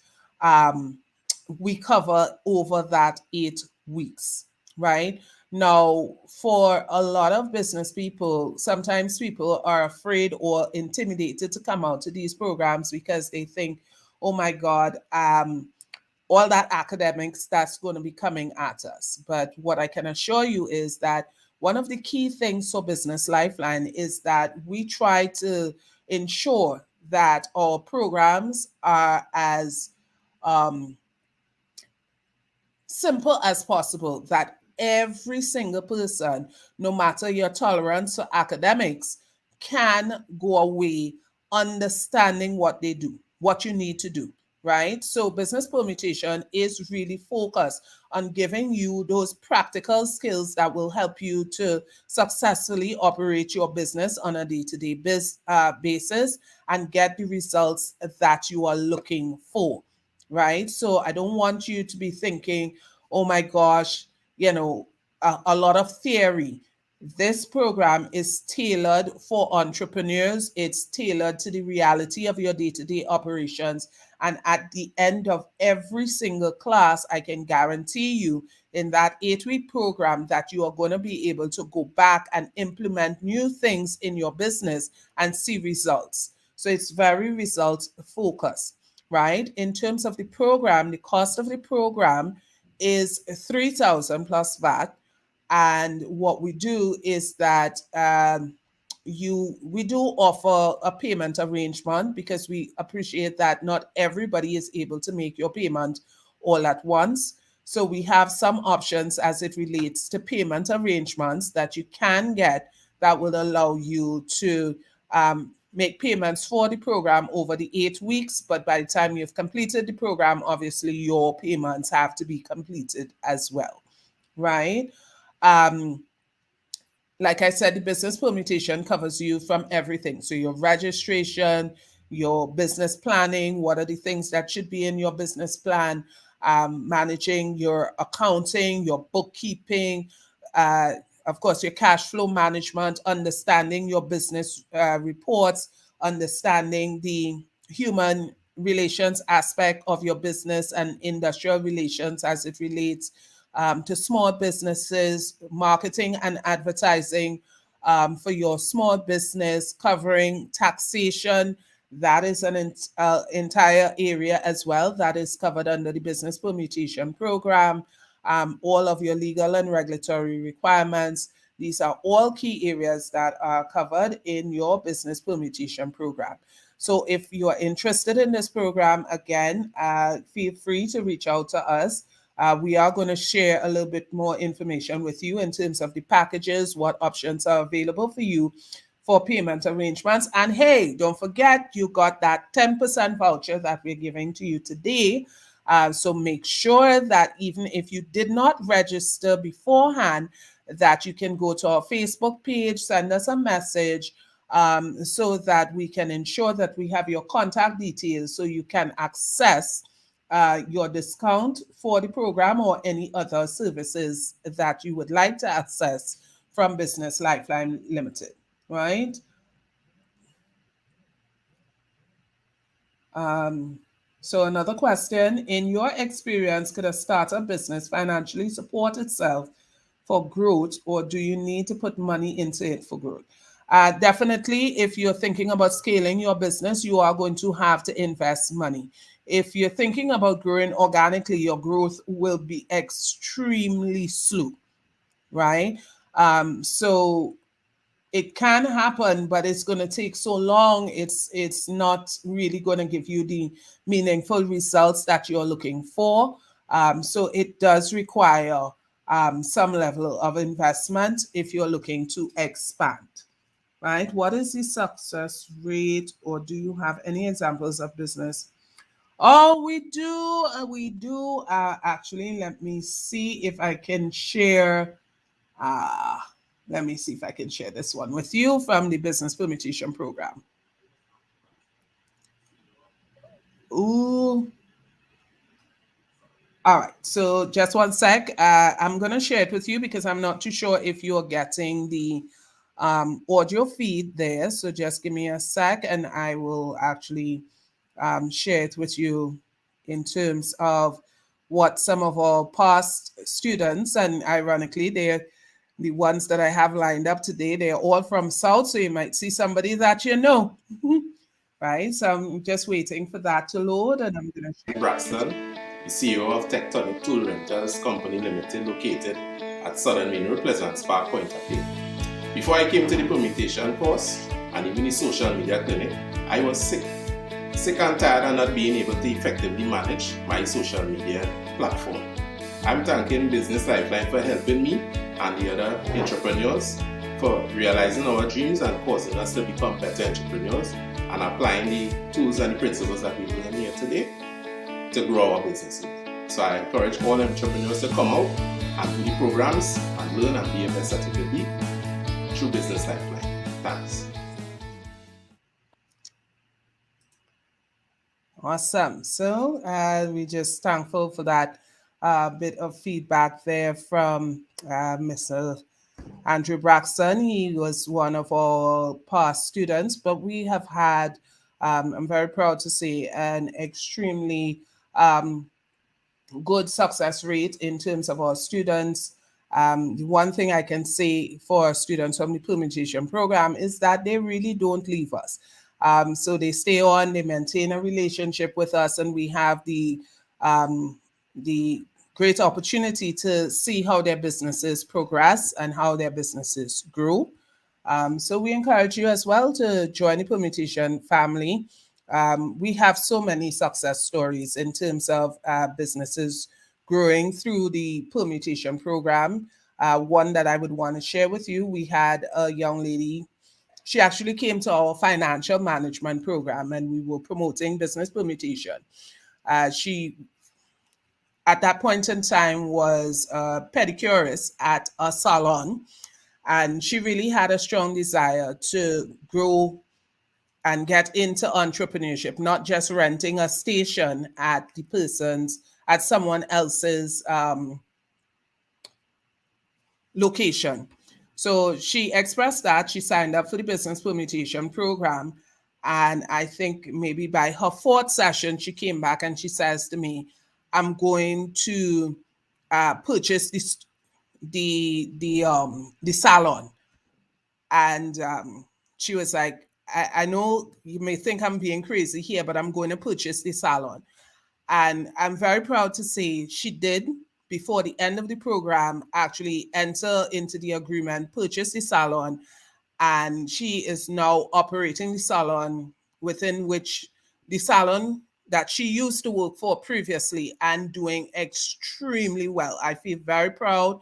[SPEAKER 1] We cover over that 8 weeks, right? Now, for a lot of business people, sometimes people are afraid or intimidated to come out to these programs because they think, oh my God, all that academics that's going to be coming at us. But what I can assure you is that one of the key things for Business Lifeline is that we try to ensure that our programs are as simple as possible, that every single person, no matter your tolerance to academics, can go away understanding what they do, what you need to do, right? So business permutation is really focused on giving you those practical skills that will help you to successfully operate your business on a day-to-day basis and get the results that you are looking for, right? So I don't want you to be thinking, oh my gosh, a lot of theory. This program is tailored for entrepreneurs. It's tailored to the reality of your day-to-day operations. And at the end of every single class, I can guarantee you in that 8-week program that you are going to be able to go back and implement new things in your business and see results. So it's very results focused, right? In terms of the program, the cost of the program is 3,000 plus VAT. And what we do is that we do offer a payment arrangement because we appreciate that not everybody is able to make your payment all at once. So we have some options as it relates to payment arrangements that you can get that will allow you to make payments for the program over the 8 weeks. But by the time you've completed the program, obviously your payments have to be completed as well, right? Like I said, the business permutation covers you from everything. So your registration, your business planning, what are the things that should be in your business plan, managing your accounting, your bookkeeping, of course, your cash flow management, understanding your business reports, understanding the human relations aspect of your business and industrial relations as it relates to small businesses, marketing and advertising for your small business, covering taxation. That is an entire area as well that is covered under the business permutation program. All of your legal and regulatory requirements. These are all key areas that are covered in your business permutation program. So if you are interested in this program, again, feel free to reach out to us. We are going to share a little bit more information with you in terms of the packages, what options are available for you for payment arrangements. And hey, don't forget, you got that 10% voucher that we're giving to you today. So make sure that even if you did not register beforehand, that you can go to our Facebook page, send us a message so that we can ensure that we have your contact details so you can access your discount for the program or any other services that you would like to access from Business Lifeline Limited, right? So another question, in your experience, could a startup business financially support itself for growth, or do you need to put money into it for growth? Definitely, if you're thinking about scaling your business, you are going to have to invest money. If you're thinking about growing organically, your growth will be extremely slow, right? So it can happen, but it's going to take so long. It's not really going to give you the meaningful results that you're looking for. So it does require some level of investment if you're looking to expand, right? What is the success rate, or do you have any examples of business? Oh, we do. We do. Actually, let me see if I can share. Uh, Let me see if I can share this one with you from the business permutation program. Ooh. All right. So just one sec. I'm going to share it with you because I'm not too sure if you're getting the audio feed there. So just give me a sec and I will actually share it with you in terms of what some of our past students, and ironically, they're the ones that I have lined up today, they're all from South, so you might see somebody that you know, right? So I'm just waiting for that to load, and I'm going to share.
[SPEAKER 4] Braxton, the CEO of Tectonic Tool Rentals Company Limited, located at Southern Main Road, Pleasant Park, Point of View. Before I came to the permutation course and even the social media clinic, I was sick and tired of not being able to effectively manage my social media platform. I'm thanking Business Lifeline for helping me and the other entrepreneurs for realizing our dreams and causing us to become better entrepreneurs and applying the tools and the principles that we learn here today to grow our businesses. So I encourage all entrepreneurs to come out and do the programs and learn and be a better certificate through Business Lifeline. Thanks.
[SPEAKER 1] Awesome. So we're just thankful for that bit of feedback there from Mr. Andrew Braxton. He was one of our past students, but we have had, I'm very proud to say, an extremely good success rate in terms of our students. The one thing I can say for students from the permutation program is that they really don't leave us. So they stay on, they maintain a relationship with us, and we have the great opportunity to see how their businesses progress and how their businesses grow. So we encourage you as well to join the permutation family. We have so many success stories in terms of businesses growing through the permutation program. One that I would want to share with you, we had a young lady. She actually came to our financial management program and we were promoting business permutation. She, at that point in time, was a pedicurist at a salon, and she really had a strong desire to grow and get into entrepreneurship, not just renting a station at someone else's location. So she expressed that she signed up for the business permutation program. And I think maybe by her fourth session, she came back and she says to me, I'm going to purchase the salon. And she was like, I know you may think I'm being crazy here, but I'm going to purchase the salon. And I'm very proud to say she did, before the end of the program, actually enter into the agreement, purchase the salon, and she is now operating the salon, within which the salon that she used to work for previously, and doing extremely well. I feel very proud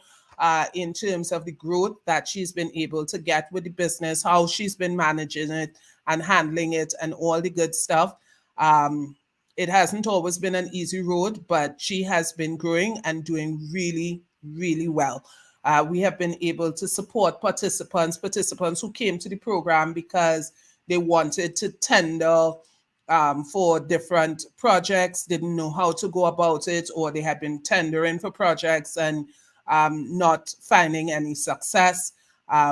[SPEAKER 1] in terms of the growth that she's been able to get with the business, how she's been managing it and handling it and all the good stuff. It hasn't always been an easy road, but she has been growing and doing really, really well. We have been able to support participants who came to the program because they wanted to tender for different projects, didn't know how to go about it, or they had been tendering for projects and not finding any success.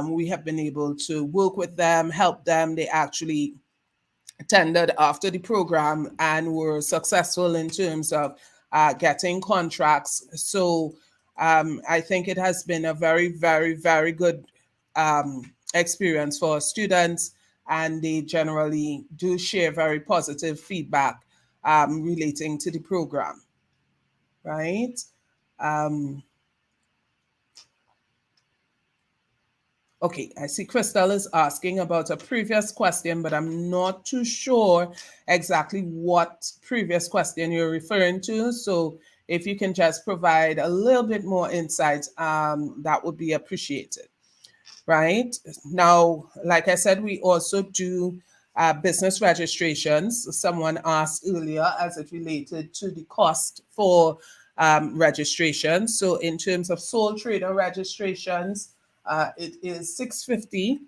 [SPEAKER 1] We have been able to work with them, help them. They actually tendered after the program and were successful in terms of getting contracts. So I think it has been a very, very, very good experience for students, and they generally do share very positive feedback relating to the program, right? Okay, I see Crystal is asking about a previous question, but I'm not too sure exactly what previous question you're referring to. So if you can just provide a little bit more insight, that would be appreciated. Right now, like I said, we also do business registrations. Someone asked earlier as it related to the cost for registration. So in terms of sole trader registrations, it is $650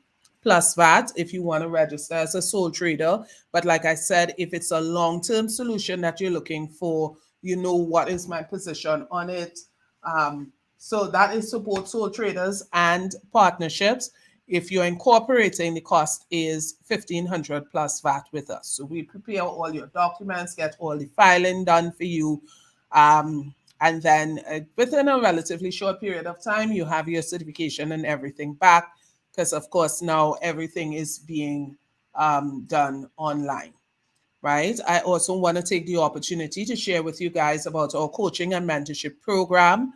[SPEAKER 1] plus VAT if you want to register as a sole trader. But like I said, if it's a long-term solution that you're looking for, you know what is my position on it. So that is for both sole traders and partnerships. If you're incorporating, the cost is $1,500 plus VAT with us. So we prepare all your documents, get all the filing done for you. And then within a relatively short period of time, you have your certification and everything back, because of course now everything is being done online, right? I also want to take the opportunity to share with you guys about our coaching and mentorship program.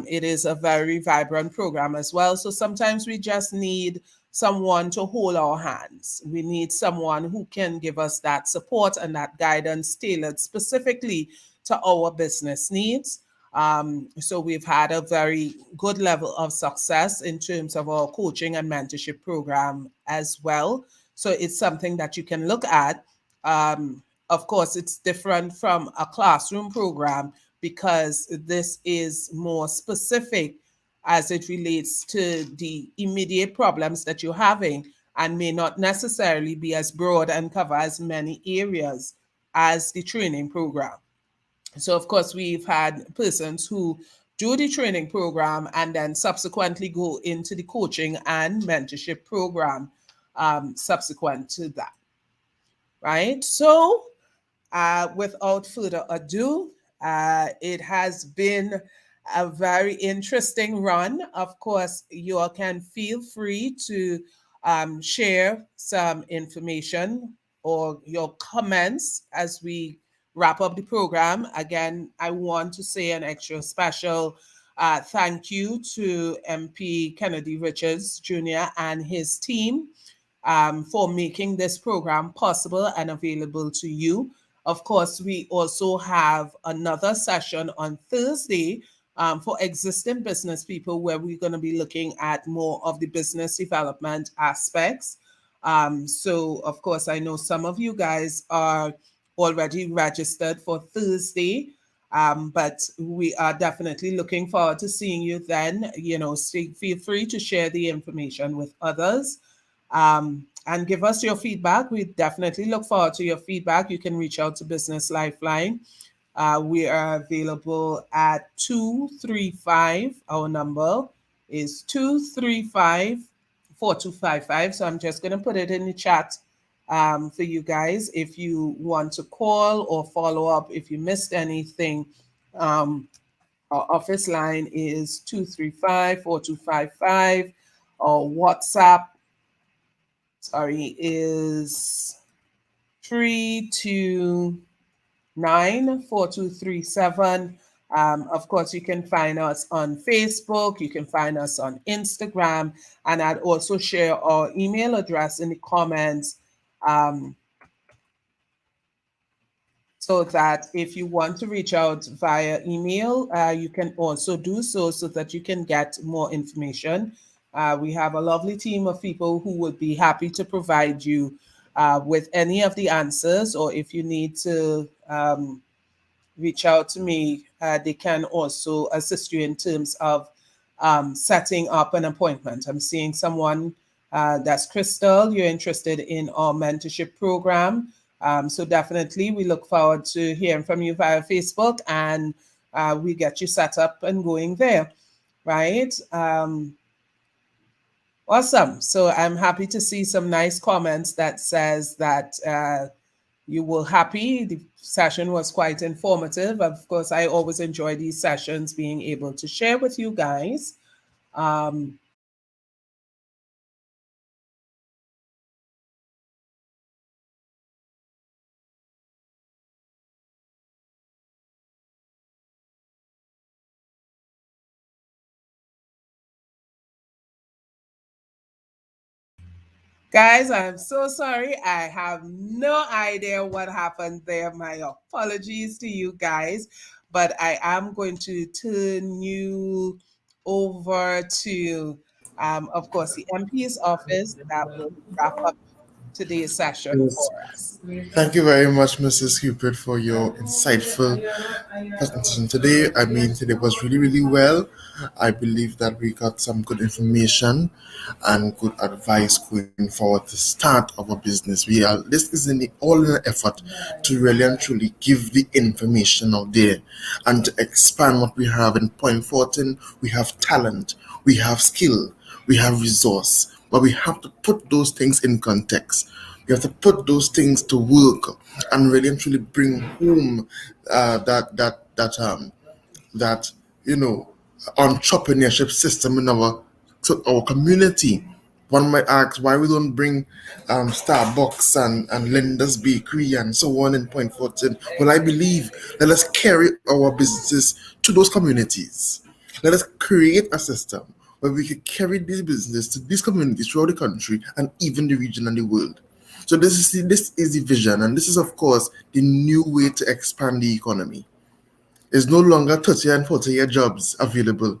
[SPEAKER 1] It is a very vibrant program as well. So sometimes we just need someone to hold our hands. We need someone who can give us that support and that guidance tailored specifically to our business needs. So we've had a very good level of success in terms of our coaching and mentorship program as well. So it's something that you can look at. Of course, it's different from a classroom program because this is more specific as it relates to the immediate problems that you're having, and may not necessarily be as broad and cover as many areas as the training program. So, of course, we've had persons who do the training program and then subsequently go into the coaching and mentorship program subsequent to that, right? So, without further ado, it has been a very interesting run. Of course, you all can feel free to share some information or your comments as we wrap up the program. Again, I want to say an extra special thank you to MP Kennedy Richards Jr. and his team for making this program possible and available to you. Of course, we also have another session on Thursday for existing business people where we're going to be looking at more of the business development aspects. So, of course, I know some of you guys are already registered for Thursday, but we are definitely looking forward to seeing you then. You know, feel free to share the information with others. And give us your feedback. We definitely look forward to your feedback. You can reach out to Business Lifeline. We are available at 235. Our number is 235-4255. So I'm just going to put it in the chat for you guys. If you want to call or follow up, if you missed anything, our office line is 235-4255. Our WhatsApp is 329-4237. Of course, you can find us on Facebook, you can find us on Instagram, and I'd also share our email address in the comments so that if you want to reach out via email, you can also do so that you can get more information. We have a lovely team of people who would be happy to provide you with any of the answers, or if you need to reach out to me, they can also assist you in terms of setting up an appointment. I'm seeing someone, that's Crystal, you're interested in our mentorship program. So definitely we look forward to hearing from you via Facebook, and we get you set up and going there, right? Awesome. So I'm happy to see some nice comments that says that you were happy. The session was quite informative. Of course, I always enjoy these sessions, being able to share with you guys. Guys, I'm so sorry. I have no idea what happened there. My apologies to you guys. But I am going to turn you over to, of course, the MP's office that will wrap up today's session for
[SPEAKER 3] Yes.
[SPEAKER 1] us.
[SPEAKER 3] Thank you very much, Mrs. Cupid, for your insightful presentation today. I mean, today was really, really well. I believe that we got some good information and good advice going forward to start our business. This is all in an effort to really and truly give the information out there and to expand what we have in Point Fortin. We have talent, we have skill, we have resource, but we have to put those things in context. You have to put those things to work and really and truly bring home that entrepreneurship system in our community. One might ask why we don't bring Starbucks and Linda's Bakery and so on in Point Fortin. Well, I believe that let's carry our businesses to those communities. Let us create a system where we can carry these businesses to these communities throughout the country and even the region and the world. So this is the vision, and this is of course the new way to expand the economy. There's no longer 30 and 40-year jobs available,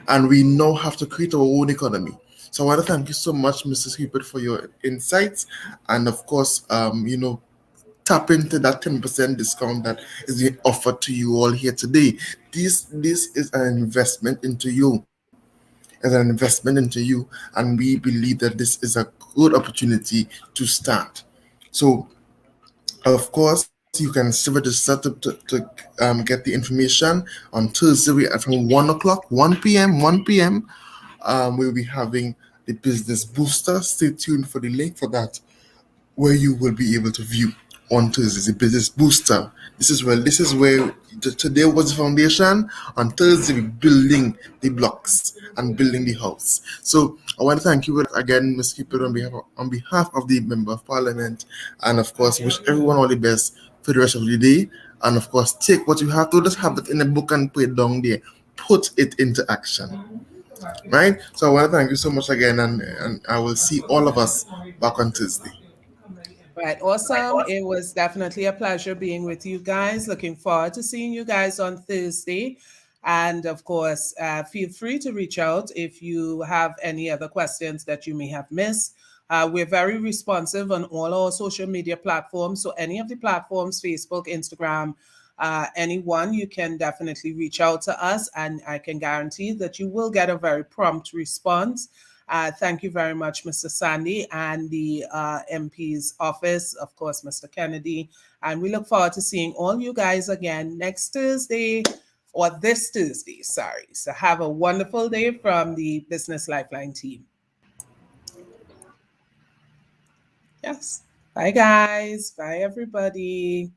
[SPEAKER 3] and we now have to create our own economy. So I want to thank you so much, Mrs. Hubert, for your insights, and of course, tap into that 10% discount that is being offered to you all here today. This is an investment into you. As an investment into you, and we believe that this is a good opportunity to start. So, of course, you can still register to get the information on Thursday from 1 o'clock, 1 p.m., 1 p.m. We'll be having the business booster. Stay tuned for the link for that, where you will be able to view on Thursday the business booster. This is where today was the foundation. On Thursday we're building the blocks and building the house. So I want to thank you again, Ms. Cupid, on behalf of the Member of Parliament, and of course wish everyone all the best for the rest of the day. And of course, take what you have to, just have it in a book and put it down there. Put it into action. Right? So I want to thank you so much again, and I will see all of us back on Tuesday.
[SPEAKER 1] Right, awesome. It was definitely a pleasure being with you guys. Looking forward to seeing you guys on Thursday. And of course, feel free to reach out if you have any other questions that you may have missed. We're very responsive on all our social media platforms. So, any of the platforms, Facebook, Instagram, anyone, you can definitely reach out to us. And I can guarantee that you will get a very prompt response. Thank you very much, Mr. Sandy, and the MP's office, of course, Mr. Kennedy. And we look forward to seeing all you guys again next Thursday, or this Tuesday, sorry. So have a wonderful day from the Business Lifeline team. Yes. Bye, guys. Bye, everybody.